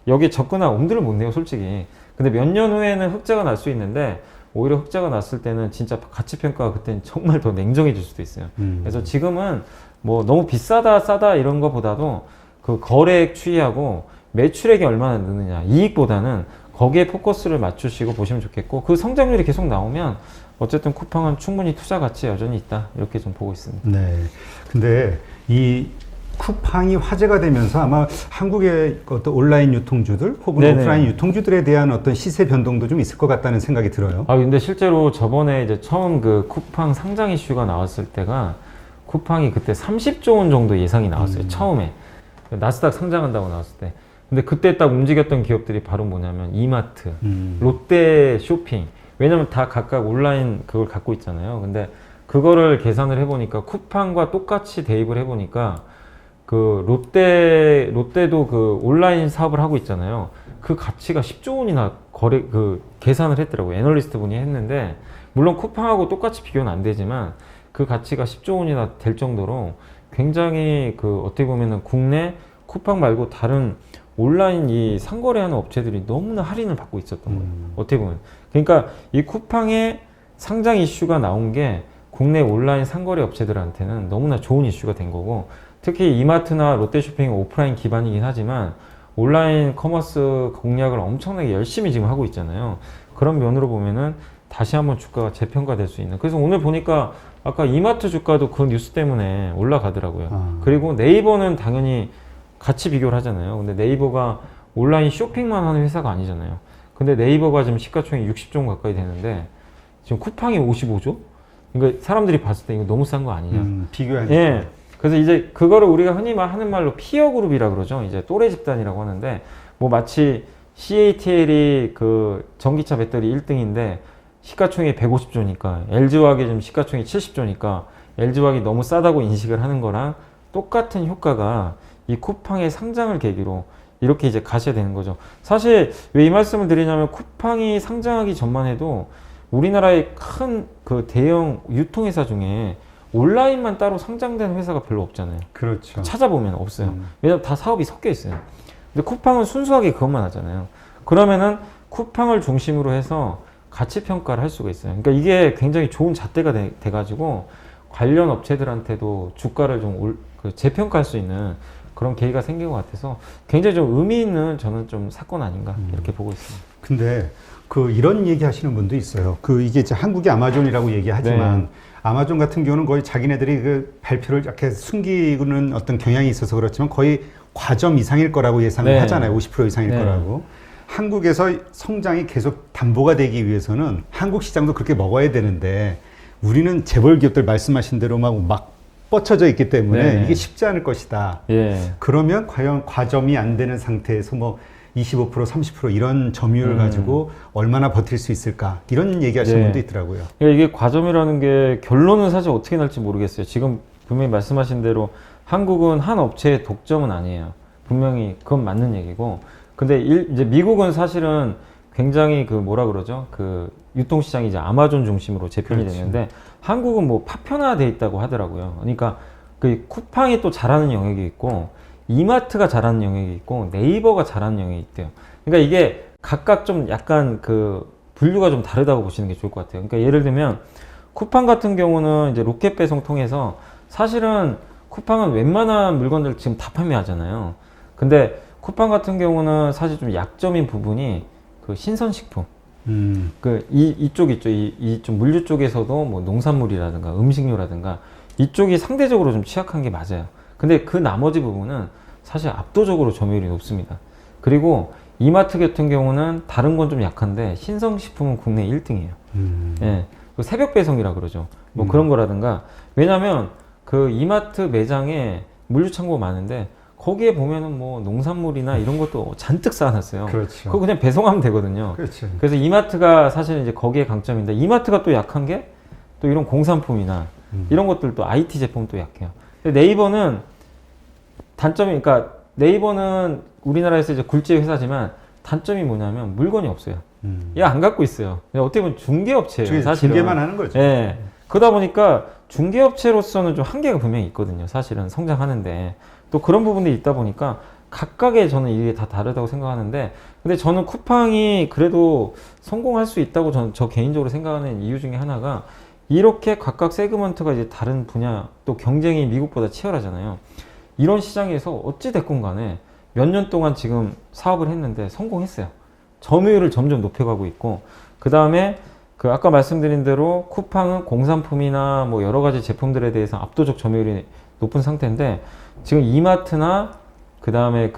여기에 적거나 엄두를 못 내요, 솔직히. 근데 몇 년 후에는 흑자가 날 수 있는데 오히려 흑자가 났을 때는 진짜 가치 평가가 그때는 정말 더 냉정해질 수도 있어요. 그래서 지금은 뭐 너무 비싸다 싸다 이런 거보다도 그 거래액 추이하고 매출액이 얼마나 느느냐 이익보다는 거기에 포커스를 맞추시고 보시면 좋겠고, 그 성장률이 계속 나오면 어쨌든 쿠팡은 충분히 투자 가치 여전히 있다 이렇게 좀 보고 있습니다. 네. 근데 이 쿠팡이 화제가 되면서 아마 한국의 어떤 온라인 유통주들 혹은 네네. 오프라인 유통주들에 대한 어떤 시세 변동도 좀 있을 것 같다는 생각이 들어요. 아, 근데 실제로 저번에 이제 처음 그 쿠팡 상장 이슈가 나왔을 때가 쿠팡이 그때 30조 원 정도 예상이 나왔어요. 처음에. 나스닥 상장한다고 나왔을 때. 근데 그때 딱 움직였던 기업들이 바로 뭐냐면 이마트, 롯데 쇼핑. 왜냐면 다 각각 온라인 그걸 갖고 있잖아요. 근데 그거를 계산을 해보니까 쿠팡과 똑같이 대입을 해보니까 그 롯데도 그 온라인 사업을 하고 있잖아요. 그 가치가 10조 원이나 계산을 했더라고요. 애널리스트 분이 했는데, 물론 쿠팡하고 똑같이 비교는 안 되지만 그 가치가 10조 원이나 될 정도로 굉장히 그 어떻게 보면은 국내 쿠팡 말고 다른 온라인 이 상거래하는 업체들이 너무나 할인을 받고 있었던 거예요. 어떻게 보면. 그러니까 이 쿠팡의 상장 이슈가 나온 게 국내 온라인 상거래 업체들한테는 너무나 좋은 이슈가 된 거고, 특히 이마트나 롯데쇼핑은 오프라인 기반이긴 하지만 온라인 커머스 공략을 엄청나게 열심히 지금 하고 있잖아요. 그런 면으로 보면은 다시 한번 주가가 재평가될 수 있는. 그래서 오늘 보니까 아까 이마트 주가도 그 뉴스 때문에 올라가더라고요. 그리고 네이버는 당연히 같이 비교를 하잖아요. 근데 네이버가 온라인 쇼핑만 하는 회사가 아니잖아요. 근데 네이버가 지금 시가총액 60조 가까이 되는데 지금 쿠팡이 55조? 그러니까 사람들이 봤을 때 이거 너무 싼 거 아니냐. 비교하니까. 예. 그래서 이제 그거를 우리가 흔히 하는 말로 피어 그룹이라 그러죠. 이제 또래 집단이라고 하는데, 뭐 마치 CATL이 그 전기차 배터리 1등인데 시가총액이 150조니까 LG화학이 지금 시가총액이 70조니까 LG화학이 너무 싸다고 인식을 하는 거랑 똑같은 효과가 이 쿠팡의 상장을 계기로 이렇게 이제 가셔야 되는 거죠. 사실 왜 이 말씀을 드리냐면, 쿠팡이 상장하기 전만 해도 우리나라의 큰 그 대형 유통회사 중에 온라인만 따로 상장된 회사가 별로 없잖아요. 그렇죠. 찾아보면 없어요. 왜냐면 다 사업이 섞여 있어요. 근데 쿠팡은 순수하게 그것만 하잖아요. 그러면은 쿠팡을 중심으로 해서 가치 평가를 할 수가 있어요. 그러니까 이게 굉장히 좋은 잣대가 돼가지고 관련 업체들한테도 주가를 좀 재평가할 수 있는 그런 계기가 생긴 것 같아서 굉장히 좀 의미 있는 저는 좀 사건 아닌가 이렇게 보고 있습니다. 근데 이런 얘기 하시는 분도 있어요. 이게 이제 한국의 아마존이라고 얘기하지만, 네. 아마존 같은 경우는 거의 자기네들이 그 발표를 이렇게 숨기는 어떤 경향이 있어서 그렇지만 거의 과점 이상일 거라고 예상을 네. 하잖아요. 50% 이상일 네. 거라고. 한국에서 성장이 계속 담보가 되기 위해서는 한국 시장도 그렇게 먹어야 되는데, 우리는 재벌 기업들 말씀하신 대로 막 뻗쳐져 있기 때문에 네. 이게 쉽지 않을 것이다. 예. 그러면 과연 과점이 안 되는 상태에서 25%, 30% 이런 점유율을 가지고 얼마나 버틸 수 있을까, 이런 얘기하시는 네. 분도 있더라고요. 그러니까 이게 과점이라는 게 결론은 사실 어떻게 날지 모르겠어요. 지금 분명히 말씀하신 대로 한국은 한 업체의 독점은 아니에요. 분명히 그건 맞는 얘기고, 근데 이제 미국은 사실은 굉장히 그 유통시장이 이제 아마존 중심으로 재편이 그렇지. 되는데, 한국은 뭐 파편화돼 있다고 하더라고요. 그러니까 그 쿠팡이 또 잘하는 영역이 있고, 이마트가 잘하는 영역이 있고 네이버가 잘하는 영역이 있대요. 그러니까 이게 각각 좀 약간 그 분류가 좀 다르다고 보시는 게 좋을 것 같아요. 그러니까 예를 들면 쿠팡 같은 경우는 이제 로켓 배송 통해서 사실은 쿠팡은 웬만한 물건들 지금 다 판매하잖아요. 근데 쿠팡 같은 경우는 사실 좀 약점인 부분이 그 신선식품. 이쪽 있죠. 이쪽 물류 쪽에서도 뭐 농산물이라든가 음식료라든가 이쪽이 상대적으로 좀 취약한 게 맞아요. 근데 그 나머지 부분은 사실 압도적으로 점유율이 높습니다. 그리고 이마트 같은 경우는 다른 건 좀 약한데 신선식품은 국내 1등이에요. 예. 그 새벽 배송이라 그러죠. 뭐 그런 거라든가. 왜냐면 그 이마트 매장에 물류 창고가 많은데 거기에 보면은 뭐 농산물이나 이런 것도 잔뜩 쌓아놨어요. 그렇죠. 그거 그냥 배송하면 되거든요. 그렇죠. 그래서 이마트가 사실 이제 거기에 강점인데 이마트가 또 약한 게 또 이런 공산품이나 이런 것들도 IT 제품도 약해요. 근데 네이버는 단점이, 그러니까 네이버는 우리나라에서 이제 굴지 회사지만 단점이 뭐냐면 물건이 없어요. 얘 안 갖고 있어요. 어떻게 보면 중개업체예요. 사실은. 중개만 하는 거죠. 예. 그러다 보니까 중개업체로서는 좀 한계가 분명히 있거든요. 사실은 성장하는데. 또 그런 부분들이 있다 보니까 각각의 저는 이게 다 다르다고 생각하는데, 근데 저는 쿠팡이 그래도 성공할 수 있다고 저 개인적으로 생각하는 이유 중에 하나가 이렇게 각각 세그먼트가 이제 다른 분야 또 경쟁이 미국보다 치열하잖아요. 이런 시장에서 어찌됐건 간에 몇 년 동안 지금 사업을 했는데 성공했어요. 점유율을 점점 높여가고 있고, 그 다음에 그 아까 말씀드린 대로 쿠팡은 공산품이나 뭐 여러 가지 제품들에 대해서 압도적 점유율이 높은 상태인데, 지금 이마트나 그 다음에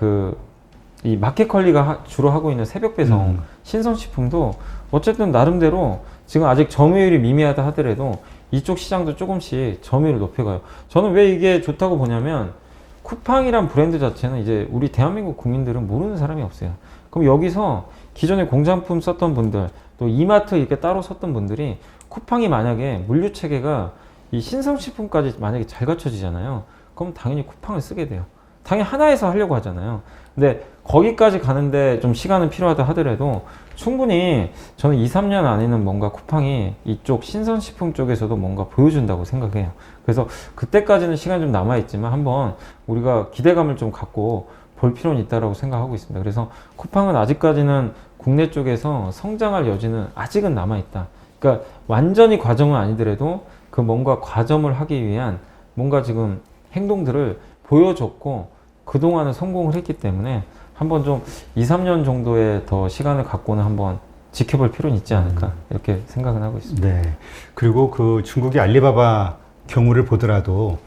이 마켓컬리가 주로 하고 있는 새벽 배송 신선식품도 어쨌든 나름대로 지금 아직 점유율이 미미하다 하더라도 이쪽 시장도 조금씩 점유율을 높여가요. 저는 왜 이게 좋다고 보냐면 쿠팡이란 브랜드 자체는 이제 우리 대한민국 국민들은 모르는 사람이 없어요. 그럼 여기서 기존에 공산품 썼던 분들, 또 이마트 이렇게 따로 썼던 분들이 쿠팡이 만약에 물류 체계가 이 신선식품까지 만약에 잘 갖춰지잖아요. 그럼 당연히 쿠팡을 쓰게 돼요. 당연히 하나에서 하려고 하잖아요. 근데 거기까지 가는데 좀 시간은 필요하다 하더라도 충분히 저는 2, 3년 안에는 뭔가 쿠팡이 이쪽 신선식품 쪽에서도 뭔가 보여준다고 생각해요. 그래서 그때까지는 시간이 좀 남아있지만 한번 우리가 기대감을 좀 갖고 볼 필요는 있다고 생각하고 있습니다. 그래서 쿠팡은 아직까지는 국내 쪽에서 성장할 여지는 아직은 남아있다. 그러니까 완전히 과정은 아니더라도 그 뭔가 과점을 하기 위한 뭔가 지금 행동들을 보여줬고 그동안은 성공을 했기 때문에 한번 좀 2, 3년 정도의 더 시간을 갖고는 한번 지켜볼 필요는 있지 않을까 이렇게 생각은 하고 있습니다. 네. 그리고 그 중국의 알리바바 경우를 보더라도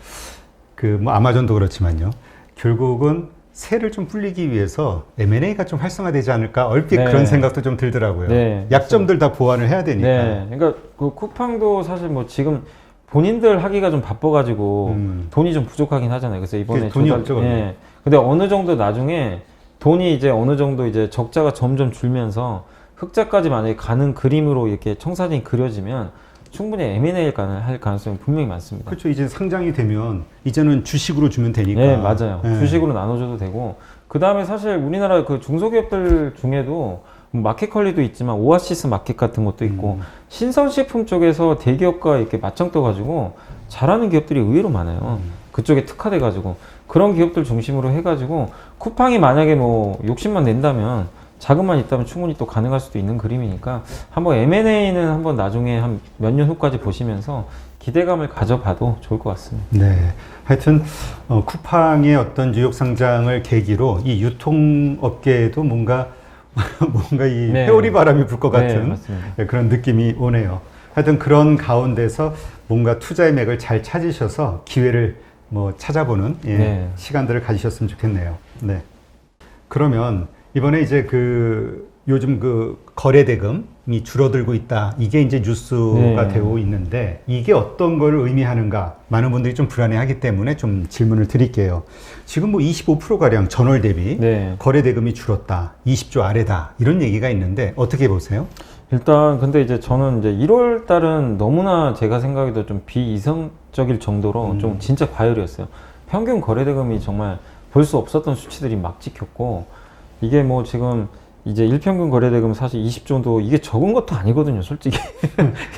그 뭐 아마존도 그렇지만요. 결국은 세를 좀 불리기 위해서 M&A가 좀 활성화되지 않을까 얼핏 네. 그런 생각도 좀 들더라고요. 네, 약점들 다 보완을 해야 되니까. 네. 그러니까 그 쿠팡도 사실 뭐 지금 본인들 하기가 좀 바빠가지고 돈이 좀 부족하긴 하잖아요. 그래서 이번에 돈이 없죠. 예. 근데 어느 정도 나중에 돈이 이제 어느 정도 이제 적자가 점점 줄면서 흑자까지 만약에 가는 그림으로 이렇게 청사진이 그려지면 충분히 M&A 할 가능성이 분명히 많습니다. 그렇죠. 이제 상장이 되면 이제는 주식으로 주면 되니까. 네, 맞아요. 네. 주식으로 나눠줘도 되고, 그 다음에 사실 우리나라 그 중소기업들 중에도 마켓컬리도 있지만 오아시스 마켓 같은 것도 있고 신선식품 쪽에서 대기업과 이렇게 맞짱 떠가지고 잘하는 기업들이 의외로 많아요. 그쪽에 특화돼가지고 그런 기업들 중심으로 해가지고 쿠팡이 만약에 뭐 욕심만 낸다면 자금만 있다면 충분히 또 가능할 수도 있는 그림이니까 한번 M&A는 한번 나중에 한 몇 년 후까지 보시면서 기대감을 가져봐도 좋을 것 같습니다. 네. 하여튼 쿠팡의 어떤 뉴욕 상장을 계기로 이 유통업계에도 뭔가 이 네. 회오리 바람이 불 것 네, 같은 맞습니다. 그런 느낌이 오네요. 하여튼 그런 가운데서 뭔가 투자의 맥을 잘 찾으셔서 기회를 뭐 찾아보는 네. 시간들을 가지셨으면 좋겠네요. 네. 그러면 이번에 이제 그 요즘 그 거래 대금이 줄어들고 있다. 이게 이제 뉴스가 네. 되고 있는데 이게 어떤 걸 의미하는가? 많은 분들이 좀 불안해하기 때문에 좀 질문을 드릴게요. 지금 뭐 25%가량 전월 대비 네. 거래 대금이 줄었다. 20조 아래다. 이런 얘기가 있는데 어떻게 보세요? 일단 근데 이제 저는 이제 1월 달은 너무나 제가 생각해도 좀 비이성적일 정도로 좀 진짜 과열이었어요. 평균 거래대금이 정말 볼 수 없었던 수치들이 막 찍혔고, 이게 뭐 지금 이제 일평균 거래대금 사실 20조도 이게 적은 것도 아니거든요, 솔직히.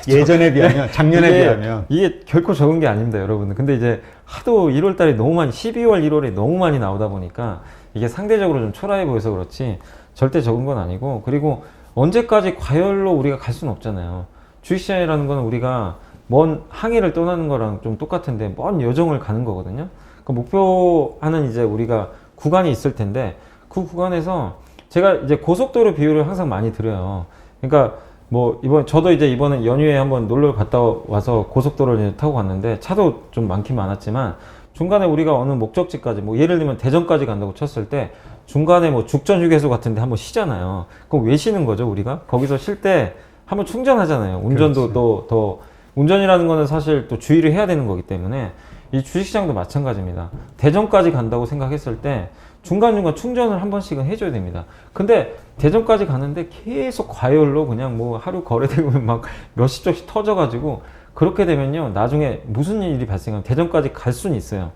예전에 비하면, 작년에 이게, 비하면. 이게 결코 적은 게 아닙니다, 여러분들. 근데 이제 하도 1월 달에 너무 많이, 12월, 1월에 너무 많이 나오다 보니까 이게 상대적으로 좀 초라해 보여서 그렇지 절대 적은 건 아니고, 그리고 언제까지 과열로 우리가 갈 수는 없잖아요. 주식시장이라는 건 우리가 먼 항해를 떠나는 거랑 좀 똑같은데 먼 여정을 가는 거거든요. 그 목표하는 이제 우리가 구간이 있을 텐데 그 구간에서 제가 이제 고속도로 비율을 항상 많이 드려요. 그러니까 뭐 저도 이제 이번에 연휴에 한번 놀러 갔다 와서 고속도로를 이제 타고 갔는데 차도 좀 많긴 많았지만 중간에 우리가 어느 목적지까지 뭐 예를 들면 대전까지 간다고 쳤을 때 중간에 뭐 죽전 휴게소 같은데 한번 쉬잖아요. 그럼 왜 쉬는 거죠, 우리가? 거기서 쉴 때 한번 충전하잖아요. 운전도 그렇지. 더 운전이라는 거는 사실 또 주의를 해야 되는 거기 때문에 이 주식시장도 마찬가지입니다. 대전까지 간다고 생각했을 때 중간중간 충전을 한 번씩은 해줘야 됩니다. 근데 대전까지 가는데 계속 과열로 그냥 뭐 하루 거래되면 막 몇십 조씩 터져가지고 그렇게 되면요, 나중에 무슨 일이 발생하면 대전까지 갈 수는 있어요.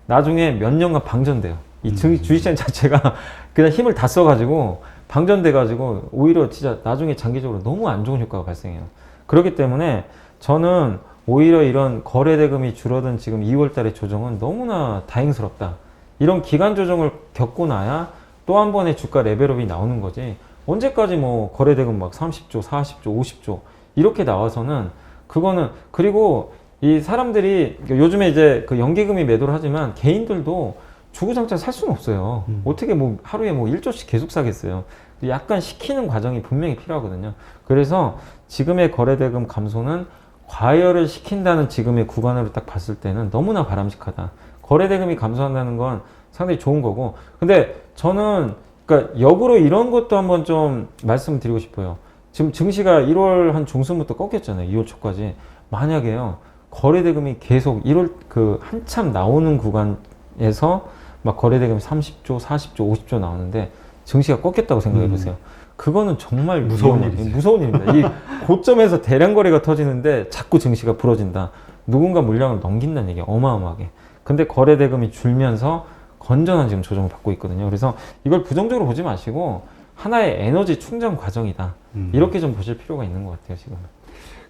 나중에 몇 년간 방전돼요. 이 주식시장 자체가 그냥 힘을 다 써가지고 방전돼가지고 오히려 진짜 나중에 장기적으로 너무 안 좋은 효과가 발생해요. 그렇기 때문에 저는 오히려 이런 거래대금이 줄어든 지금 2월 달의 조정은 너무나 다행스럽다. 이런 기간 조정을 겪고 나야 또 한 번의 주가 레벨업이 나오는 거지. 언제까지 뭐 거래대금 막 30조, 40조, 50조 이렇게 나와서는 그거는, 그리고 이 사람들이 요즘에 이제 그 연기금이 매도를 하지만 개인들도 주구장창 살 수는 없어요. 어떻게 뭐 하루에 뭐 1조씩 계속 사겠어요. 약간 식히는 과정이 분명히 필요하거든요. 그래서 지금의 거래대금 감소는 과열을 시킨다는 지금의 구간으로 딱 봤을 때는 너무나 바람직하다. 거래대금이 감소한다는 건 상당히 좋은 거고. 근데 저는 그러니까 역으로 이런 것도 한번 좀 말씀드리고 싶어요. 지금 증시가 1월 한 중순부터 꺾였잖아요. 2월 초까지. 만약에요, 거래대금이 계속 1월 그 한참 나오는 구간에서 막 거래대금이 30조, 40조, 50조 나오는데 증시가 꺾였다고 생각해 보세요. 그거는 정말 무서운 일이죠. 무서운 일입니다. 이 고점에서 대량 거래가 터지는데 자꾸 증시가 부러진다. 누군가 물량을 넘긴다는 얘기야, 어마어마하게. 근데 거래대금이 줄면서 건전한 지금 조정을 받고 있거든요. 그래서 이걸 부정적으로 보지 마시고 하나의 에너지 충전 과정이다. 이렇게 좀 보실 필요가 있는 것 같아요, 지금.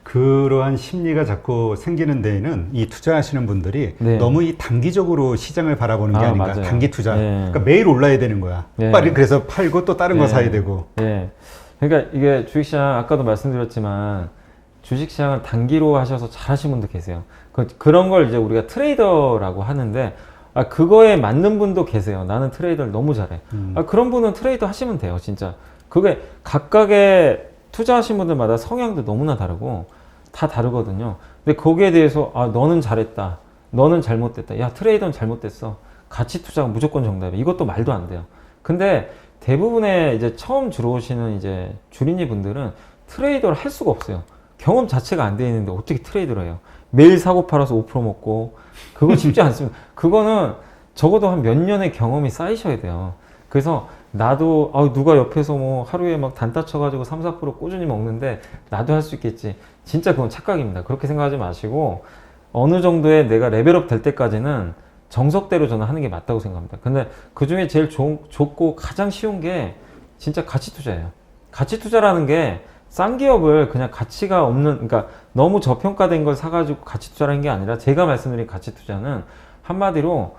그러한 심리가 자꾸 생기는 데에는 이 투자하시는 분들이 네. 너무 이 단기적으로 시장을 바라보는 게 아닌가. 맞아요. 단기 투자. 네. 그러니까 매일 올라야 되는 거야. 네. 빨리 그래서 팔고 또 다른 거 네. 사야 되고. 예. 그러니까 이게 주식시장, 아까도 말씀드렸지만 주식시장을 단기로 하셔서 잘하신 분도 계세요. 그런 걸 이제 우리가 트레이더라고 하는데, 그거에 맞는 분도 계세요. 나는 트레이더를 너무 잘해. 그런 분은 트레이더 하시면 돼요, 진짜. 그게 각각의 투자하신 분들마다 성향도 너무나 다르고 다 다르거든요. 근데 거기에 대해서 너는 잘했다, 너는 잘못됐다, 야 트레이더는 잘못됐어, 가치 투자가 무조건 정답이야, 이것도 말도 안 돼요. 근데 대부분의 이제 처음 들어오시는 이제 주린이 분들은 트레이더를 할 수가 없어요. 경험 자체가 안 돼 있는데 어떻게 트레이더를 해요? 매일 사고 팔아서 5% 먹고, 그거 쉽지 않습니다. 그거는 적어도 한 몇 년의 경험이 쌓이셔야 돼요. 그래서 나도 누가 옆에서 뭐 하루에 막 단타 쳐가지고 3, 4% 꾸준히 먹는데 나도 할 수 있겠지. 진짜 그건 착각입니다. 그렇게 생각하지 마시고 어느 정도의 내가 레벨업 될 때까지는 정석대로 저는 하는 게 맞다고 생각합니다. 근데 그 중에 제일 좋고 가장 쉬운 게 진짜 가치 투자예요. 가치 투자라는 게 싼 기업을 그냥 가치가 없는, 그러니까 너무 저평가된 걸 사가지고 가치 투자라는 게 아니라, 제가 말씀드린 가치 투자는 한마디로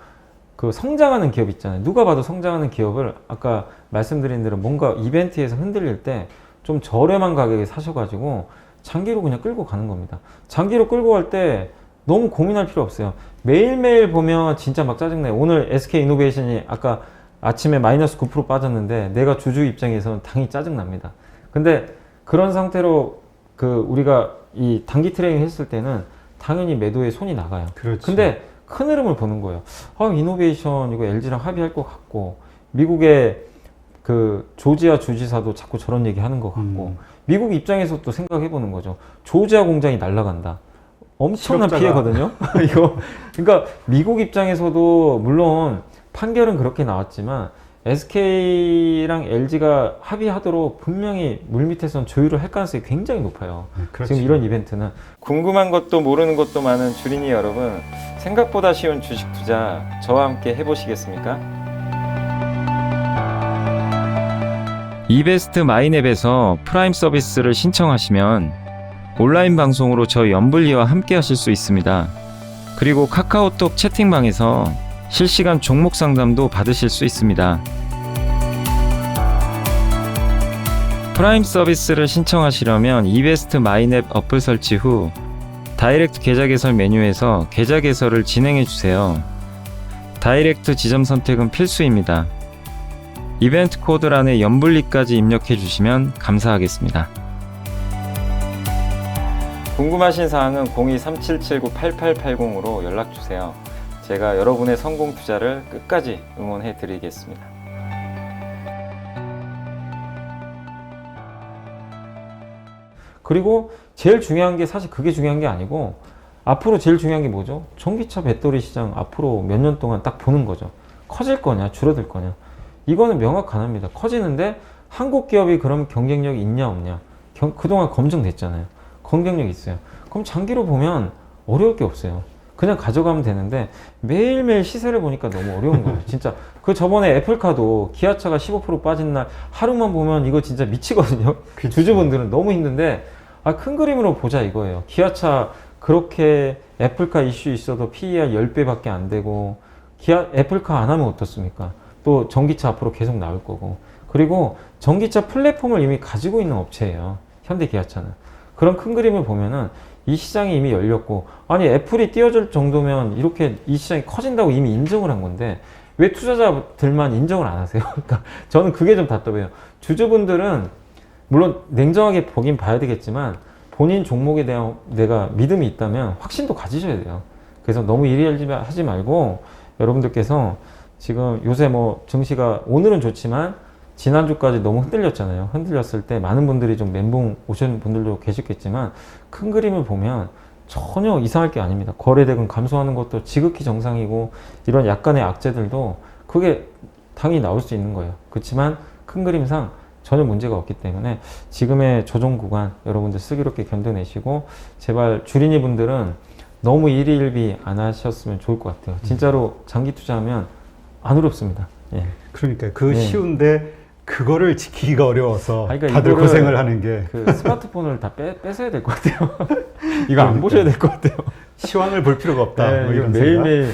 그 성장하는 기업 있잖아요. 누가 봐도 성장하는 기업을 아까 말씀드린 대로 뭔가 이벤트에서 흔들릴 때 좀 저렴한 가격에 사셔가지고 장기로 그냥 끌고 가는 겁니다. 장기로 끌고 갈 때 너무 고민할 필요 없어요. 매일매일 보면 진짜 막 짜증나요. 오늘 SK이노베이션이 아까 아침에 마이너스 9% 빠졌는데 내가 주주 입장에서는 당연히 짜증납니다. 근데 그런 상태로 우리가 이 단기 트레이딩 했을 때는 당연히 매도에 손이 나가요. 그렇죠. 근데 큰 흐름을 보는 거예요. 이노베이션 이거 LG랑 합의할 것 같고, 미국의 그 조지아 주지사도 자꾸 저런 얘기 하는 것 같고, 미국 입장에서 또 생각해 보는 거죠. 조지아 공장이 날아간다. 엄청난 실업자가. 피해거든요. 이거 그러니까 미국 입장에서도 물론 판결은 그렇게 나왔지만 SK랑 LG가 합의하도록 분명히 물밑에선 조율을 할 가능성이 굉장히 높아요. 그렇죠. 지금 이런 이벤트는. 궁금한 것도 모르는 것도 많은 주린이 여러분, 생각보다 쉬운 주식 투자 저와 함께 해보시겠습니까? 이베스트 마이넷에서 프라임 서비스를 신청하시면 온라인 방송으로 저희 연불리와 함께 하실 수 있습니다. 그리고 카카오톡 채팅방에서 실시간 종목 상담도 받으실 수 있습니다. 프라임 서비스를 신청하시려면 이베스트 마이넷 어플 설치 후 다이렉트 계좌 개설 메뉴에서 계좌 개설을 진행해 주세요. 다이렉트 지점 선택은 필수입니다. 이벤트 코드란에 연불리까지 입력해 주시면 감사하겠습니다. 궁금하신 사항은 02-3779-8880으로 연락 주세요. 제가 여러분의 성공 투자를 끝까지 응원해 드리겠습니다. 그리고 제일 중요한 게 사실 그게 중요한 게 아니고 앞으로 제일 중요한 게 뭐죠? 전기차 배터리 시장 앞으로 몇 년 동안 딱 보는 거죠. 커질 거냐 줄어들 거냐. 이거는 명확합니다. 커지는데 한국 기업이 그럼 경쟁력이 있냐 없냐. 그동안 검증됐잖아요. 경쟁력 있어요. 그럼 장기로 보면 어려울 게 없어요. 그냥 가져가면 되는데 매일매일 시세를 보니까 너무 어려운 거예요. 진짜 그 저번에 애플카도 기아차가 15% 빠진 날 하루만 보면 이거 진짜 미치거든요. 그치. 주주분들은 너무 힘든데 큰 그림으로 보자 이거예요. 기아차 그렇게 애플카 이슈 있어도 PER 10배밖에 안 되고 애플카 안 하면 어떻습니까? 또 전기차 앞으로 계속 나올 거고 그리고 전기차 플랫폼을 이미 가지고 있는 업체예요. 현대기아차는. 그런 큰 그림을 보면은 이 시장이 이미 열렸고 아니 애플이 띄워줄 정도면 이렇게 이 시장이 커진다고 이미 인정을 한 건데 왜 투자자들만 인정을 안 하세요? 그러니까 저는 그게 좀 답답해요. 주주분들은 물론 냉정하게 보긴 봐야 되겠지만 본인 종목에 대한 내가 믿음이 있다면 확신도 가지셔야 돼요. 그래서 너무 일희일비하지 말고 여러분들께서 지금 요새 뭐 증시가 오늘은 좋지만 지난주까지 너무 흔들렸잖아요. 흔들렸을 때 많은 분들이 좀 멘붕 오신 분들도 계셨겠지만 큰 그림을 보면 전혀 이상할 게 아닙니다. 거래대금 감소하는 것도 지극히 정상이고 이런 약간의 악재들도 그게 당연히 나올 수 있는 거예요. 그렇지만 큰 그림상 전혀 문제가 없기 때문에 지금의 조정 구간 여러분들 슬기롭게 견뎌내시고 제발 주린이 분들은 너무 일희일비 안 하셨으면 좋을 것 같아요. 진짜로 장기 투자하면 안 어렵습니다. 예. 그러니까 그 네. 쉬운데 그거를 지키기가 어려워서 그러니까 다들 이거를 고생을 하는 게 그 스마트폰을 다 뺏어야 될 것 같아요. 이거 안 보셔야 될 것 같아요. 시황을 볼 필요가 없다. 네, 뭐 이거 이런 생각. 매일매일.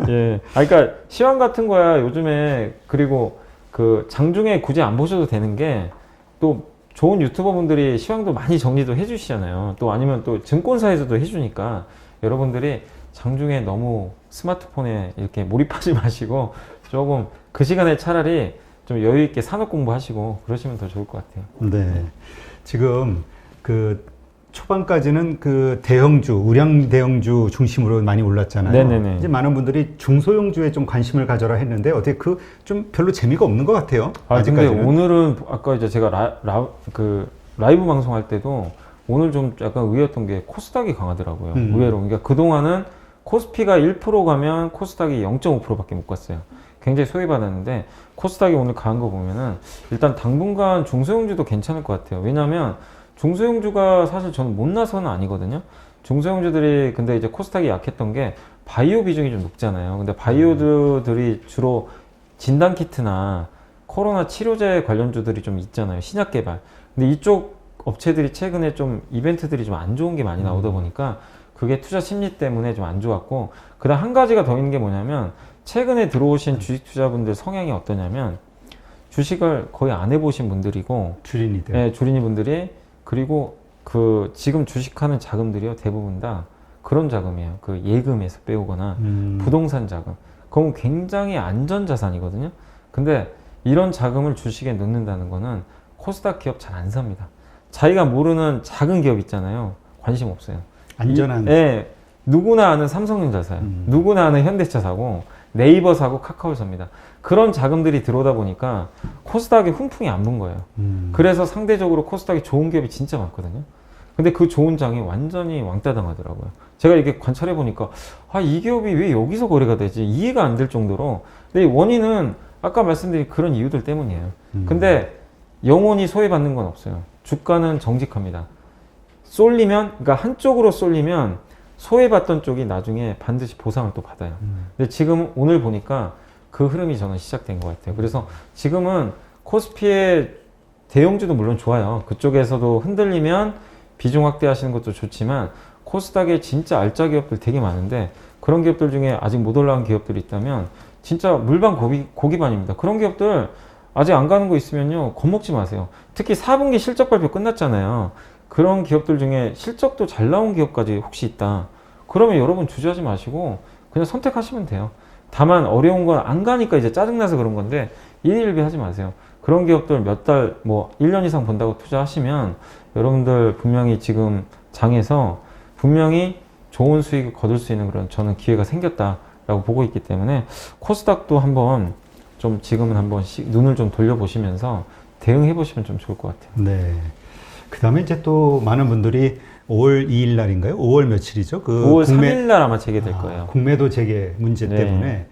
예. 그러니까 시황 같은 거야 요즘에 그리고 그 장중에 굳이 안 보셔도 되는 게 또 좋은 유튜버 분들이 시황도 많이 정리도 해주시잖아요. 또 아니면 또 증권사에서도 해주니까 여러분들이 장중에 너무 스마트폰에 이렇게 몰입하지 마시고 조금 그 시간에 차라리 좀 여유 있게 산업 공부하시고 그러시면 더 좋을 것 같아요. 네. 지금 그 초반까지는 그 대형주, 우량 대형주 중심으로 많이 올랐잖아요. 네네네. 이제 많은 분들이 중소형주에 좀 관심을 가져라 했는데 어떻게 그 좀 별로 재미가 없는 것 같아요. 근데 아직까지는. 오늘은 아까 이제 제가 라이브 방송할 때도 오늘 좀 약간 의외였던 게 코스닥이 강하더라고요. 의외로. 그러니까 그동안은 코스피가 1% 가면 코스닥이 0.5%밖에 못 갔어요. 굉장히 소외받았는데 코스닥이 오늘 강한 거 보면은 일단 당분간 중소형주도 괜찮을 것 같아요. 왜냐하면 중소형주가 사실 저는 못나서는 아니거든요. 중소형주들이 근데 이제 코스닥이 약했던 게 바이오 비중이 좀 높잖아요. 근데 바이오들이 주로 진단키트나 코로나 치료제 관련주들이 좀 있잖아요. 신약 개발. 근데 이쪽 업체들이 최근에 좀 이벤트들이 좀 안 좋은 게 많이 나오다 보니까 그게 투자 심리 때문에 좀 안 좋았고 그다음 한 가지가 더 있는 게 뭐냐면 최근에 들어오신 주식 투자분들 성향이 어떠냐면 주식을 거의 안 해보신 분들이고 주린이들. 네, 주린이 분들이 그리고 그 지금 주식하는 자금들이요 대부분 다 그런 자금이에요. 그 예금에서 빼오거나 부동산 자금. 그건 굉장히 안전자산이거든요. 근데 이런 자금을 주식에 넣는다는 거는 코스닥 기업 잘 안 삽니다. 자기가 모르는 작은 기업 있잖아요. 관심 없어요. 안전한. 예, 누구나 아는 삼성전자 사요. 누구나 아는 현대차 사고 네이버 사고 카카오 삽니다. 그런 자금들이 들어오다 보니까 코스닥에 훈풍이 안 분 거예요. 그래서 상대적으로 코스닥이 좋은 기업이 진짜 많거든요. 근데 그 좋은 장이 완전히 왕따 당하더라고요. 제가 이렇게 관찰해 보니까 이 기업이 왜 여기서 거래가 되지? 이해가 안 될 정도로. 근데 원인은 아까 말씀드린 그런 이유들 때문이에요. 근데 영원히 소외받는 건 없어요. 주가는 정직합니다. 쏠리면, 그러니까 한쪽으로 쏠리면 소외받던 쪽이 나중에 반드시 보상을 또 받아요. 근데 지금 오늘 보니까 그 흐름이 저는 시작된 것 같아요. 그래서 지금은 코스피의 대형주도 물론 좋아요. 그쪽에서도 흔들리면 비중 확대하시는 것도 좋지만 코스닥에 진짜 알짜 기업들 되게 많은데 그런 기업들 중에 아직 못 올라간 기업들이 있다면 진짜 물반 고기반입니다. 그런 기업들 아직 안 가는 거 있으면요, 겁먹지 마세요. 특히 4분기 실적 발표 끝났잖아요. 그런 기업들 중에 실적도 잘 나온 기업까지 혹시 있다. 그러면 여러분 주저하지 마시고 그냥 선택하시면 돼요. 다만 어려운 건 안 가니까 이제 짜증나서 그런 건데 일일비 하지 마세요. 그런 기업들 몇 달, 뭐 1년 이상 본다고 투자하시면 여러분들 분명히 지금 장에서 분명히 좋은 수익을 거둘 수 있는 그런 저는 기회가 생겼다라고 보고 있기 때문에 코스닥도 한번 좀 지금은 한번 눈을 좀 돌려보시면서 대응해 보시면 좀 좋을 것 같아요. 네. 그 다음에 이제 또 많은 분들이 5월 2일 날인가요? 5월 며칠이죠? 5월 3일 날 아마 재개될 거예요. 공매도 재개 문제 네. 때문에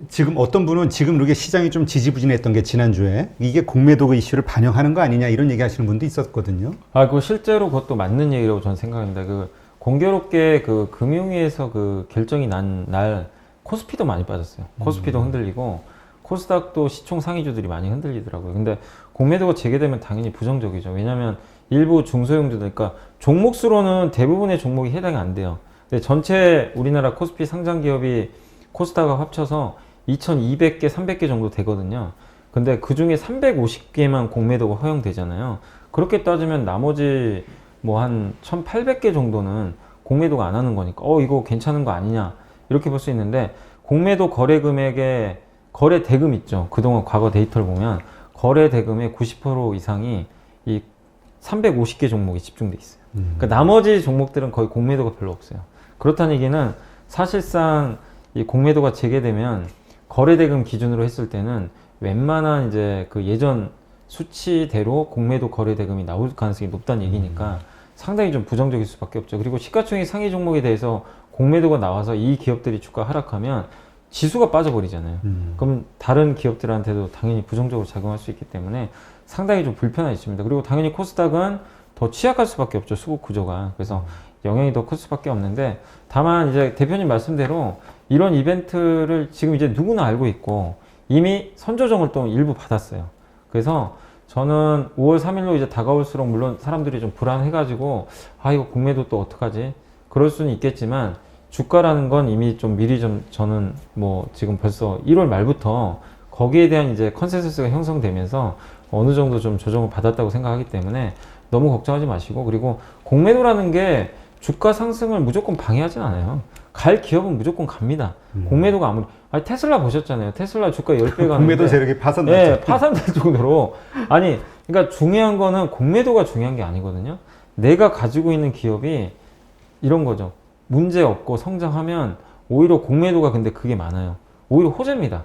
지금 어떤 분은 지금 이렇게 시장이 좀 지지부진했던 게 지난주에 이게 공매도 이슈를 반영하는 거 아니냐 이런 얘기 하시는 분도 있었거든요. 그 실제로 그것도 맞는 얘기라고 저는 생각합니다. 공교롭게 금융위에서 결정이 난 날 코스피도 많이 빠졌어요. 코스피도 흔들리고 코스닥도 시총 상위주들이 많이 흔들리더라고요. 근데 공매도가 재개되면 당연히 부정적이죠. 왜냐하면 일부 중소형주들, 그러니까 종목수로는 대부분의 종목이 해당이 안 돼요. 근데 전체 우리나라 코스피 상장 기업이 코스닥과 합쳐서 2,200개, 300개 정도 되거든요. 근데 그 중에 350개만 공매도가 허용되잖아요. 그렇게 따지면 나머지 뭐 한 1,800개 정도는 공매도가 안 하는 거니까 이거 괜찮은 거 아니냐 이렇게 볼 수 있는데 공매도 거래 금액의 거래 대금 있죠. 그동안 과거 데이터를 보면 거래 대금의 90% 이상이 이 350개 종목이 집중돼 있어요. 그러니까 나머지 종목들은 거의 공매도가 별로 없어요. 그렇다는 얘기는 사실상 이 공매도가 재개되면 거래 대금 기준으로 했을 때는 웬만한 이제 예전 수치대로 공매도 거래 대금이 나올 가능성이 높다는 얘기니까 상당히 좀 부정적일 수밖에 없죠. 그리고 시가총액 상위 종목에 대해서 공매도가 나와서 이 기업들이 주가 하락하면 지수가 빠져버리잖아요. 그럼 다른 기업들한테도 당연히 부정적으로 작용할 수 있기 때문에 상당히 좀 불편한 이슈입니다. 그리고 당연히 코스닥은 더 취약할 수밖에 없죠. 수급 구조가. 그래서 영향이 더 클 수밖에 없는데 다만 이제 대표님 말씀대로 이런 이벤트를 지금 이제 누구나 알고 있고 이미 선조정을 또 일부 받았어요. 그래서 저는 5월 3일로 이제 다가올수록 물론 사람들이 좀 불안해가지고 이거 공매도 또 어떡하지? 그럴 수는 있겠지만 주가라는 건 이미 좀 미리 좀 저는 뭐 지금 벌써 1월 말부터 거기에 대한 이제 컨센서스가 형성되면서 어느 정도 좀 조정을 받았다고 생각하기 때문에 너무 걱정하지 마시고 그리고 공매도라는 게 주가 상승을 무조건 방해하진 않아요. 갈 기업은 무조건 갑니다. 공매도가 아무리 테슬라 보셨잖아요. 테슬라 주가 10배 가는데 공매도 세력이 파산났죠. 네, 파산될 정도로 그러니까 중요한 거는 공매도가 중요한 게 아니거든요. 내가 가지고 있는 기업이 이런 거죠. 문제 없고 성장하면 오히려 공매도가 근데 그게 많아요. 오히려 호재입니다.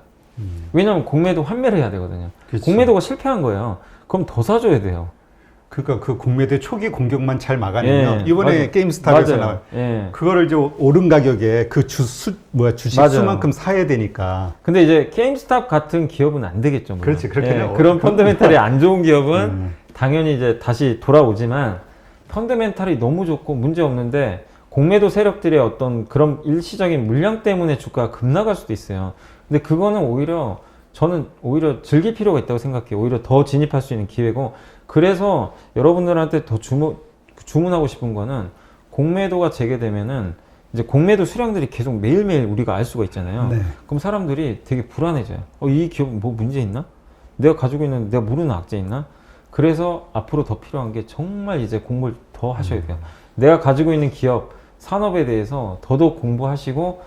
왜냐하면 공매도 환매를 해야 되거든요. 그치. 공매도가 실패한 거예요. 그럼 더 사줘야 돼요. 그러니까 그 공매도의 초기 공격만 잘 막아내면 예, 이번에 맞아요. 게임스탑에서 맞아요. 나와 예. 그거를 이제 오른 가격에 그 주식 맞아요. 수만큼 사야 되니까. 근데 이제 게임스탑 같은 기업은 안 되겠죠. 물론. 그렇지, 그렇게는 그런 펀더멘탈이 안 좋은 기업은 당연히 이제 다시 돌아오지만 펀더멘탈이 너무 좋고 문제 없는데 공매도 세력들의 어떤 그런 일시적인 물량 때문에 주가가 급락할 수도 있어요. 근데 그거는 저는 오히려 즐길 필요가 있다고 생각해요. 오히려 더 진입할 수 있는 기회고 그래서 여러분들한테 더 주문하고 싶은 거는 공매도가 재개되면은 이제 공매도 수량들이 계속 매일매일 우리가 알 수가 있잖아요. 네. 그럼 사람들이 되게 불안해져요. 이 기업 뭐 문제 있나? 내가 가지고 있는 내가 모르는 악재 있나? 그래서 앞으로 더 필요한 게 정말 이제 공부를 더 하셔야 돼요. 내가 가지고 있는 기업, 산업에 대해서 더더욱 공부하시고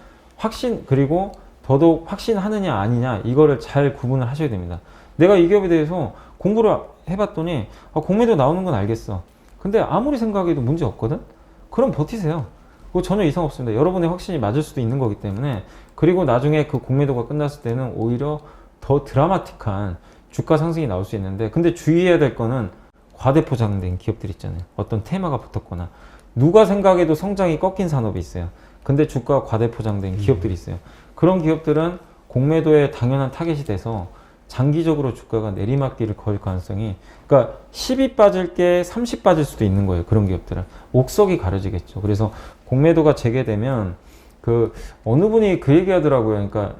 그리고 더더욱 확신하느냐 아니냐 이거를 잘 구분을 하셔야 됩니다. 내가 이 기업에 대해서 공부를 해봤더니 공매도 나오는 건 알겠어. 근데 아무리 생각해도 문제 없거든? 그럼 버티세요. 그거 전혀 이상 없습니다. 여러분의 확신이 맞을 수도 있는 거기 때문에 그리고 나중에 그 공매도가 끝났을 때는 오히려 더 드라마틱한 주가 상승이 나올 수 있는데 근데 주의해야 될 거는 과대포장된 기업들 있잖아요. 어떤 테마가 붙었거나 누가 생각해도 성장이 꺾인 산업이 있어요. 근데 주가가 과대포장된 기업들이 있어요. 그런 기업들은 공매도에 당연한 타겟이 돼서 장기적으로 주가가 내리막길을 거릴 가능성이 그러니까 10이 빠질 게 30 빠질 수도 있는 거예요. 그런 기업들은 옥석이 가려지겠죠. 그래서 공매도가 재개되면 어느 분이 그 얘기 하더라고요. 그러니까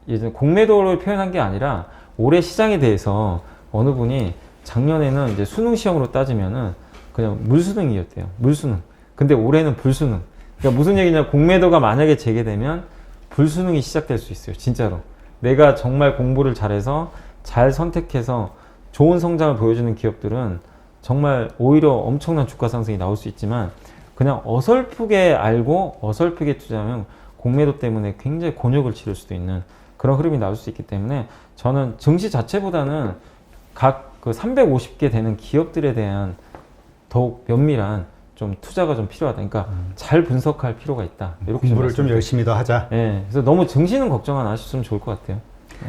예전 공매도를 표현한 게 아니라 올해 시장에 대해서 어느 분이 작년에는 이제 수능 시험으로 따지면은 그냥 물수능이었대요. 물수능. 근데 올해는 불수능. 그러니까 무슨 얘기냐, 공매도가 만약에 재개되면 불수능이 시작될 수 있어요. 진짜로. 내가 정말 공부를 잘해서 잘 선택해서 좋은 성장을 보여주는 기업들은 정말 오히려 엄청난 주가 상승이 나올 수 있지만, 그냥 어설프게 알고 어설프게 투자하면 공매도 때문에 굉장히 곤욕을 치를 수도 있는 그런 흐름이 나올 수 있기 때문에, 저는 증시 자체보다는 각 그 350개 되는 기업들에 대한 더욱 면밀한 좀 투자가 좀 필요하다. 그러니까 잘 분석할 필요가 있다. 이렇게 공부를 좀 말씀드릴게요. 열심히 더 하자. 예, 그래서 너무 증시는 걱정 안 하셨으면 좋을 것 같아요.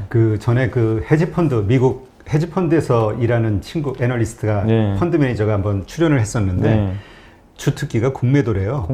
그 전에 그 헤지펀드, 미국 헤지펀드에서 일하는 친구 애널리스트가 네. 펀드 매니저가 한번 출연을 했었는데 네. 주특기가 공매도래요.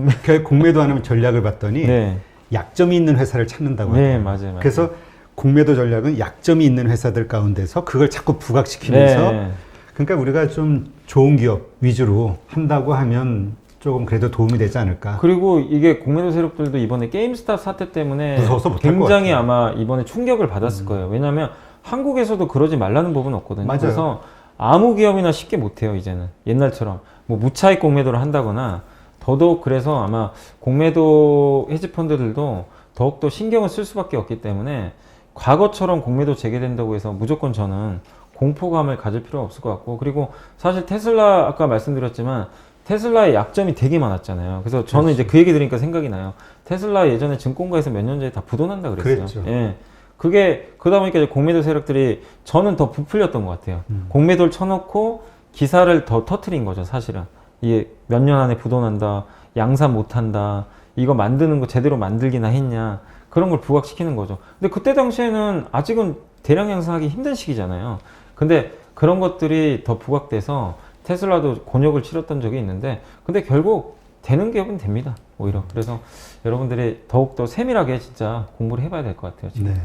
공매도 하는 전략을 봤더니 네. 약점이 있는 회사를 찾는다고 네, 하더라고요. 맞아요. 그래서 공매도 전략은 약점이 있는 회사들 가운데서 그걸 자꾸 부각시키면서 네. 그러니까 우리가 좀 좋은 기업 위주로 한다고 하면 조금 그래도 도움이 되지 않을까. 그리고 이게 공매도 세력들도 이번에 게임스탑 사태 때문에 무서워서 못할 것 굉장히 같아요. 아마 이번에 충격을 받았을 거예요. 왜냐하면 한국에서도 그러지 말라는 법은 없거든요. 맞아요. 그래서 아무 기업이나 쉽게 못해요. 이제는 옛날처럼 뭐 무차익 공매도를 한다거나, 더더욱 그래서 아마 공매도 헤지펀드들도 더욱더 신경을 쓸 수밖에 없기 때문에, 과거처럼 공매도 재개된다고 해서 무조건 저는 공포감을 가질 필요가 없을 것 같고, 그리고 사실 테슬라 아까 말씀드렸지만 테슬라의 약점이 되게 많았잖아요. 그래서 저는 이제 그 얘기 들으니까 생각이 나요. 테슬라 예전에 증권가에서 몇 년 전에 다 부도난다 그랬어요. 그랬죠. 예. 그게 그러다 보니까 이제 공매도 세력들이 저는 더 부풀렸던 것 같아요. 공매도를 쳐놓고 기사를 더 터트린 거죠, 사실은. 이게 몇 년 안에 부도난다, 양산 못한다, 이거 만드는 거 제대로 만들기나 했냐, 그런 걸 부각시키는 거죠. 근데 그때 당시에는 아직은 대량 양산하기 힘든 시기잖아요. 근데 그런 것들이 더 부각돼서 테슬라도 곤욕을 치렀던 적이 있는데, 근데 결국 되는 기업은 됩니다, 오히려. 그래서 여러분들이 더욱더 세밀하게 진짜 공부를 해봐야 될 것 같아요, 지금. 네.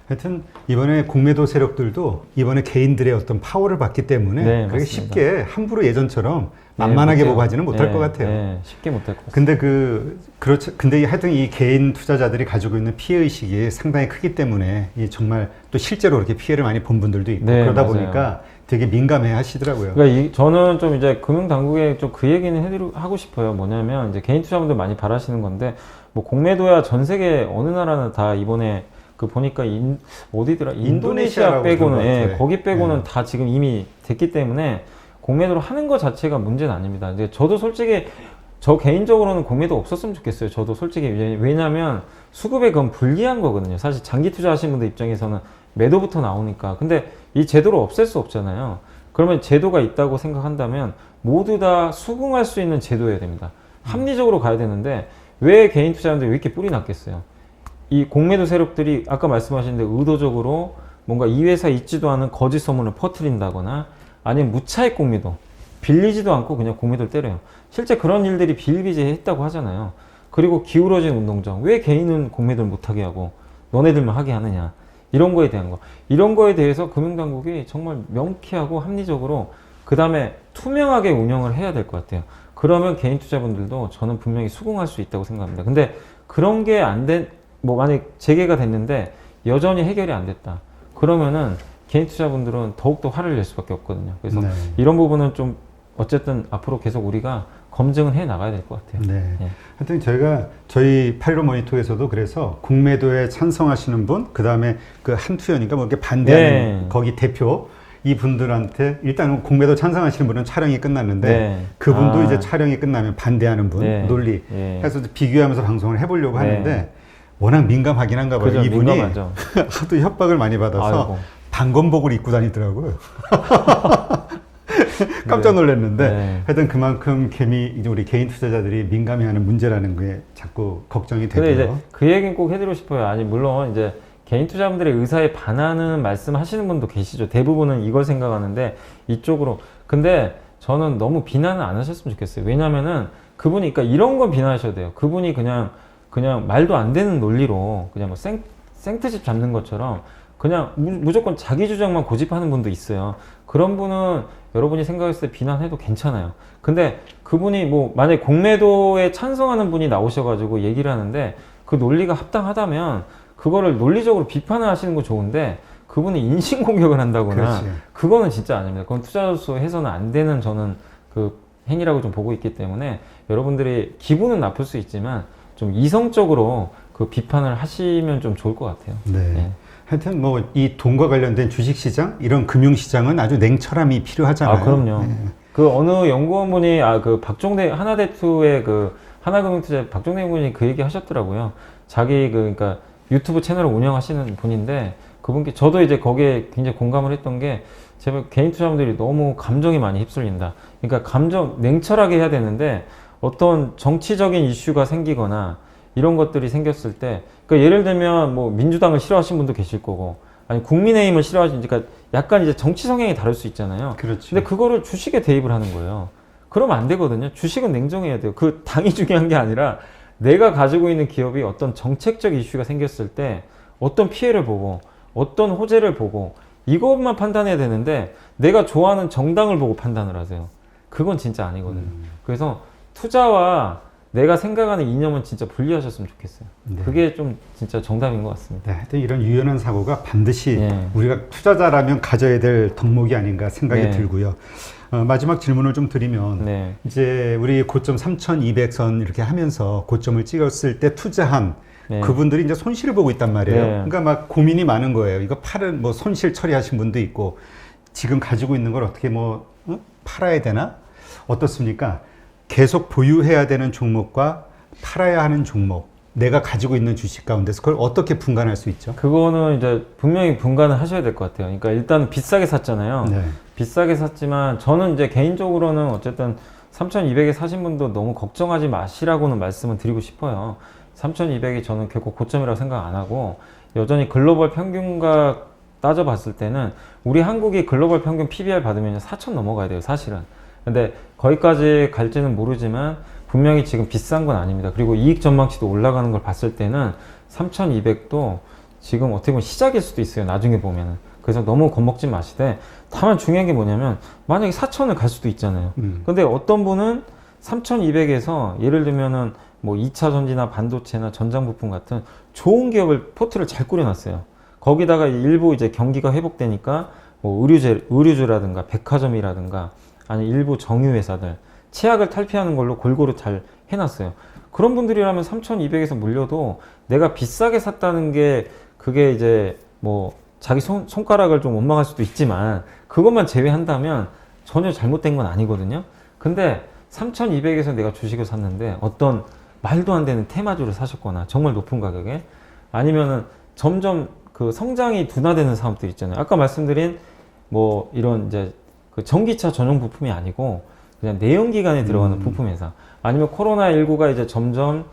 하여튼 이번에 공매도 세력들도 이번에 개인들의 어떤 파워를 받기 때문에 네, 그렇게 맞습니다. 쉽게 함부로 예전처럼 네, 만만하게 못해요. 보고 하지는 못할 네, 것 같아요. 네, 쉽게 못할 것 같아요. 근데 그렇죠. 근데 하여튼 이 개인 투자자들이 가지고 있는 피해 의식이 상당히 크기 때문에 이 정말 또 실제로 그렇게 피해를 많이 본 분들도 있고, 네, 그러다 맞아요. 보니까 되게 민감해 하시더라고요. 그러니까 저는 좀 이제 금융당국에 좀 그 얘기는 하고 싶어요. 뭐냐면 이제 개인 투자분들 많이 바라시는 건데, 뭐 공매도야 전 세계 어느 나라는 다 이번에 그 보니까 어디더라? 인도네시아 인도네시아라고 빼고는, 들은 것 예, 같아요. 거기 빼고는 네. 다 지금 이미 됐기 때문에 공매도를 하는 것 자체가 문제는 아닙니다. 이제 저도 솔직히 저 개인적으로는 공매도 없었으면 좋겠어요. 저도 솔직히. 왜냐면 수급에 그건 불리한 거거든요. 사실 장기 투자하시는 분들 입장에서는 매도부터 나오니까. 근데 이 제도를 없앨 수 없잖아요. 그러면 제도가 있다고 생각한다면 모두 다 수긍할 수 있는 제도여야 됩니다. 합리적으로 가야 되는데 왜 개인 투자자들이 왜 이렇게 뿔이 났겠어요? 이 공매도 세력들이 아까 말씀하신 대로 의도적으로 뭔가 이 회사에 있지도 않은 거짓 소문을 퍼뜨린다거나, 아니면 무차익 공매도, 빌리지도 않고 그냥 공매도를 때려요. 실제 그런 일들이 비일비재했다고 하잖아요. 그리고 기울어진 운동장, 왜 개인은 공매도를 못하게 하고 너네들만 하게 하느냐, 이런 거에 대한 거, 이런 거에 대해서 금융당국이 정말 명쾌하고 합리적으로 그 다음에 투명하게 운영을 해야 될 것 같아요. 그러면 개인 투자분들도 저는 분명히 수긍할 수 있다고 생각합니다. 근데 그런 게 뭐 만약 재개가 됐는데 여전히 해결이 안 됐다, 그러면은 개인 투자분들은 더욱더 화를 낼 수밖에 없거든요. 그래서 네. 이런 부분은 좀 어쨌든 앞으로 계속 우리가 검증을 해 나가야 될 것 같아요. 네. 예. 하여튼 저희 815 모니터에서도 그래서 공매도에 찬성하시는 분, 그 다음에 그 한투연인가 뭐 이렇게 반대하는 네. 거기 대표 이 분들한테 일단 공매도 찬성하시는 분은 촬영이 끝났는데 네. 그분도 아. 이제 촬영이 끝나면 반대하는 분 네. 논리 예. 해서 비교하면서 방송을 해보려고 네. 하는데 워낙 민감하긴 한가 봐요. 그죠, 이분이 민감하죠. 하도 협박을 많이 받아서 아이고. 방검복을 입고 다니더라고요. 깜짝 놀랐는데 네. 하여튼 그만큼 이제 우리 개인 투자자들이 민감해하는 문제라는 게 자꾸 걱정이 근데 이제 되고요. 그 얘기는 꼭 해드리고 싶어요. 아니 물론 이제 개인 투자분들의 의사에 반하는 말씀하시는 분도 계시죠. 대부분은 이걸 생각하는데 이쪽으로. 근데 저는 너무 비난을 안 하셨으면 좋겠어요. 왜냐면은 그분이, 그러니까 이런 건 비난하셔도 돼요. 그분이 그냥 말도 안 되는 논리로 그냥 뭐 생트집 잡는 것처럼 그냥 무조건 자기 주장만 고집하는 분도 있어요. 그런 분은 여러분이 생각했을 때 비난해도 괜찮아요. 근데 그분이 뭐 만약에 공매도에 찬성하는 분이 나오셔가지고 얘기를 하는데 그 논리가 합당하다면 그거를 논리적으로 비판을 하시는 거 좋은데, 그분이 인신공격을 한다거나 그렇지. 그거는 진짜 아닙니다. 그건 투자로서 해서는 안 되는 저는 그 행위라고 좀 보고 있기 때문에 여러분들이 기분은 나쁠 수 있지만 좀 이성적으로 그 비판을 하시면 좀 좋을 것 같아요. 네. 네. 하여튼 뭐 이 돈과 관련된 주식시장 이런 금융시장은 아주 냉철함이 필요하잖아요. 아, 그럼요. 네. 그 어느 연구원분이 그 박종대 하나대투의 그 하나금융투자 박종대 분이 그 얘기 하셨더라고요. 자기 그러니까 유튜브 채널을 운영하시는 분인데 그분께 저도 이제 거기에 굉장히 공감을 했던 게 제발 개인 투자자분들이 너무 감정이 많이 휩쓸린다. 그러니까 감정 냉철하게 해야 되는데 어떤 정치적인 이슈가 생기거나 이런 것들이 생겼을 때 그러니까 예를 들면 뭐 민주당을 싫어하시는 분도 계실 거고 아니 국민의힘을 싫어하시는 그러니까 약간 이제 정치 성향이 다를 수 있잖아요. 그렇죠. 근데 그거를 주식에 대입을 하는 거예요. 그러면 안 되거든요. 주식은 냉정해야 돼요. 그 당이 중요한 게 아니라 내가 가지고 있는 기업이 어떤 정책적 이슈가 생겼을 때 어떤 피해를 보고 어떤 호재를 보고 이것만 판단해야 되는데 내가 좋아하는 정당을 보고 판단을 하세요. 그건 진짜 아니거든요. 그래서 투자와 내가 생각하는 이념은 진짜 분리하셨으면 좋겠어요. 네. 그게 좀 진짜 정답인 것 같습니다. 네, 하여튼 이런 유연한 사고가 반드시 네. 우리가 투자자라면 가져야 될 덕목이 아닌가 생각이 네. 들고요. 마지막 질문을 좀 드리면 네. 이제 우리 고점 3,200선 이렇게 하면서 고점을 찍었을 때 투자한 네. 그분들이 이제 손실을 보고 있단 말이에요. 네. 그러니까 막 고민이 많은 거예요. 이거 팔은 뭐 손실 처리하신 분도 있고 지금 가지고 있는 걸 어떻게 팔아야 되나? 어떻습니까? 계속 보유해야 되는 종목과 팔아야 하는 종목, 내가 가지고 있는 주식 가운데서 그걸 어떻게 분간할 수 있죠? 그거는 이제 분명히 분간을 하셔야 될 것 같아요. 그러니까 일단 비싸게 샀잖아요. 네. 비싸게 샀지만 저는 이제 개인적으로는 어쨌든 3,200에 사신 분도 너무 걱정하지 마시라고는 말씀을 드리고 싶어요. 3,200이 저는 결코 고점이라고 생각 안 하고 여전히 글로벌 평균과 따져봤을 때는 우리 한국이 글로벌 평균 PBR 받으면 4,000 넘어가야 돼요, 사실은. 근데 거기까지 갈지는 모르지만 분명히 지금 비싼 건 아닙니다. 그리고 이익 전망치도 올라가는 걸 봤을 때는 3,200도 지금 어떻게 보면 시작일 수도 있어요, 나중에 보면은. 그래서 너무 겁먹지 마시되 다만 중요한 게 뭐냐면 만약에 4,000을 갈 수도 있잖아요. 근데 어떤 분은 3,200에서 예를 들면은 뭐 2차 전지나 반도체나 전장 부품 같은 좋은 기업을 포트를 잘 꾸려놨어요. 거기다가 일부 이제 경기가 회복되니까 뭐 의류주라든가 백화점이라든가 아니 일부 정유회사들 최악을 탈피하는 걸로 골고루 잘 해놨어요. 그런 분들이라면 3,200에서 물려도 내가 비싸게 샀다는 게 그게 이제 뭐 자기 손가락을 좀 원망할 수도 있지만 그것만 제외한다면 전혀 잘못된 건 아니거든요. 근데 3,200에서 내가 주식을 샀는데 어떤 말도 안 되는 테마주를 사셨거나 정말 높은 가격에 아니면은 점점 그 성장이 둔화되는 사업들 있잖아요. 아까 말씀드린 뭐 이런 이제 그 전기차 전용 부품이 아니고 그냥 내연기관에 들어가는 부품 회사 아니면 코로나19가 이제 점점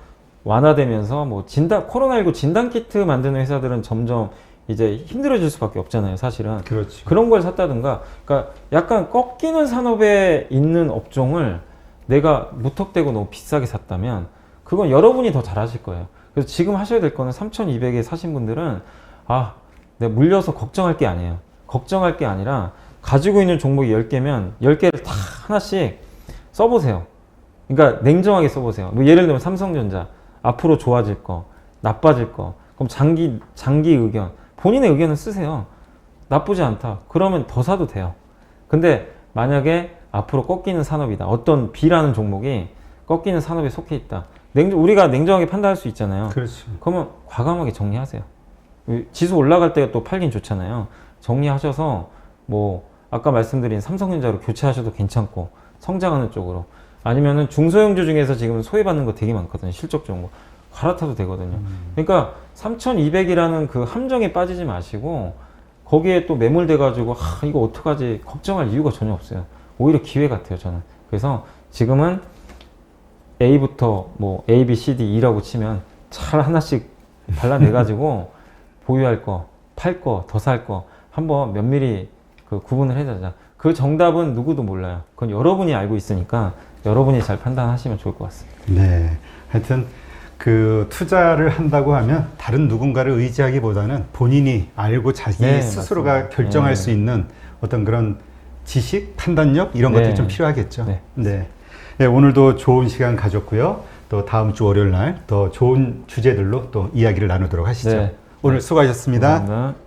완화되면서 뭐 코로나19 진단키트 만드는 회사들은 점점 이제 힘들어질 수밖에 없잖아요, 사실은. 그렇죠. 그런 걸 샀다든가, 그러니까 약간 꺾이는 산업에 있는 업종을 내가 무턱대고 너무 비싸게 샀다면 그건 여러분이 더 잘하실 거예요. 그래서 지금 하셔야 될 거는 3,200에 사신 분들은 내가 물려서 걱정할 게 아니에요. 걱정할 게 아니라 가지고 있는 종목이 10개면 10개를 다 하나씩 써보세요. 그러니까 냉정하게 써보세요. 뭐 예를 들면 삼성전자 앞으로 좋아질 거, 나빠질 거, 그럼 장기 의견, 본인의 의견을 쓰세요. 나쁘지 않다. 그러면 더 사도 돼요. 근데 만약에 앞으로 꺾이는 산업이다. 어떤 B라는 종목이 꺾이는 산업에 속해 있다. 우리가 냉정하게 판단할 수 있잖아요. 그렇죠. 그러면 과감하게 정리하세요. 지수 올라갈 때 또 팔긴 좋잖아요. 정리하셔서 뭐 아까 말씀드린 삼성전자로 교체하셔도 괜찮고 성장하는 쪽으로 아니면은 중소형주 중에서 지금 소외받는 거 되게 많거든요. 실적 좋은 거 갈아타도 되거든요. 그러니까 3,200이라는 그 함정에 빠지지 마시고 거기에 또 매몰돼 가지고 이거 어떡하지 걱정할 이유가 전혀 없어요. 오히려 기회 같아요, 저는. 그래서 지금은 A부터 뭐 A, B, C, D, E라고 치면 잘 하나씩 발라내 가지고 보유할 거, 팔 거, 더 살 거 한번 면밀히 그 구분을 해자자. 그 정답은 누구도 몰라요. 그건 여러분이 알고 있으니까 여러분이 잘 판단하시면 좋을 것 같습니다. 네. 하여튼 그 투자를 한다고 하면 다른 누군가를 의지하기보다는 본인이 알고 자기 네, 스스로가 맞습니다. 결정할 네. 수 있는 어떤 그런 지식, 판단력 이런 네. 것들이 좀 필요하겠죠. 네. 네. 네, 오늘도 좋은 시간 가졌고요. 또 다음 주 월요일 날 더 좋은 주제들로 또 이야기를 나누도록 하시죠. 네. 오늘 수고하셨습니다. 감사합니다.